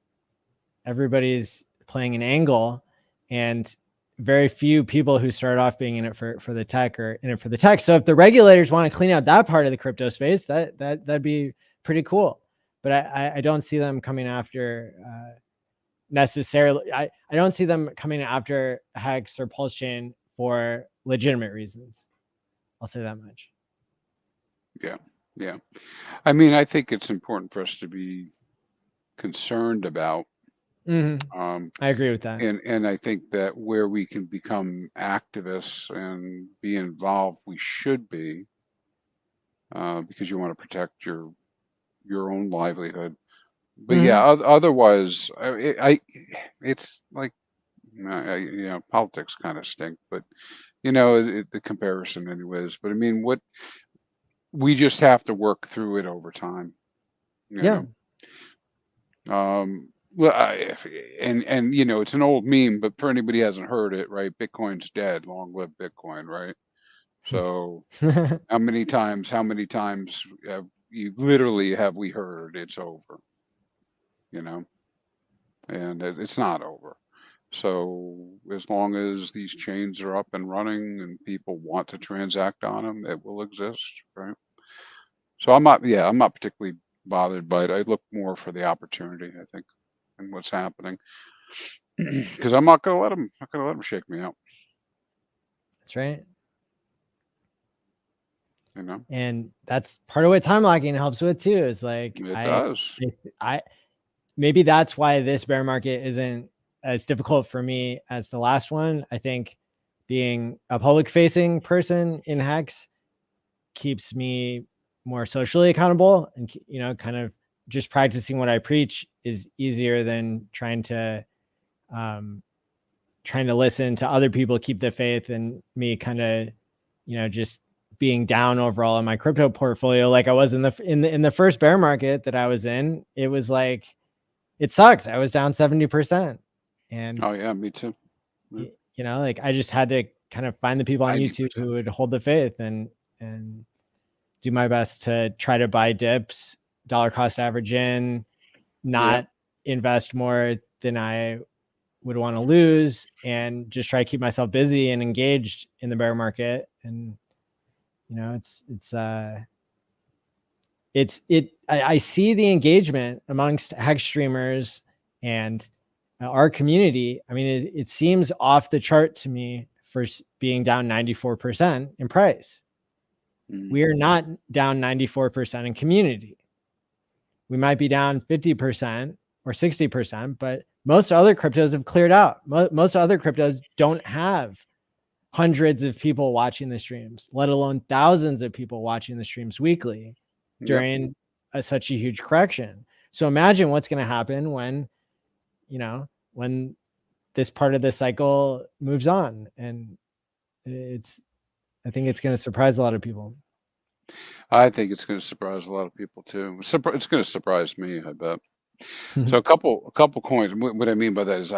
everybody's playing an angle, and very few people who start off being in it for the tech are in it for the tech. So if the regulators want to clean out that part of the crypto space, that'd be pretty cool. But I don't see them coming after necessarily. I don't see them coming after HEX or PulseChain for legitimate reasons. I'll say that much. Yeah. I mean, I think it's important for us to be concerned about. I agree with that. And I think that where we can become activists and be involved, we should be, because you want to protect your own livelihood. But yeah, otherwise, it's like, politics kind of stink, but the comparison anyways. But I mean, we just have to work through it over time. Well, and it's an old meme, but for anybody who hasn't heard it, right? Bitcoin's dead. Long live Bitcoin, right? So how many times have we heard it's over? And it's not over. So as long as these chains are up and running and people want to transact on them, it will exist, right? So I'm not particularly bothered by it. I look more for the opportunity, I think, and what's happening, because I'm not going to let them shake me out. That's right. You know, and that's part of what time locking helps with too. Is like it does. I maybe that's why this bear market isn't as difficult for me as the last one. I think being a public facing person in HEX keeps me more socially accountable, and kind of just practicing what I preach is easier than trying to listen to other people keep the faith, and me kind of just being down overall in my crypto portfolio like I was in the first bear market that I was in. It was like, it sucks. I was down 70%. And Oh yeah, me too. like I just had to kind of find the people on 90%. YouTube who would hold the faith and do my best to try to buy dips, dollar cost average in, not invest more than I would want to lose, and just try to keep myself busy and engaged in the bear market. And I see the engagement amongst HEX streamers and our community. I mean, it seems off the chart to me for being down 94% in price. We are not down 94% in community. We might be down 50% or 60%, but most other cryptos have cleared out. Most other cryptos don't have hundreds of people watching the streams, let alone thousands of people watching the streams weekly during such a huge correction. So imagine what's going to happen when this part of the cycle moves on. And I think it's going to surprise a lot of people. I think it's going to surprise a lot of people too. It's going to surprise me, I bet. So a couple coins. What I mean by that is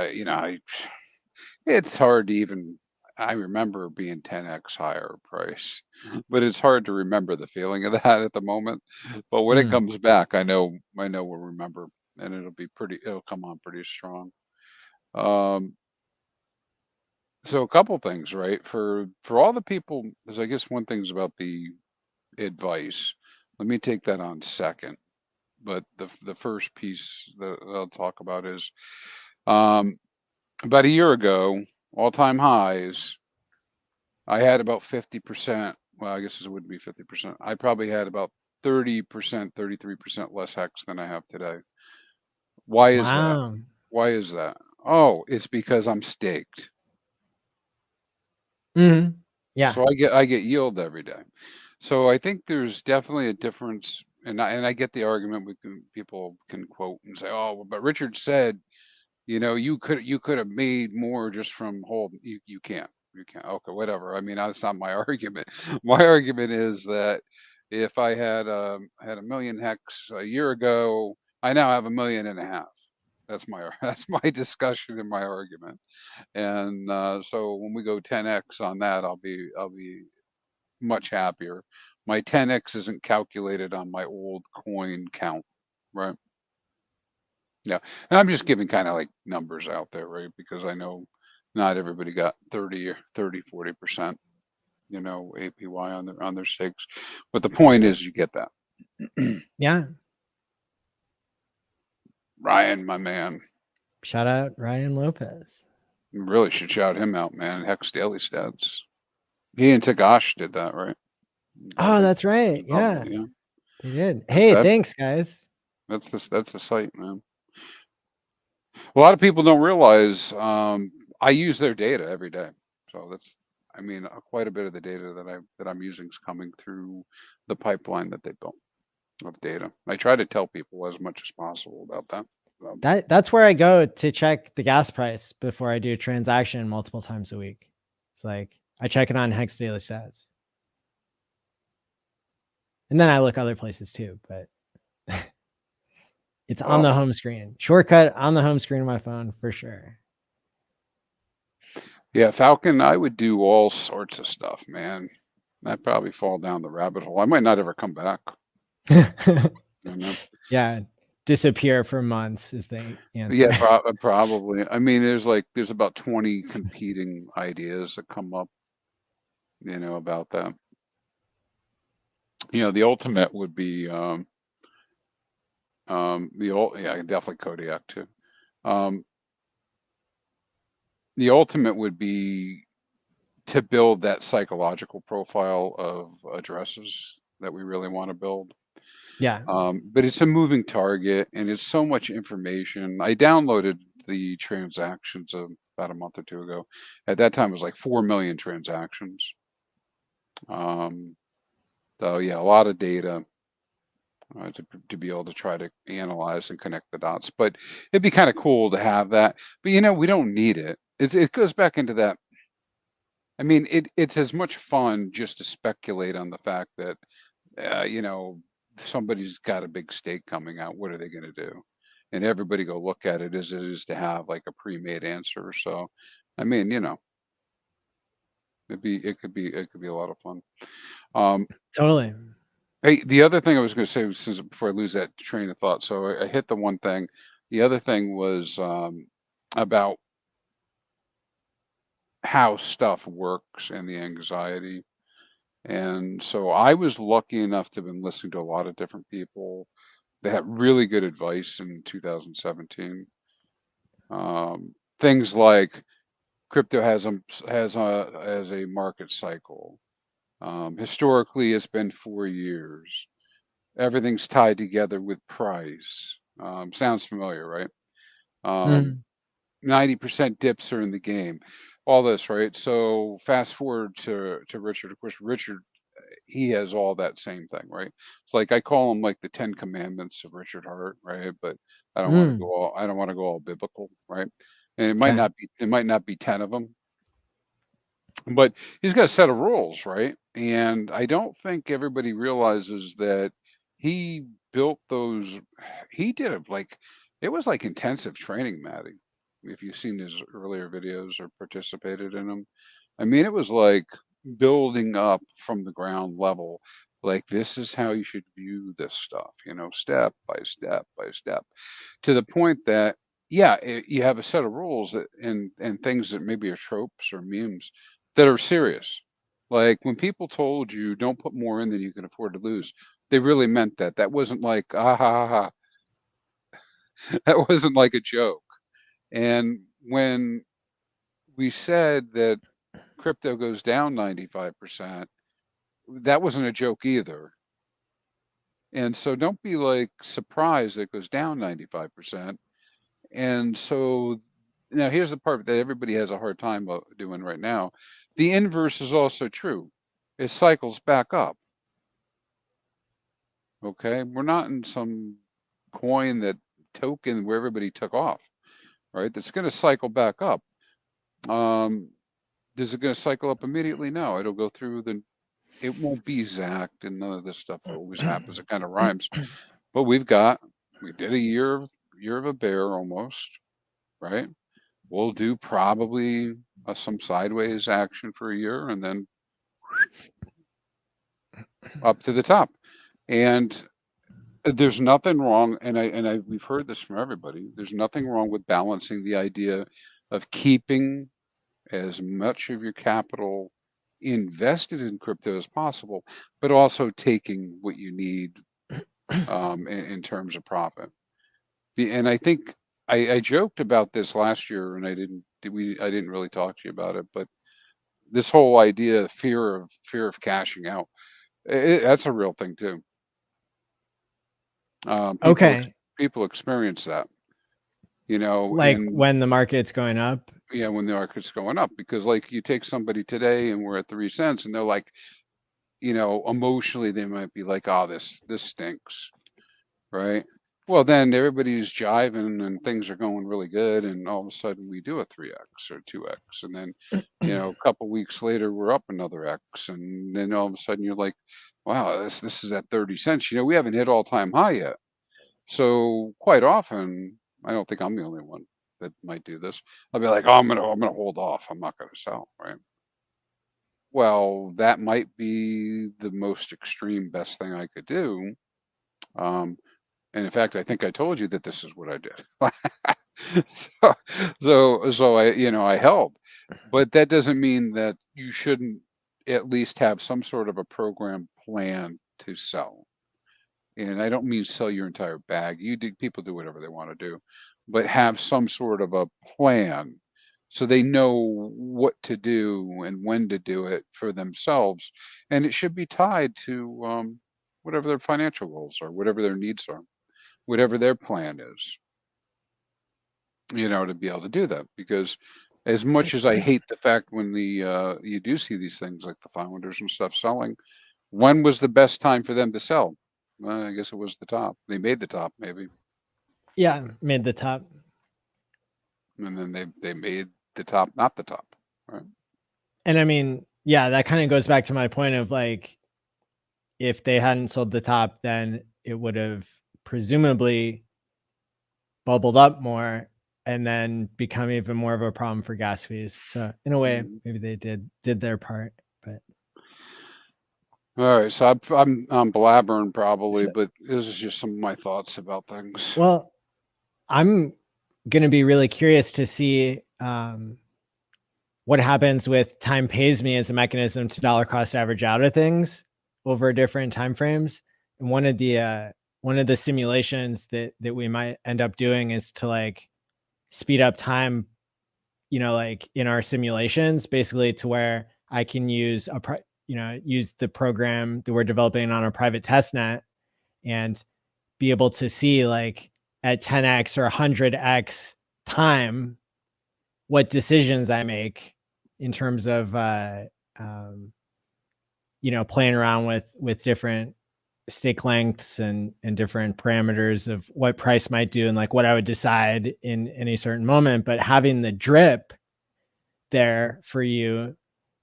it's hard to even. I remember being 10x higher price, but it's hard to remember the feeling of that at the moment. But when it comes back, I know we'll remember, and it'll come on pretty strong. So a couple things, right? For all the people, because I guess one thing's about the advice. Let me take that on second. But the first piece that I'll talk about is about a year ago, all-time highs. I had about 50%. Well, I guess it wouldn't be 50%. I probably had about 30%, 33% less HEX than I have today. Why is that? Why is that? Oh, it's because I'm staked. Yeah. So I get yield every day. So I think there's definitely a difference, and I get the argument. People can quote and say, "Oh, but Richard said, you could have made more just from holding." You can't. You can't. Okay, whatever. I mean, that's not my argument. My argument is that if I had a million HEX a year ago, I now have 1.5 million. That's my discussion and my argument. And so when we go 10x on that, I'll be much happier. My 10x isn't calculated on my old coin count, right? Yeah, and I'm just giving kind of like numbers out there, right? Because I know not everybody got 30 or 40%, APY on their stakes. But the point is, you get that. Yeah. Ryan, my man. Shout out Ryan Lopez. You really should shout him out, man. HEX Daily Stats. He and Tagash did that, right? Oh, that's right. Yeah, they did. Hey, thanks, guys. That's the site, man. A lot of people don't realize I use their data every day. So quite a bit of the data that I'm using is coming through the pipeline that they built of data. I try to tell people as much as possible about that. That's where I go to check the gas price before I do a transaction multiple times a week. It's like I check it on HEX Daily Stats. And then I look other places too, but it's on the home screen. Shortcut on the home screen of my phone for sure. Yeah, Falcon, I would do all sorts of stuff, man. I'd probably fall down the rabbit hole. I might not ever come back. Yeah, disappear for months is the answer. Yeah, probably. I mean, there's about 20 competing ideas that come up, about that. The ultimate would be Yeah, definitely Kodiak too. The ultimate would be to build that psychological profile of addresses that we really want to build. Yeah. But it's a moving target and it's so much information. I downloaded the transactions about a month or two ago. At that time, it was like 4 million transactions. So yeah, a lot of data to be able to try to analyze and connect the dots. But it'd be kind of cool to have that. But we don't need it. It goes back into that. I mean, it's as much fun just to speculate on the fact that somebody's got a big stake coming out. What are they going to do? And everybody go look at it as it is to have like a pre-made answer. So, I mean, it could be a lot of fun. Totally. Hey, the other thing I was going to say, since before I lose that train of thought, so I hit the one thing. The other thing was about how stuff works and the anxiety. And so I was lucky enough to have been listening to a lot of different people. They had really good advice in 2017. Things like crypto has a market cycle. Historically, it's been 4 years. Everything's tied together with price. Sounds familiar, right? 90% dips are in the game. All this, right? So fast forward to Richard. Of course, Richard, he has all that same thing, right? It's like I call him like the 10 Commandments of Richard Hart, right? But I don't want to go all biblical, right? And it might not be 10 of them, but he's got a set of rules, right? And I don't think everybody realizes that he built those. He did it it was like intensive training, Maddie. If you've seen his earlier videos or participated in them, I mean, it was like building up from the ground level. Like this is how you should view this stuff, step by step by step, to the point that you have a set of rules and things that maybe are tropes or memes that are serious. Like when people told you don't put more in than you can afford to lose, they really meant that. That wasn't like ah ha ha ha. That wasn't like a joke. And when we said that crypto goes down 95%, that wasn't a joke either. And so don't be like surprised that it goes down 95%. And so now here's the part that everybody has a hard time doing right now. The inverse is also true. It cycles back up. Okay. We're not in some token where everybody took off, right? That's going to cycle back up. Is it going to cycle up immediately? No, it'll go through it won't be exact, and none of this stuff always happens. It kind of rhymes, but we did a year of a bear almost, right? We'll do probably some sideways action for a year and then up to the top. And there's nothing wrong, and we've heard this from everybody. There's nothing wrong with balancing the idea of keeping as much of your capital invested in crypto as possible, but also taking what you need in terms of profit. And I think I joked about this last year, and I didn't really talk to you about it, but this whole idea, fear of cashing out, that's a real thing too. People experience that, like when the market's going up. Yeah, when the market's going up, because like you take somebody today and we're at 3 cents, and they're like, emotionally they might be like, oh, this stinks, right? Well, then everybody's jiving and things are going really good, and all of a sudden we do a 3x or 2x, and then a couple weeks later we're up another x, and then all of a sudden you're like, wow, this is at 30 cents. We haven't hit all-time high yet. So quite often, I don't think I'm the only one that might do this. I'll be like, oh, I'm gonna hold off. I'm not gonna sell, right? Well, that might be the most extreme best thing I could do. And in fact, I think I told you that this is what I did. so I held, but that doesn't mean that you shouldn't at least have some sort of a program plan to sell. and I don't mean sell your entire bag. People do whatever they want to do, but have some sort of a plan so they know what to do and when to do it for themselves. And it should be tied to whatever their financial goals are, whatever their needs are, whatever their plan is, to be able to do that. Because as much as I hate the fact when you do see these things like the founders and stuff selling, when was the best time for them to sell? Well, I guess it was the top. They made the top, maybe. Yeah, made the top. And then they made the top, not the top, right? And I mean, yeah, that kind of goes back to my point of like, if they hadn't sold the top, then it would have presumably bubbled up more and then become even more of a problem for gas fees. So in a way, maybe they did their part, but. All right, so I'm blabbering probably, but this is just some of my thoughts about things. Well, I'm going to be really curious to see what happens with time pays me as a mechanism to dollar cost average out of things over different time frames. And one of the simulations that we might end up doing is to like speed up time, like in our simulations, basically to where I can use use the program that we're developing on a private test net and be able to see like at 10x or 100x time what decisions I make in terms of playing around with different stake lengths and different parameters of what price might do and like what I would decide in any certain moment. But having the drip there for you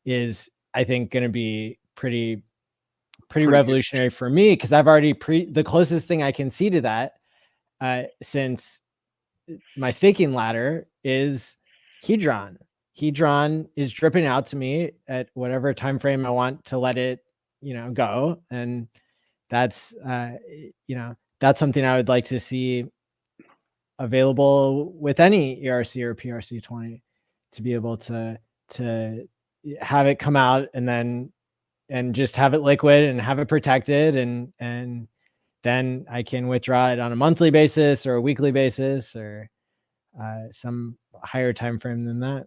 is, I think, going to be pretty revolutionary for me, because I've already the closest thing I can see to that since my staking ladder is Hedron. Hedron is dripping out to me at whatever time frame I want to let it go, and that's that's something I would like to see available with any ERC or PRC20, to be able to have it come out and just have it liquid and have it protected, and then I can withdraw it on a monthly basis or a weekly basis or some higher time frame than that.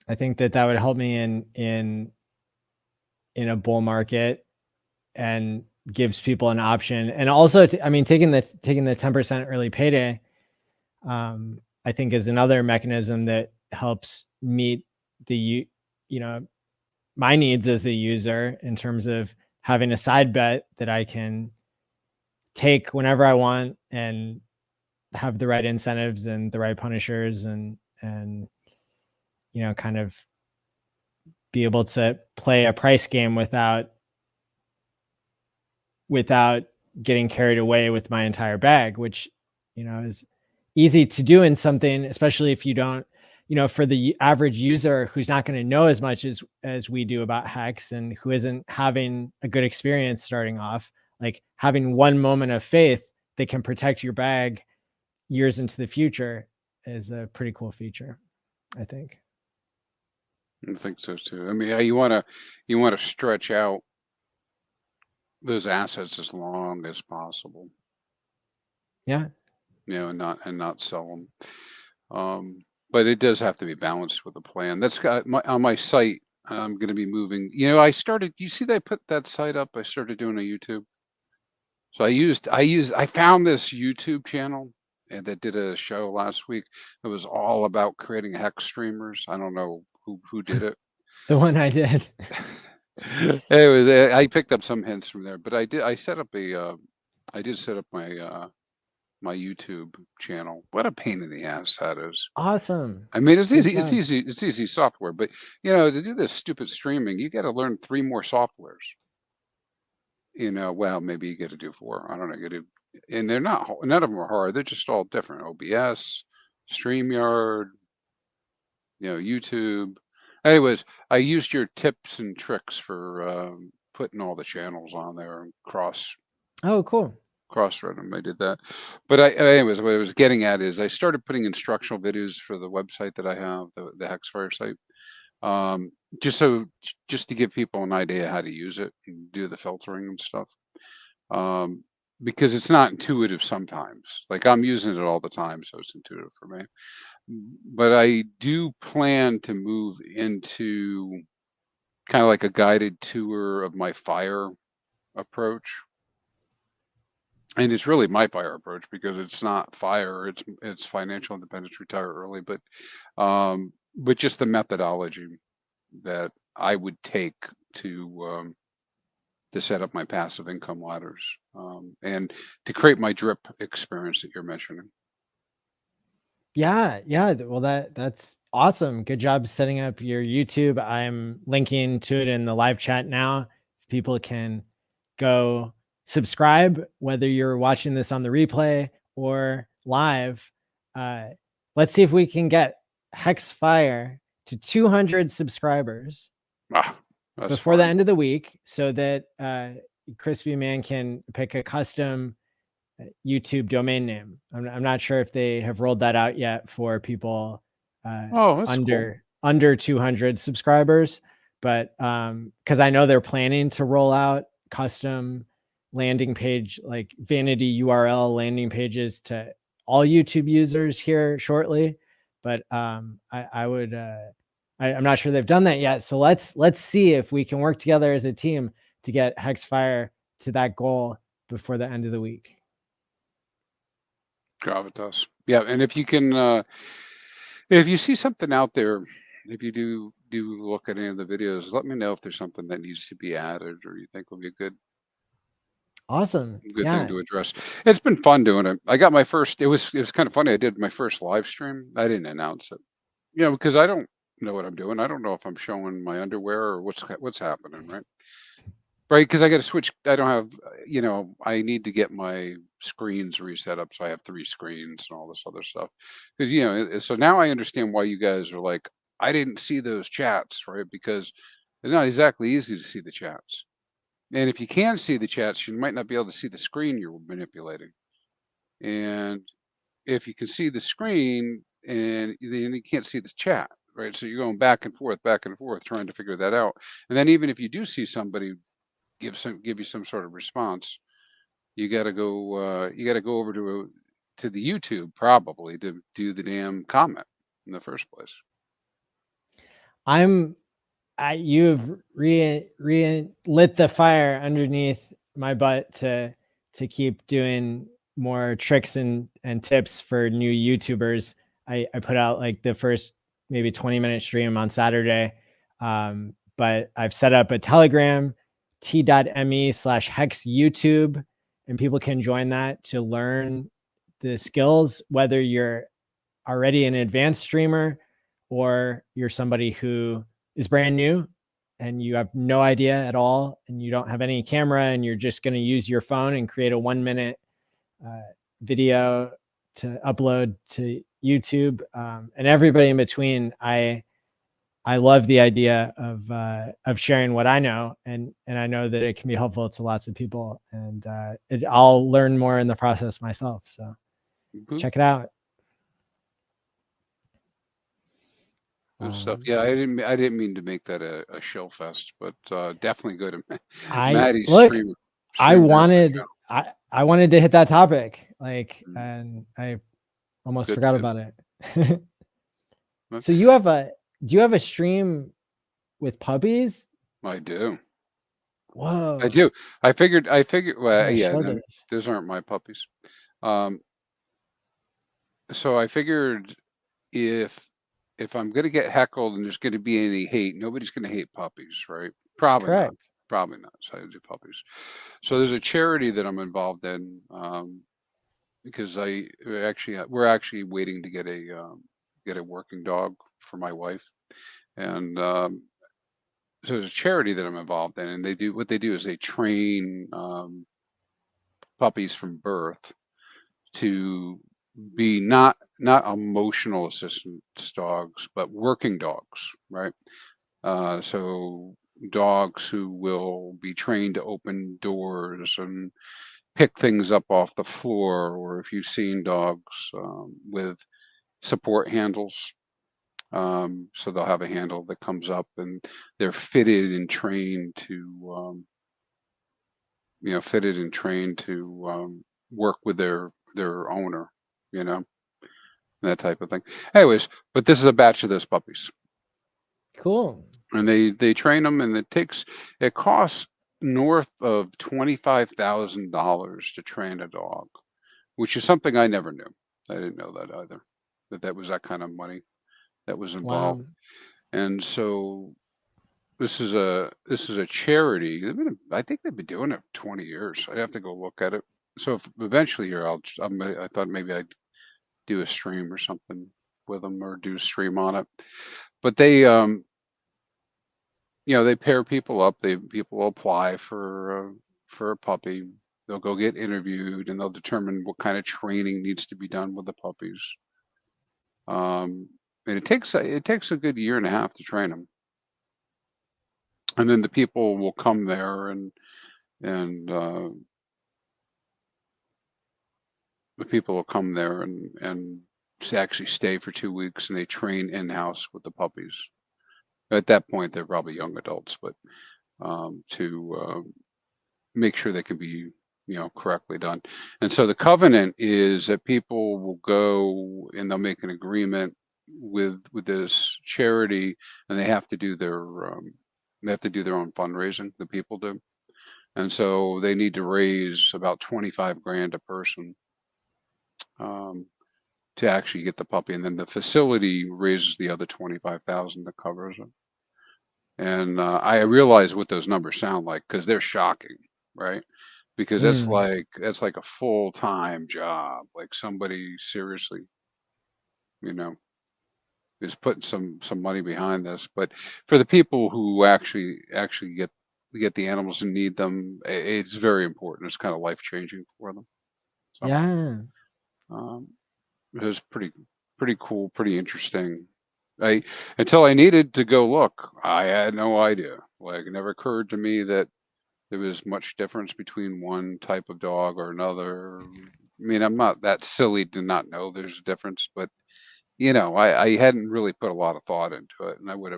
I think that would help me in a bull market and gives people an option. And also, taking the 10% early payday, I think is another mechanism that helps meet the my needs as a user in terms of having a side bet that I can take whenever I want and have the right incentives and the right punishers and kind of be able to play a price game without getting carried away with my entire bag, which is easy to do in something, especially if you don't, for the average user who's not going to know as much as we do about HEX and who isn't having a good experience starting off, like having one moment of faith that can protect your bag years into the future is a pretty cool feature, I think. I think so too. I mean, you want to stretch out those assets as long as possible. Yeah. And not sell them. But it does have to be balanced with a plan. That's got on my site. I'm going to be moving. You see that I put that site up. I started doing a YouTube. So I found this YouTube channel and that did a show last week. It was all about creating HEX streamers. I don't know who did it. The one I did. I picked up some hints from there, but I did set up my my YouTube channel. What a pain in the ass that is. Awesome. I mean, it's easy software, but to do this stupid streaming, you got to learn 3 more softwares. Well, maybe you get to do 4. I don't know. And they're not, none of them are hard. They're just all different. OBS, StreamYard, YouTube. Anyways, I used your tips and tricks for putting all the channels on there and Oh, cool. cross-thread them. I did that. But anyways, what I was getting at is I started putting instructional videos for the website that I have, the HEXFire site. just to give people an idea how to use it and do the filtering and stuff. Because it's not intuitive sometimes. Like I'm using it all the time, so it's intuitive for me. But I do plan to move into kind of like a guided tour of my FIRE approach. And it's really my FIRE approach because it's not FIRE, it's financial independence, retire early, but just the methodology that I would take to set up my passive income ladders and to create my drip experience that you're mentioning. Yeah, yeah. Well, that's awesome. Good job setting up your YouTube. I'm linking to it in the live chat now. People can go subscribe, whether you're watching this on the replay or live. Let's see if we can get Hex Fire to 200 subscribers before the end of the week, so that ChrispyMan can pick a custom YouTube domain name. I'm not sure if they have rolled that out yet for people under 200 subscribers, but because I know they're planning to roll out custom landing page, like vanity URL landing pages to all YouTube users here shortly. But I'm not sure they've done that yet. So let's see if we can work together as a team to get Hexfire to that goal before the end of the week. Gravitas. Yeah, and if you can, if you see something out there, if you do look at any of the videos, let me know if there's something that needs to be added or you think will be a good thing to address. It's been fun doing it. I got my first. It was kind of funny. I did my first live stream. I didn't announce it, because I don't know what I'm doing. I don't know if I'm showing my underwear or what's happening, right? Right, because I got to switch. I don't have, I need to get my screens reset up, so I have 3 screens and all this other stuff. Because so now I understand why you guys are like, I didn't see those chats, right? Because it's not exactly easy to see the chats, and if you can see the chats, you might not be able to see the screen you're manipulating. And if you can see the screen, and then you can't see the chat, right? So you're going back and forth, trying to figure that out. And then even if you do see somebody give you some sort of response, you got to go over to the YouTube probably to do the damn comment in the first place. You've lit the fire underneath my butt to keep doing more tricks and tips for new YouTubers. I put out like the first maybe 20-minute stream on Saturday, but I've set up a Telegram, t.me/hex YouTube, and people can join that to learn the skills, whether you're already an advanced streamer or you're somebody who is brand new and you have no idea at all and you don't have any camera and you're just going to use your phone and create a 1-minute video to upload to YouTube, and everybody in between. I love the idea of sharing what I know, and I know that it can be helpful to lots of people, and I'll learn more in the process myself. So check it out. Good stuff. Yeah, I didn't mean to make that a show fest, but definitely go to Maddie's stream. I wanted to hit that topic, and I almost forgot about it. So do you have a stream with puppies? I do. Whoa. I do. I figured. Well, yeah, those aren't my puppies. So I figured if I'm going to get heckled and there's going to be any hate, nobody's going to hate puppies, right? Probably Correct. not. Probably not. So I do puppies. So there's a charity that I'm involved in because we're actually waiting to get a working dog for my wife, and so there's a charity that I'm involved in, and what they do is they train puppies from birth to be not emotional assistance dogs, but working dogs, right? So dogs who will be trained to open doors and pick things up off the floor, or if you've seen dogs with support handles, So they'll have a handle that comes up, and they're fitted and trained to, work with their owner, that type of thing. Anyways, but this is a batch of those puppies, Cool. and they train them, and it costs north of $25,000 to train a dog, which is something I never knew. I didn't know that either, that was that kind of money that was involved. Wow. And so this is a charity. I think they've been doing it 20 years. I'd have to go look at it. So if eventually here, I thought maybe I'd do a stream or something with them, or do a stream on it. But they, they pair people up. People will apply for a puppy. They'll go get interviewed, and they'll determine what kind of training needs to be done with the puppies. And it takes a good year and a half to train them. And then the people will come there, and the people will come there and actually stay for 2 weeks, and they train in-house with the puppies. At that point, they're probably young adults, but to make sure they can be, correctly done. And so the covenant is that people will go and they'll make an agreement with this charity, and they have to do their own fundraising. The people do, and so they need to raise about 25 grand a person to actually get the puppy, and then the facility raises the other 25,000 that covers it. And I realize what those numbers sound like, because they're shocking, right? Because that's like a full-time job. Like, somebody seriously, is putting some money behind this. But for the people who actually get the animals and need them, it's very important. It's kind of life-changing for them. So, Yeah. it was pretty cool, pretty interesting. Until I needed to go look, I had no idea. Like, it never occurred to me that there was much difference between one type of dog or another. I mean, I'm not that silly to not know there's a difference, but I hadn't really put a lot of thought into it, and I would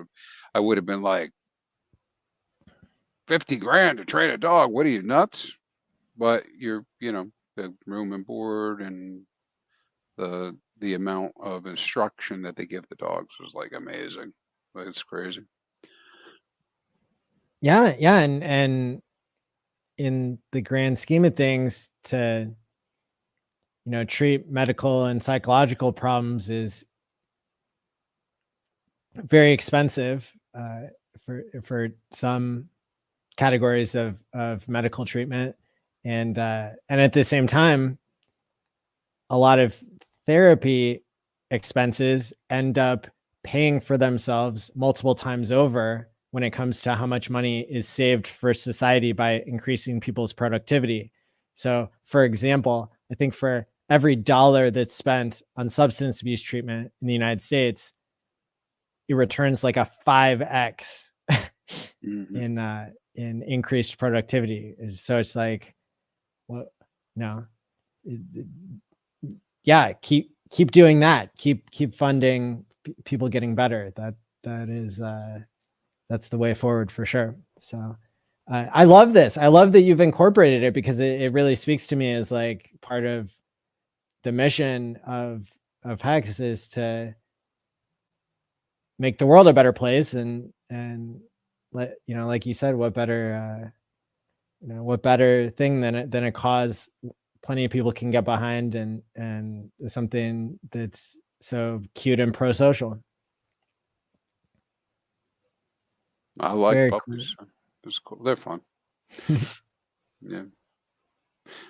have been like, 50 grand to train a dog. What are you, nuts? But the room and board and the amount of instruction that they give the dogs was like amazing. Like, it's crazy. Yeah, and in the grand scheme of things, to treat medical and psychological problems is very expensive for some categories of medical treatment, and at the same time, a lot of therapy expenses end up paying for themselves multiple times over when it comes to how much money is saved for society by increasing people's productivity. So, for example, I think for every dollar that's spent on substance abuse treatment in the United States, it returns like a 5x in increased productivity. So it's like, well, yeah, keep doing that. Keep funding people getting better. That is that's the way forward for sure. So I love this. I love that you've incorporated it, because it really speaks to me as like part of the mission of HEX is to make the world a better place, and let like you said, what better thing than a cause plenty of people can get behind, and something that's so cute and pro-social. I like Very puppies. cool. It's cool. They're fun. Yeah.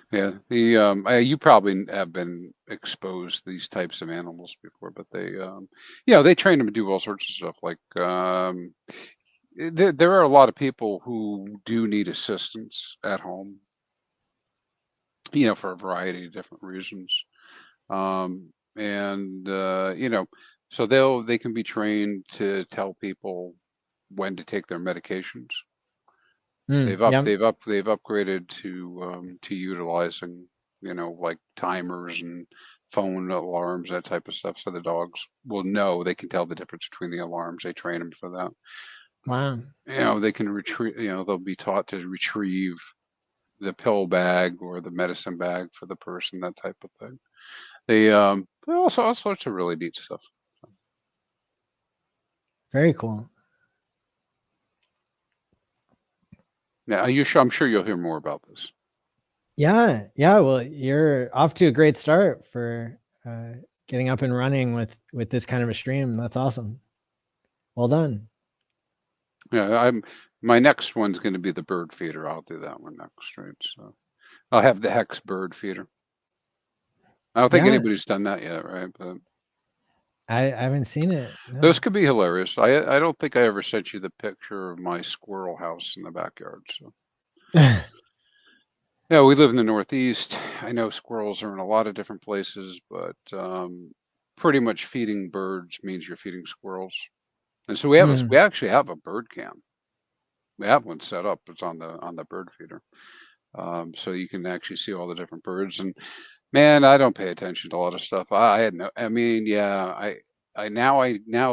The you probably have been exposed to these types of animals before, but they they train them to do all sorts of stuff. Like, there are a lot of people who do need assistance at home, for a variety of different reasons. And so they can be trained to tell people when to take their medications. They've upgraded to utilizing you know, like timers and phone alarms, that type of stuff. So the dogs will know, they can tell the difference between the alarms. They train them for that. Wow. You know, they can retrieve, you know, they'll be taught to retrieve the pill bag or the medicine bag for the person, that type of thing. They also all sorts of really neat stuff. Very cool. Yeah, I'm sure you'll hear more about this. Yeah. Well, you're off to a great start for getting up and running with this kind of a stream. That's awesome. Well done. Yeah, my next one's going to be the bird feeder. I'll do that one next, right? So I'll have the HEX bird feeder. I don't think anybody's done that yet, right? But I haven't seen it. No. those could be hilarious. I don't think I ever sent you the picture of my squirrel house in the backyard. So yeah, we live in the Northeast. I know squirrels are in a lot of different places, but pretty much feeding birds means you're feeding squirrels. And so we actually have a bird cam. We have one set up. It's on the bird feeder. So you can actually see all the different birds. And man, I don't pay attention to a lot of stuff. Now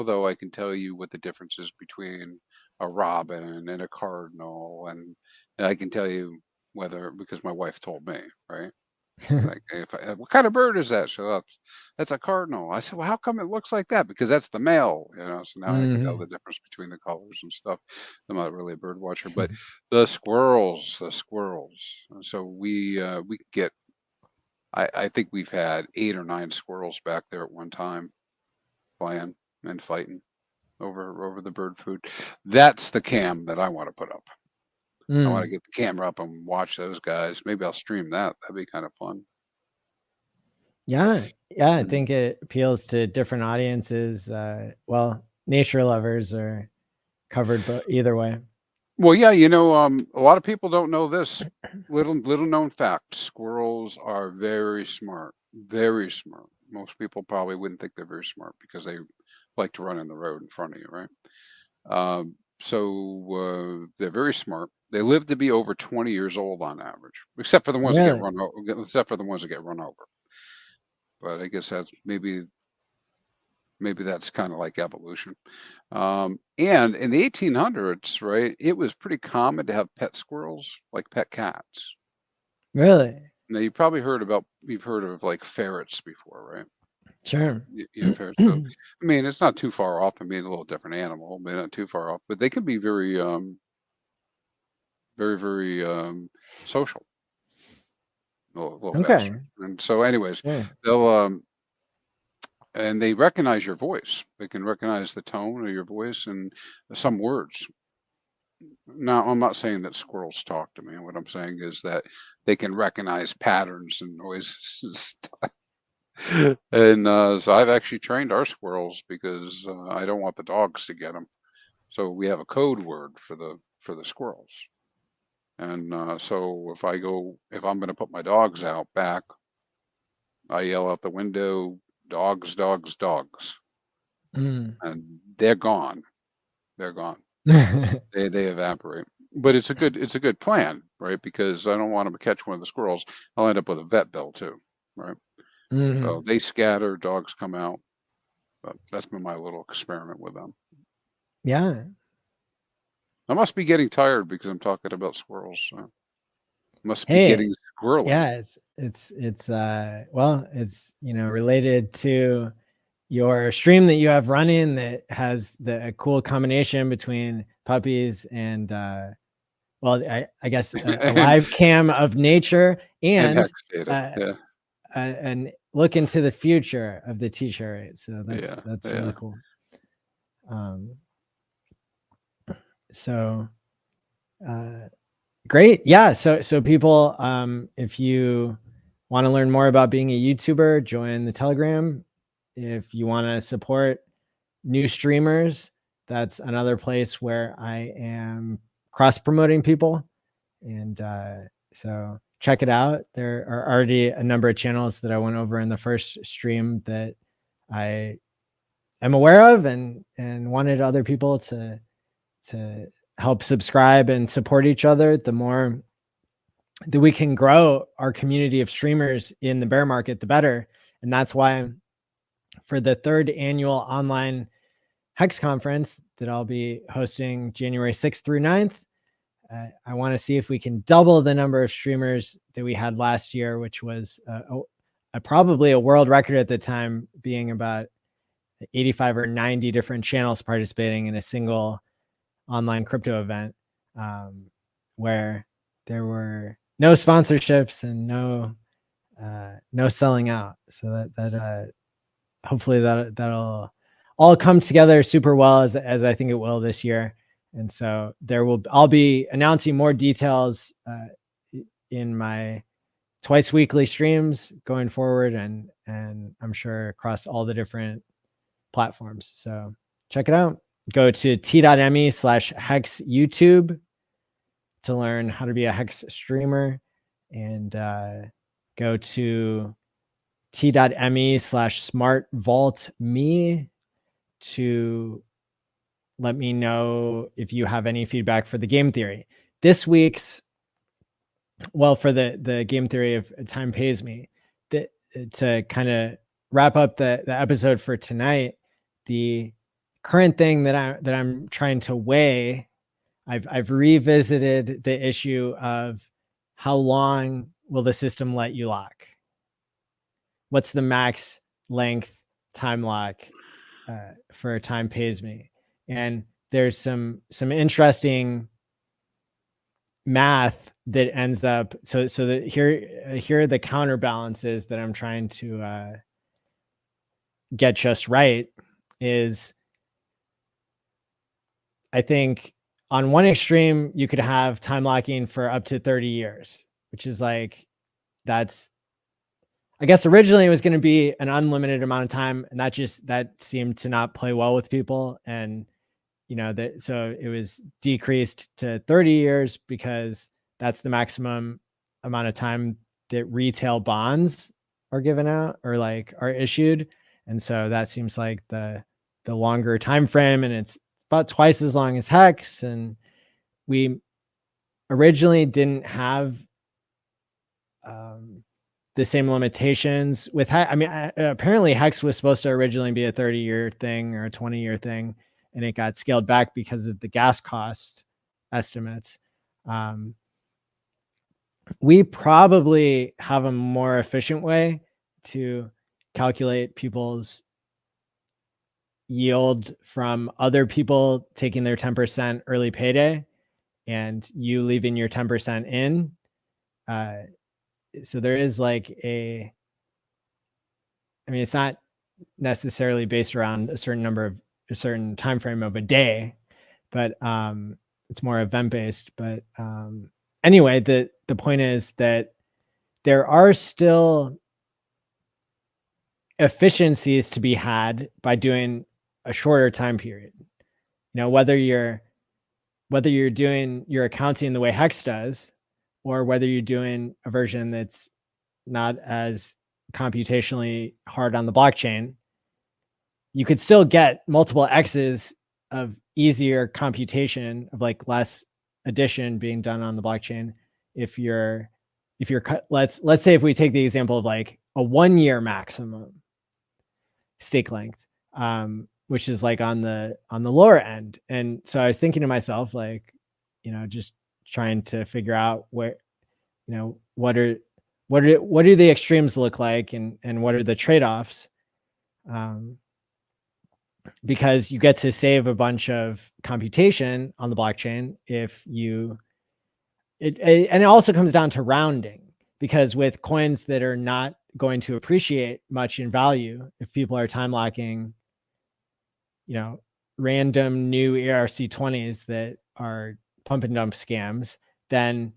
though I can tell you what the difference is between a robin and a cardinal, and I can tell you whether, because my wife told me, right? Like, what kind of bird is that? So that's a cardinal. I said, well, how come it looks like that? Because that's the male, you know. So now I can tell the difference between the colors and stuff. I'm not really a bird watcher, but the squirrels. So we get. I think we've had 8 or 9 squirrels back there at one time, playing and fighting over the bird food. That's the cam that I want to put up. I want to get the camera up and watch those guys. Maybe I'll stream that. That'd be kind of fun. Yeah. I think it appeals to different audiences. Well, nature lovers are covered, but either way. Well, yeah, you know, a lot of people don't know this little known fact. Squirrels are very smart, very smart. Most people probably wouldn't think they're very smart because they like to run in the road in front of you, right? So they're very smart. They live to be over 20 years old on average, except for the ones that get run over. Except for the ones that get run over. But I guess that's maybe that's kind of like evolution. And in the 1800s, right, it was pretty common to have pet squirrels, like pet cats. Really? Now you've heard of like ferrets before, right? Sure. Yeah, ferrets. So, I mean, it's not too far off. I mean, a little different animal, but not too far off. But they can be very, very social. A little faster. And so, anyways, they'll and they recognize your voice. They can recognize the tone of your voice and some words. Now, I'm not saying that squirrels talk to me. What I'm saying is that they can recognize patterns and noises and stuff. And so I've actually trained our squirrels because I don't want the dogs to get them. So we have a code word for the squirrels. And so if I'm going to put my dogs out back, I yell out the window, dogs, dogs, dogs. And they're gone. They're gone. They evaporate. But it's a good plan, right? Because I don't want them to catch one of the squirrels. I'll end up with a vet bill too, right? So they scatter, dogs come out. But that's been my little experiment with them. Yeah. I must be getting tired because I'm talking about squirrels. So. Must be getting squirrely. Yeah, it's well, it's, you know, related to your stream that you have running that has the cool combination between puppies and well, I guess a live cam of nature and HEX data. and look into the future of the TShares. So that's really cool. So great. Yeah. So people, if you want to learn more about being a YouTuber, join the Telegram. If you want to support new streamers, that's another place where I am cross promoting people. And so check it out. There are already a number of channels that I went over in the first stream that I am aware of and wanted other people to help subscribe and support each other. The more that we can grow our community of streamers in the bear market, the better. And that's why for the 3rd annual online HEX conference that I'll be hosting January 6th through 9th, I want to see if we can double the number of streamers that we had last year, which was probably a world record at the time, being about 85 or 90 different channels participating in a single online crypto event, where there were no sponsorships and no selling out. So that hopefully that'll all come together super well, as I think it will this year. And so I'll be announcing more details in my twice weekly streams going forward, and I'm sure across all the different platforms. So check it out. Go to t.me/hex YouTube to learn how to be a HEX streamer, and go to t.me/smartvaultme to let me know if you have any feedback for the game theory. This week's, well, for the game theory of Time Pays Me, to kind of wrap up the episode for tonight, the current thing that I'm trying to weigh, I've revisited the issue of how long will the system let you lock? What's the max length time lock for Time Pays Me? And there's some interesting math that ends up, so that here are the counterbalances that I'm trying to get just right. Is, I think on one extreme you could have time locking for up to 30 years, which is like, that's, I guess originally it was going to be an unlimited amount of time, and that seemed to not play well with people. And so it was decreased to 30 years because that's the maximum amount of time that retail bonds are given out or are issued. And so that seems like the longer time frame, and it's about twice as long as HEX. And we originally didn't have the same limitations with HEX. I mean, apparently HEX was supposed to originally be a 30-year thing or a 20-year thing, and it got scaled back because of the gas cost estimates. We probably have a more efficient way to calculate people's yield from other people taking their 10% early payday and you leaving your 10% in. So there is it's not necessarily based around a certain time frame of a day, but it's more event based. But anyway, the point is that there are still efficiencies to be had by doing a shorter time period. Whether you're doing your accounting the way HEX does, or whether you're doing a version that's not as computationally hard on the blockchain, you could still get multiple X's of easier computation, of less addition being done on the blockchain. If you're let's say if we take the example of a 1 year maximum stake length, which is on the lower end. And so I was thinking to myself, just trying to figure out where, what do the extremes look like, and what are the trade-offs? Because you get to save a bunch of computation on the blockchain and it also comes down to rounding, because with coins that are not going to appreciate much in value, if people are time locking, random new ERC20s that are pump and dump scams, then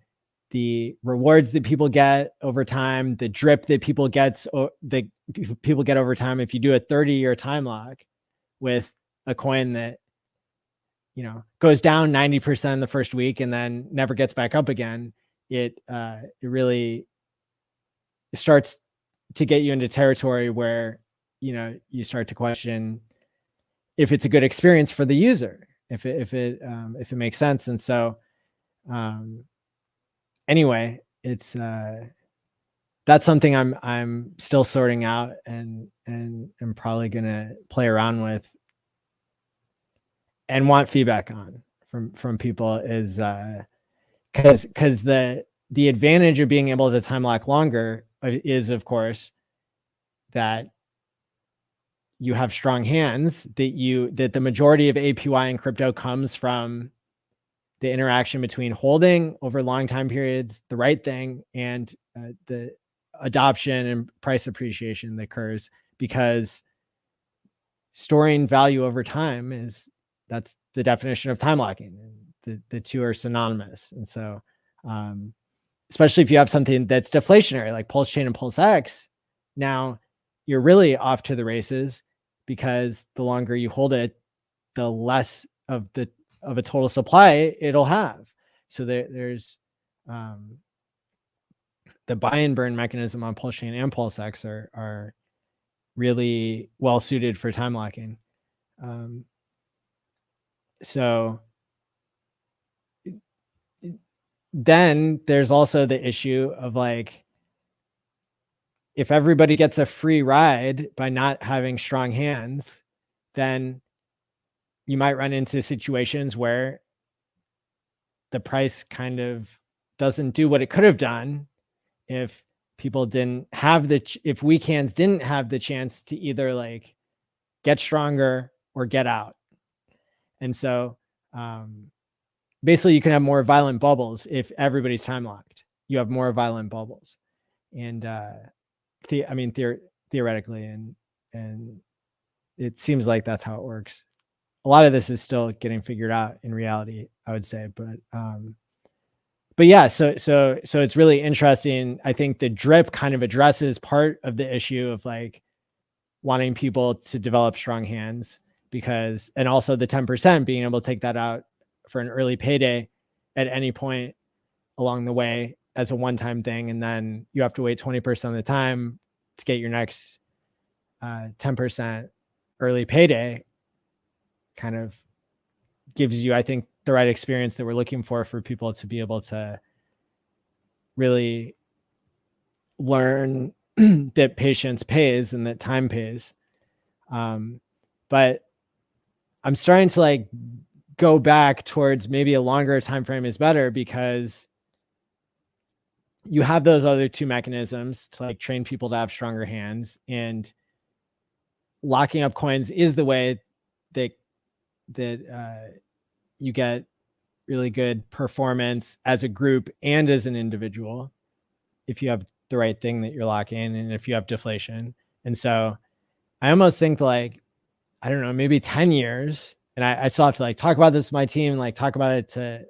the rewards that people get over time, the drip that people get over time, if you do a 30-year time lock with a coin that goes down 90% the first week and then never gets back up again, it really starts to get you into territory where you start to question if it's a good experience for the user, if it makes sense. And so anyway, it's that's something I'm still sorting out and I'm probably gonna play around with and want feedback on from people is because the advantage of being able to time lock longer is, of course, that you have strong hands, that the majority of APY in crypto comes from the interaction between holding over long time periods, the right thing, and the adoption and price appreciation that occurs, because storing value over time that's the definition of time locking. The two are synonymous. And so, especially if you have something that's deflationary like PulseChain and PulseX, now you're really off to the races, because the longer you hold it, the less of a total supply it'll have. So there's the buy and burn mechanism on PulseChain and PulseX are really well suited for time locking. So then there's also the issue of like, if everybody gets a free ride by not having strong hands, then you might run into situations where the price kind of doesn't do what it could have done if people didn't have if weak hands didn't have the chance to either like get stronger or get out. And so basically you can have more violent bubbles if everybody's time locked. You have more violent bubbles. And theoretically, and it seems like that's how it works. A lot of this is still getting figured out in reality, I would say, but yeah, so it's really interesting. I think the drip kind of addresses part of the issue of like wanting people to develop strong hands, because, and also the 10% being able to take that out for an early payday at any point along the way as a one-time thing. And then you have to wait 20% of the time to get your next 10% early payday, kind of gives you, I think, the right experience that we're looking for people to be able to really learn that patience pays and that time pays. But I'm starting to like go back towards maybe a longer time frame is better, because you have those other two mechanisms to like train people to have stronger hands, and locking up coins is the way that you get really good performance as a group and as an individual if you have the right thing that you're locking, and if you have deflation. And so I almost think like, I don't know, maybe 10 years, and I still have to like talk about this with my team and like talk about it to,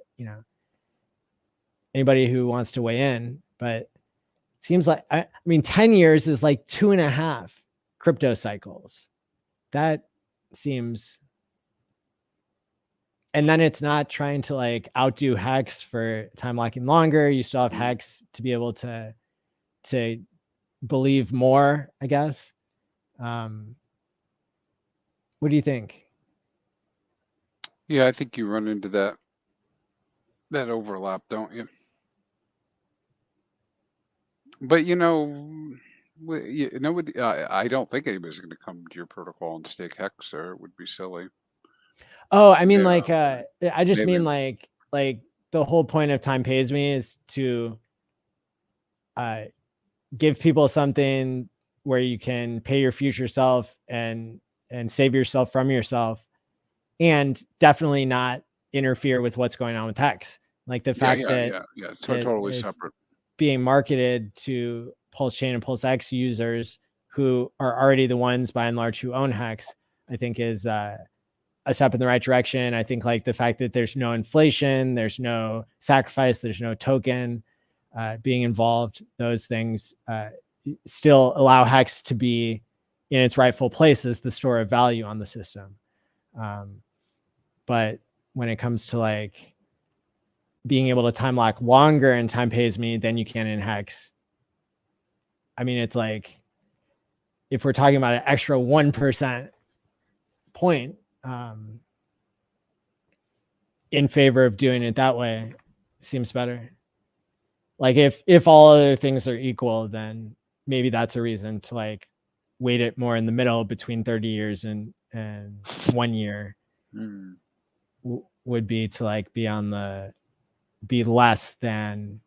anybody who wants to weigh in. But it seems like, I mean, 10 years is like 2.5 crypto cycles. That seems, and then it's not trying to like outdo HEX for time locking longer. You still have HEX to be able to believe more, I guess. What do you think? Yeah, I think you run into that overlap, don't you? But nobody. I don't think anybody's going to come to your protocol and stake HEX there. It would be silly. Oh, I mean, Yeah, like, I just maybe. mean like the whole point of time pays me is to give people something where you can pay your future self and save yourself from yourself, and definitely not interfere with what's going on with HEX. Like the fact that So totally separate. Being marketed to PulseChain and PulseX users who are already the ones by and large who own HEX, I think is a step in the right direction. I think like the fact that there's no inflation, there's no sacrifice, there's no token being involved, those things still allow HEX to be in its rightful place as the store of value on the system. But when it comes to like being able to time lock longer and time pays me than you can in HEX, I mean, it's like, if we're talking about an extra 1% point in favor of doing it that way, seems better. like if all other things are equal, then maybe that's a reason to like weight it more in the middle between 30 years and 1 year. Would be to like be less than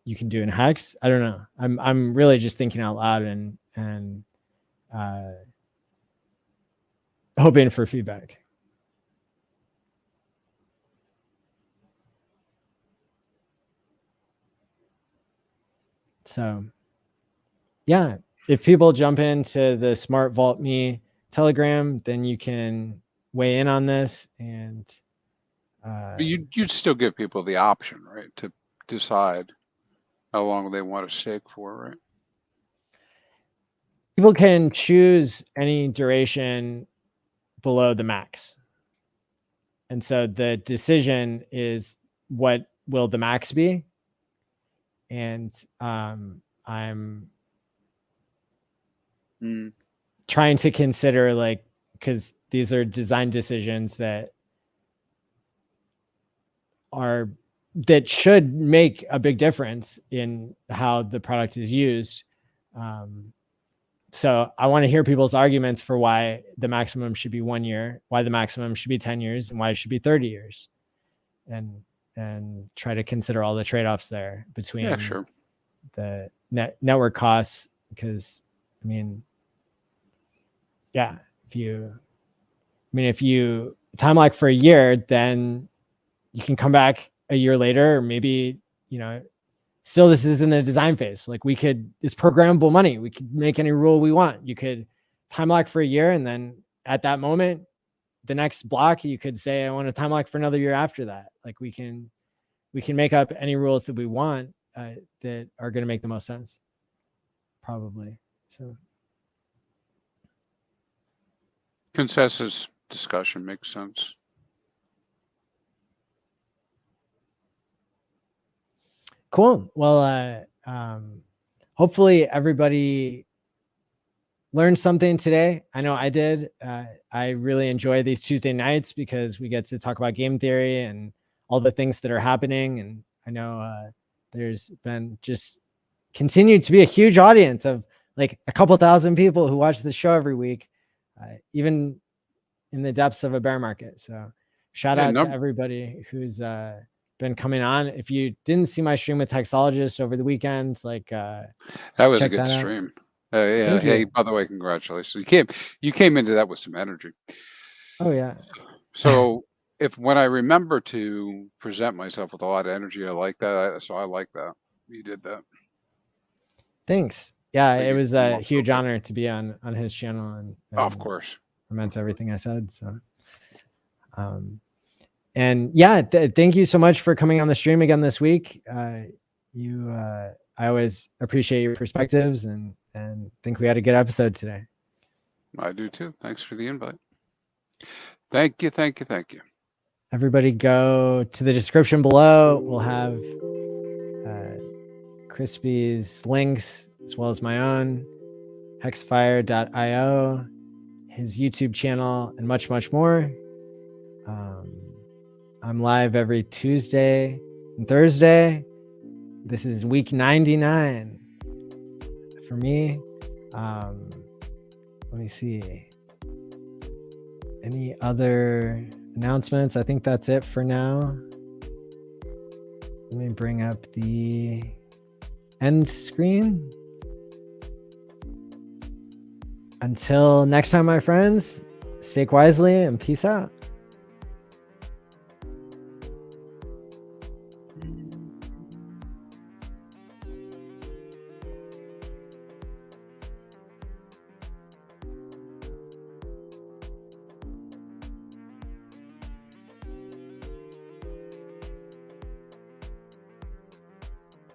you can do in HEX. I don't know. I'm really just thinking out loud and hoping for feedback. So yeah, if people jump into the Smart Vault Me Telegram, then you can weigh in on this. And But you'd still give people the option, right, to decide how long they want to stake for, right? People can choose any duration below the max. And so the decision is what will the max be? And I'm trying to consider, like, because these are design decisions that should make a big difference in how the product is used. So I want to hear people's arguments for why the maximum should be 1 year, why the maximum should be 10 years, and why it should be 30 years. And try to consider all the trade-offs there between the network costs. Because I mean, yeah, if you time lock for a year, then you can come back a year later, or maybe, still this is in the design phase. Like it's programmable money. We could make any rule we want. You could time lock for a year, and then at that moment, the next block, you could say, I want to time lock for another year after that. Like we can make up any rules that we want that are going to make the most sense, probably. So consensus discussion makes sense. Cool. Well, hopefully everybody learned something today. I know I did. I really enjoy these Tuesday nights because we get to talk about game theory and all the things that are happening. And I know there's been just continued to be a huge audience of like a couple thousand people who watch the show every week, even in the depths of a bear market. So shout out to everybody who's been coming on. If you didn't see my stream with Hexologist over the weekend, like that was a good stream. Yeah. Hey, by the way, congratulations. You came into that with some energy. Oh yeah. So when I remember to present myself with a lot of energy, I like that. So I like that you did that. Thanks. Yeah, it was a huge honor to be on his channel, and of course, I meant everything I said. So, and yeah, thank you so much for coming on the stream again this week. I always appreciate your perspectives and think we had a good episode today. I do too. Thanks for the invite. Thank you. Everybody go to the description below. We'll have Crispy's links as well as my own, hexfire.io, his YouTube channel, and much, much more. I'm live every Tuesday and Thursday. This is week 99 for me. Let me see. Any other announcements? I think that's it for now. Let me bring up the end screen. Until next time, my friends, stake wisely and peace out.